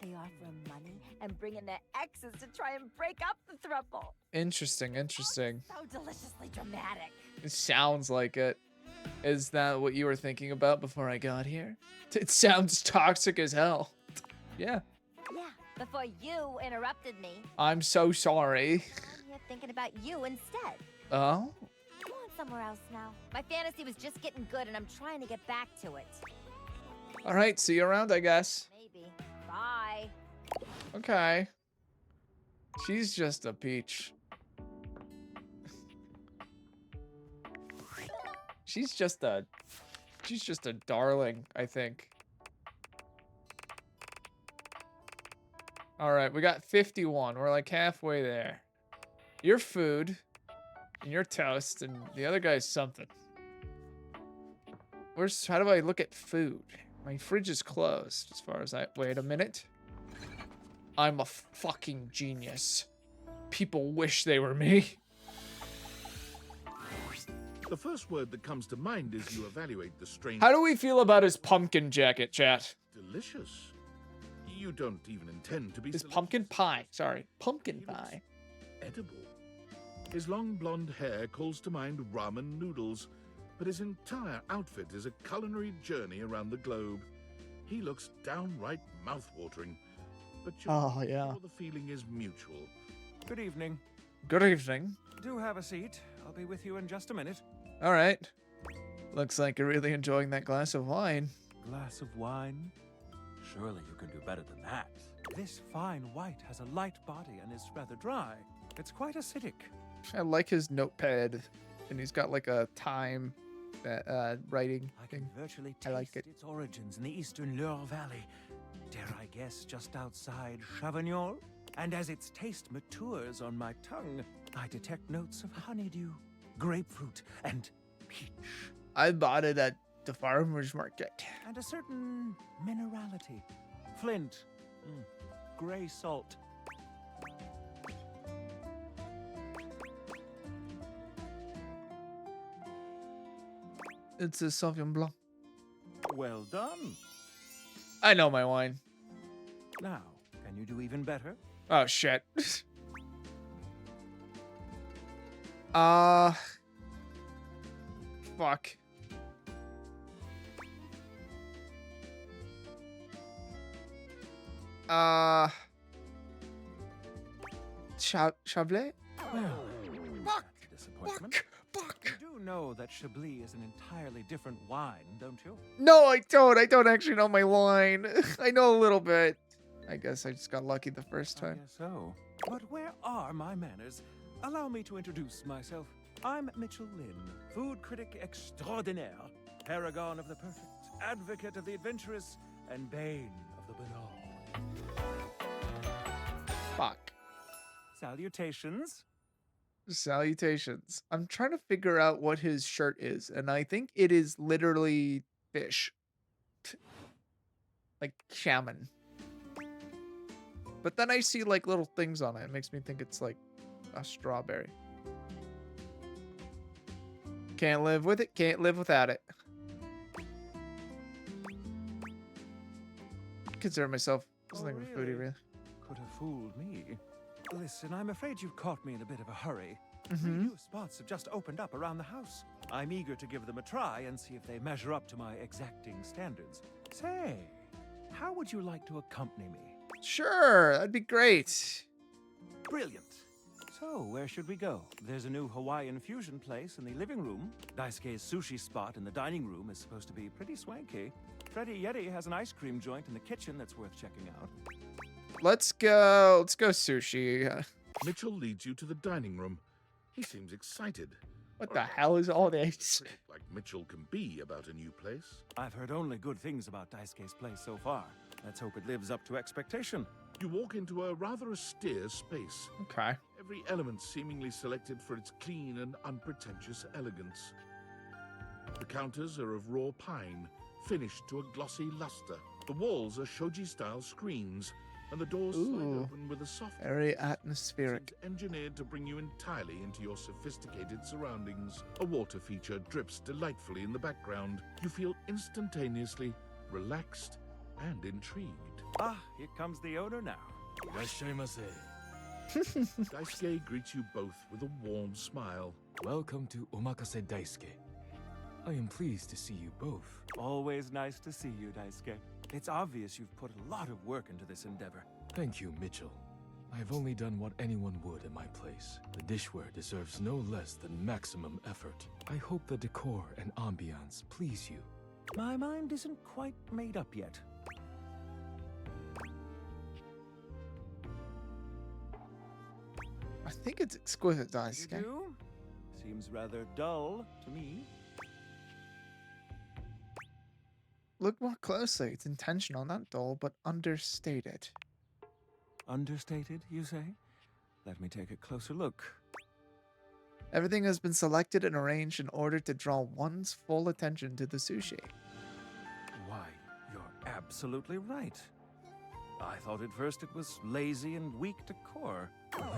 They offer them money and bring in their exes to try and break up the throuple. Interesting, interesting. So deliciously dramatic. It sounds like it. Is that what you were thinking about before I got here? It sounds toxic as hell. Yeah. Yeah, before you interrupted me. I'm so sorry. I'm here thinking about you instead. Oh? Go on somewhere else now. My fantasy was just getting good and I'm trying to get back to it. Alright, see you around, I guess. Maybe. Bye. Okay. She's just a peach. She's just a darling, I think. All right, we got 51. We're like halfway there. Your food, and your toast, and the other guy's something. How do I look at food? My fridge is closed as far as wait a minute. I'm a fucking genius. People wish they were me. The first word that comes to mind as you evaluate the strange... How do we feel about his pumpkin jacket, chat? Delicious. You don't even intend to be... His pumpkin pie. Sorry. Pumpkin pie. Edible. His long blonde hair calls to mind ramen noodles, but his entire outfit is a culinary journey around the globe. He looks downright mouth-watering, but oh, yeah. the feeling is mutual. Good evening. Good evening. Do have a seat. I'll be with you in just a minute. All right. Looks like you're really enjoying that glass of wine. Glass of wine? Surely you can do better than that. This fine white has a light body and is rather dry. It's quite acidic. I like his notepad, and he's got like a time writing thing. Virtually I like it. its origins in the eastern Loire Valley. Dare I guess just outside Chavignol? And as its taste matures on my tongue, I detect notes of honeydew, grapefruit, and peach. I bought it at the farmer's market. And a certain minerality. Flint. Gray salt. It's a Sauvignon Blanc. Well done. I know my wine. Now, can you do even better? Oh, shit. Fuck. Chablis? Well, disappointment. You do know that Chablis is an entirely different wine, don't you? No, I don't. I don't actually know my wine. I know a little bit. I guess I just got lucky the first time. I guess so. But where are my manners? Allow me to introduce myself. I'm Mitchell Lynn, food critic extraordinaire, paragon of the perfect, advocate of the adventurous, and bane of the banal. Fuck. Salutations. Salutations. I'm trying to figure out what his shirt is, and I think it is literally fish. Like salmon. But then I see like little things on it. It makes me think it's like a strawberry. Can't live with it, can't live without it. Consider myself something of a foodie, really. Could have fooled me. Listen, I'm afraid you've caught me in a bit of a hurry. Mm-hmm. 3 new spots have just opened up around the house. I'm eager to give them a try and see if they measure up to my exacting standards. Say, how would you like to accompany me? Sure, that'd be great. Brilliant. So, where should we go? There's a new Hawaiian fusion place in the living room. Daisuke's sushi spot in the dining room is supposed to be pretty swanky. Freddy Yeti has an ice cream joint in the kitchen that's worth checking out. Let's go sushi. Mitchell leads you to the dining room. He seems excited. What the hell is all this? Like Mitchell can be about a new place. I've heard only good things about Daisuke's place so far. Let's hope it lives up to expectation. You walk into a rather austere space. Okay. Every element seemingly selected for its clean and unpretentious elegance. The counters are of raw pine, finished to a glossy luster. The walls are shoji-style screens, and the doors slide open with a soft... Very atmospheric. Engineered to bring you entirely into your sophisticated surroundings. A water feature drips delightfully in the background. You feel instantaneously relaxed and intrigued. Ah, here comes the owner now. Daisuke greets you both with a warm smile. Welcome to Omakase Daisuke. I am pleased to see you both. Always nice to see you, Daisuke. It's obvious you've put a lot of work into this endeavor. Thank you, Mitchell. I have only done what anyone would in my place. The dishware deserves no less than maximum effort. I hope the decor and ambiance please you. My mind isn't quite made up yet. I think it's exquisite, Daisuke. You do? Seems rather dull to me. Look more closely. It's intentional, not dull, but understated. Understated, you say? Let me take a closer look. Everything has been selected and arranged in order to draw one's full attention to the sushi. Why, you're absolutely right. I thought at first it was lazy and weak decor.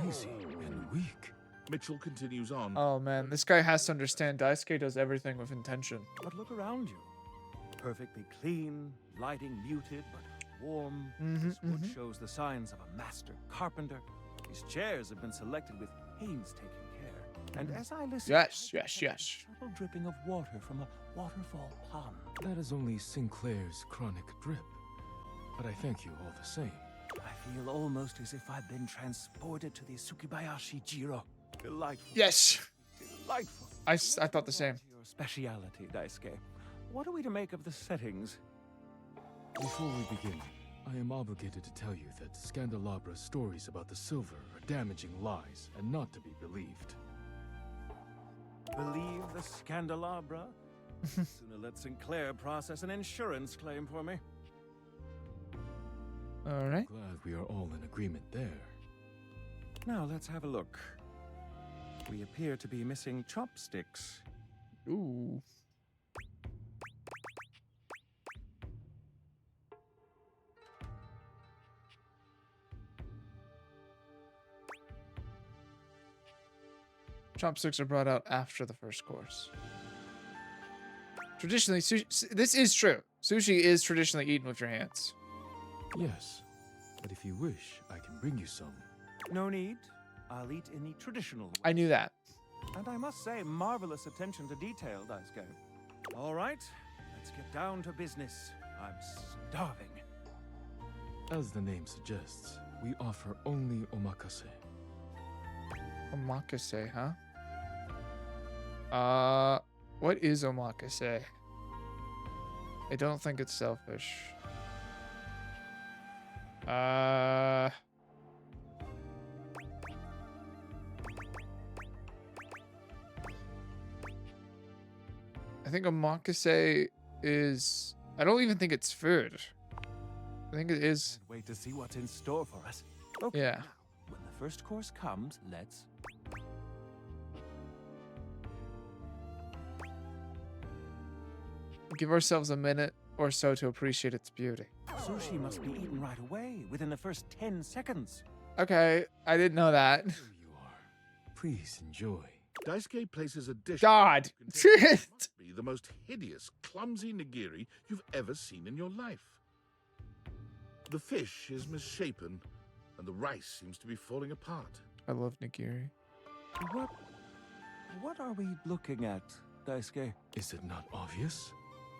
Lazy and weak? Mitchell continues on. Oh man, this guy has to understand Daisuke does everything with intention. But look around you. Perfectly clean, lighting muted but warm. This wood shows the signs of a master carpenter. These chairs have been selected with painstaking care. And as I listen, yes. Subtle dripping of water from a waterfall pond. That is only Sinclair's chronic drip. But I thank you all the same. I feel almost as if I've been transported to the Tsukibayashi Jiro. Delightful. Yes. Delightful. I thought the same. Your speciality, Daisuke. What are we to make of the settings? Before we begin, I am obligated to tell you that Scandalabra's stories about the silver are damaging lies and not to be believed. Believe the Scandalabra? Sooner let Sinclair process an insurance claim for me. All right. Glad we are all in agreement there. Now let's have a look. We appear to be missing chopsticks. Ooh. Chopsticks are brought out after the first course. Traditionally, this is true. Sushi is traditionally eaten with your hands. Yes, but if you wish, I can bring you some. No need. I'll eat in the traditional way. I knew that. And I must say, marvelous attention to detail, Daisuke. All right, let's get down to business. I'm starving. As the name suggests, we offer only omakase. Omakase, huh? What is omakase? I don't think it's selfish. I think omakase is... I don't even think it's food. I think it is... Can't wait to see what's in store for us. Okay, yeah. now, when the first course comes, let's... Give ourselves a minute or so to appreciate its beauty. Sushi must be eaten right away, within the first 10 seconds. Okay, I didn't know that. Here you are. Please enjoy. Daisuke places a dish. God! That must be the most hideous, clumsy nigiri you've ever seen in your life. The fish is misshapen, and the rice seems to be falling apart. I love nigiri. What are we looking at, Daisuke? Is it not obvious?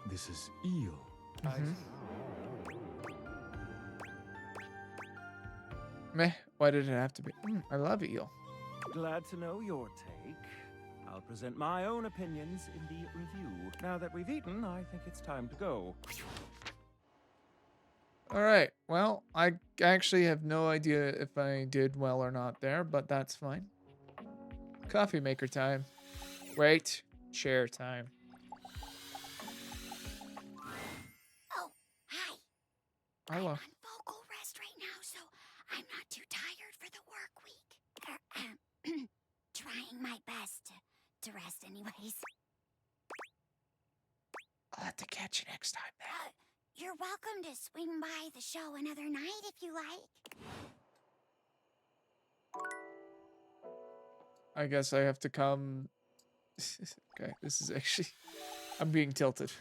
This is eel. Meh, why did it have to be? I love eel. Glad to know your take. I'll present my own opinions in the review. Now that we've eaten, I think it's time to go. All right, well, I actually have no idea if I did well or not there, but that's fine. Coffee maker time. Wait, chair time. Oh, hi. Hello. I'm on vocal rest right now, so I'm not too tired for the work week. Trying my best to rest anyways. I'll have to catch you next time then. You're welcome to swing by the show another night if you like. I guess I have to come... Okay, this is actually... I'm being tilted.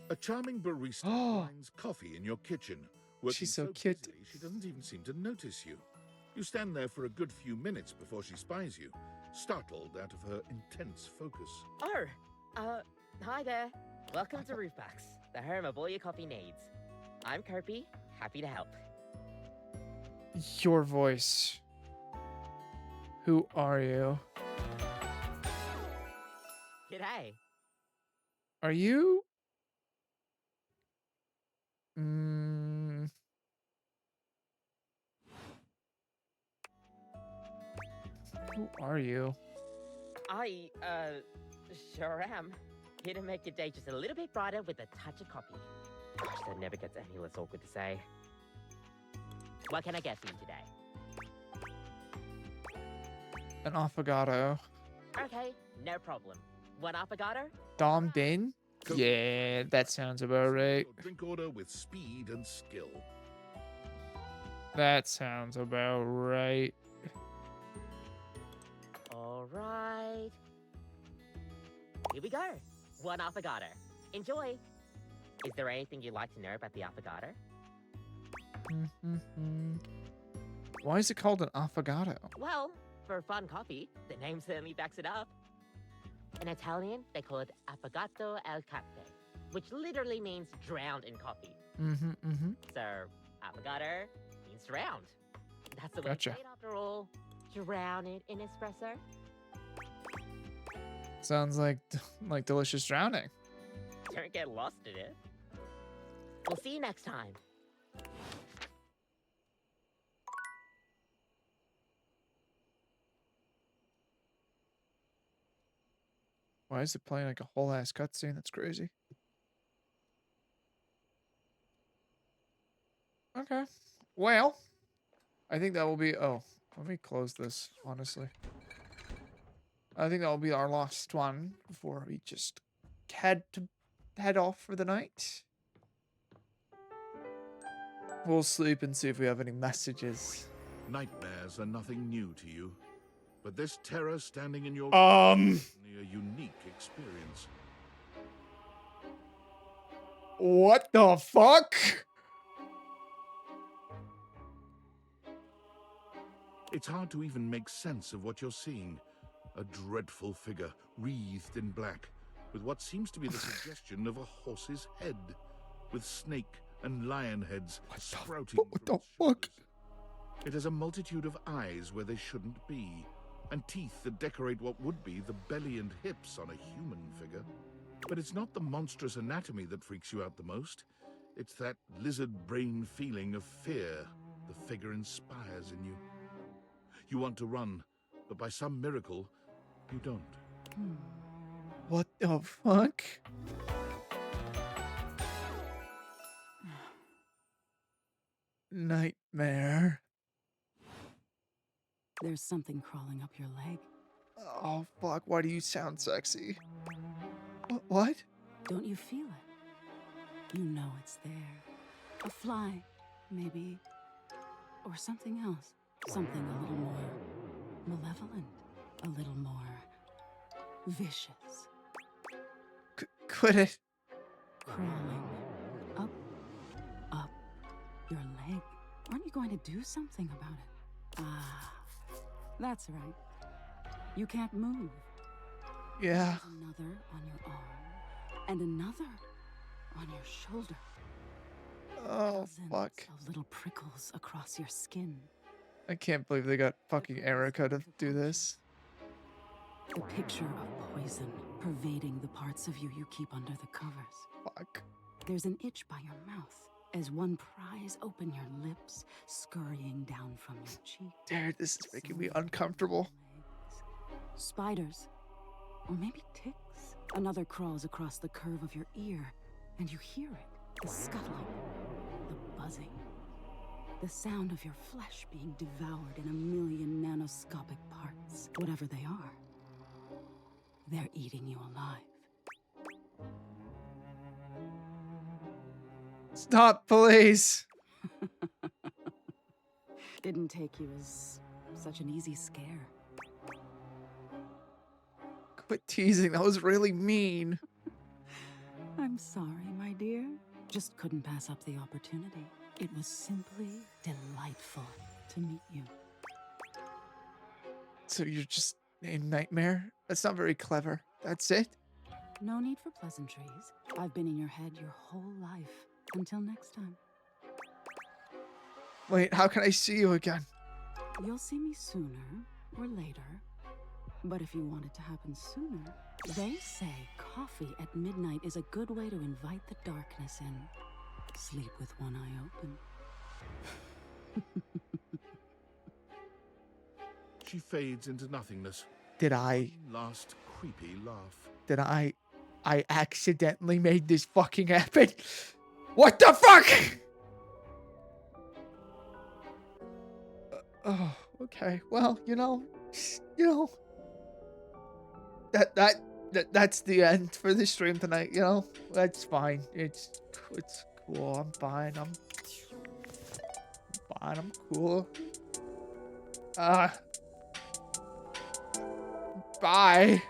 A charming barista grinds coffee in your kitchen. She's so busily, cute. she doesn't even seem to notice you. You stand there for a good few minutes before she spies you, startled out of her intense focus. Oh, hi there. Welcome to Roofbox, the home of all your coffee needs. I'm Kirby, happy to help. Your voice. Who are you? G'day. Are you? Who are you? I, sure am. Here to make your day just a little bit brighter with a touch of coffee. Gosh, that never gets any less awkward to say. What can I get for you today? An affogato. Okay, no problem. One affogato? Dom Bin? Yeah, that sounds about right. Drink order with speed and skill. That sounds about right. All right. Here we go. One affogato. Enjoy. Is there anything you'd like to know about the affogato? Why is it called an affogato? Well, for fun coffee, the name certainly backs it up. In Italian, they call it affogato al caffè, which literally means drowned in coffee. So, affogato means drowned. That's the way Gotcha. to say it after all. Drown it in espresso. Sounds like delicious drowning. Don't get lost in it. We'll see you next time. Why is it playing like a whole ass cutscene? That's crazy. Okay. Well, I think that will be. Oh, let me close this. Honestly, I think that will be our last one before we just head off for the night. We'll sleep and see if we have any messages. Nightmares are nothing new to you, but this terror standing in your Um. is certainly a unique experience. What the fuck? It's hard to even make sense of what you're seeing. A dreadful figure, wreathed in black, with what seems to be the suggestion of a horse's head, with snake and lion heads sprouting from its shoulders. It has a multitude of eyes where they shouldn't be, and teeth that decorate what would be the belly and hips on a human figure. But it's not the monstrous anatomy that freaks you out the most. It's that lizard brain feeling of fear the figure inspires in you. You want to run, but by some miracle, you don't. What the fuck? Nightmare. There's something crawling up your leg. Oh fuck, why do you sound sexy? What? Don't you feel it? You know it's there. A fly, maybe. Or something else. Something a little more malevolent. A little more vicious. Quit it. Crawling up your leg. Aren't you going to do something about it? Ah, that's right. You can't move. Yeah. There's another on your arm, and another on your shoulder. Oh fuck. Of little prickles across your skin. I can't believe they got fucking Erica to do this. The picture of poison pervading the parts of you keep under the covers. Fuck. There's an itch by your mouth as one pries open your lips, scurrying down from your cheek. Dude, this is making me uncomfortable. Spiders, or maybe ticks. Another crawls across the curve of your ear, and you hear it, the scuttling, the buzzing, the sound of your flesh being devoured in a million nanoscopic parts. Whatever they are, they're eating you alive. Stop, please. Didn't take you as such an easy scare. Quit teasing, that was really mean. I'm sorry, my dear. Just couldn't pass up the opportunity. It was simply delightful to meet you. So you're just a nightmare? That's not very clever. That's it? No need for pleasantries. I've been in your head your whole life. Until next time. Wait, how can I see you again? You'll see me sooner or later. But if you want it to happen sooner, they say coffee at midnight is a good way to invite the darkness in. Sleep with one eye open. She fades into nothingness. Did I? Last creepy laugh. Did I accidentally made this fucking happen? What the fuck? Oh, okay. Well, you know, that's the end for the stream tonight. You know, that's fine. It's cool. I'm fine. I'm fine. I'm cool. Bye.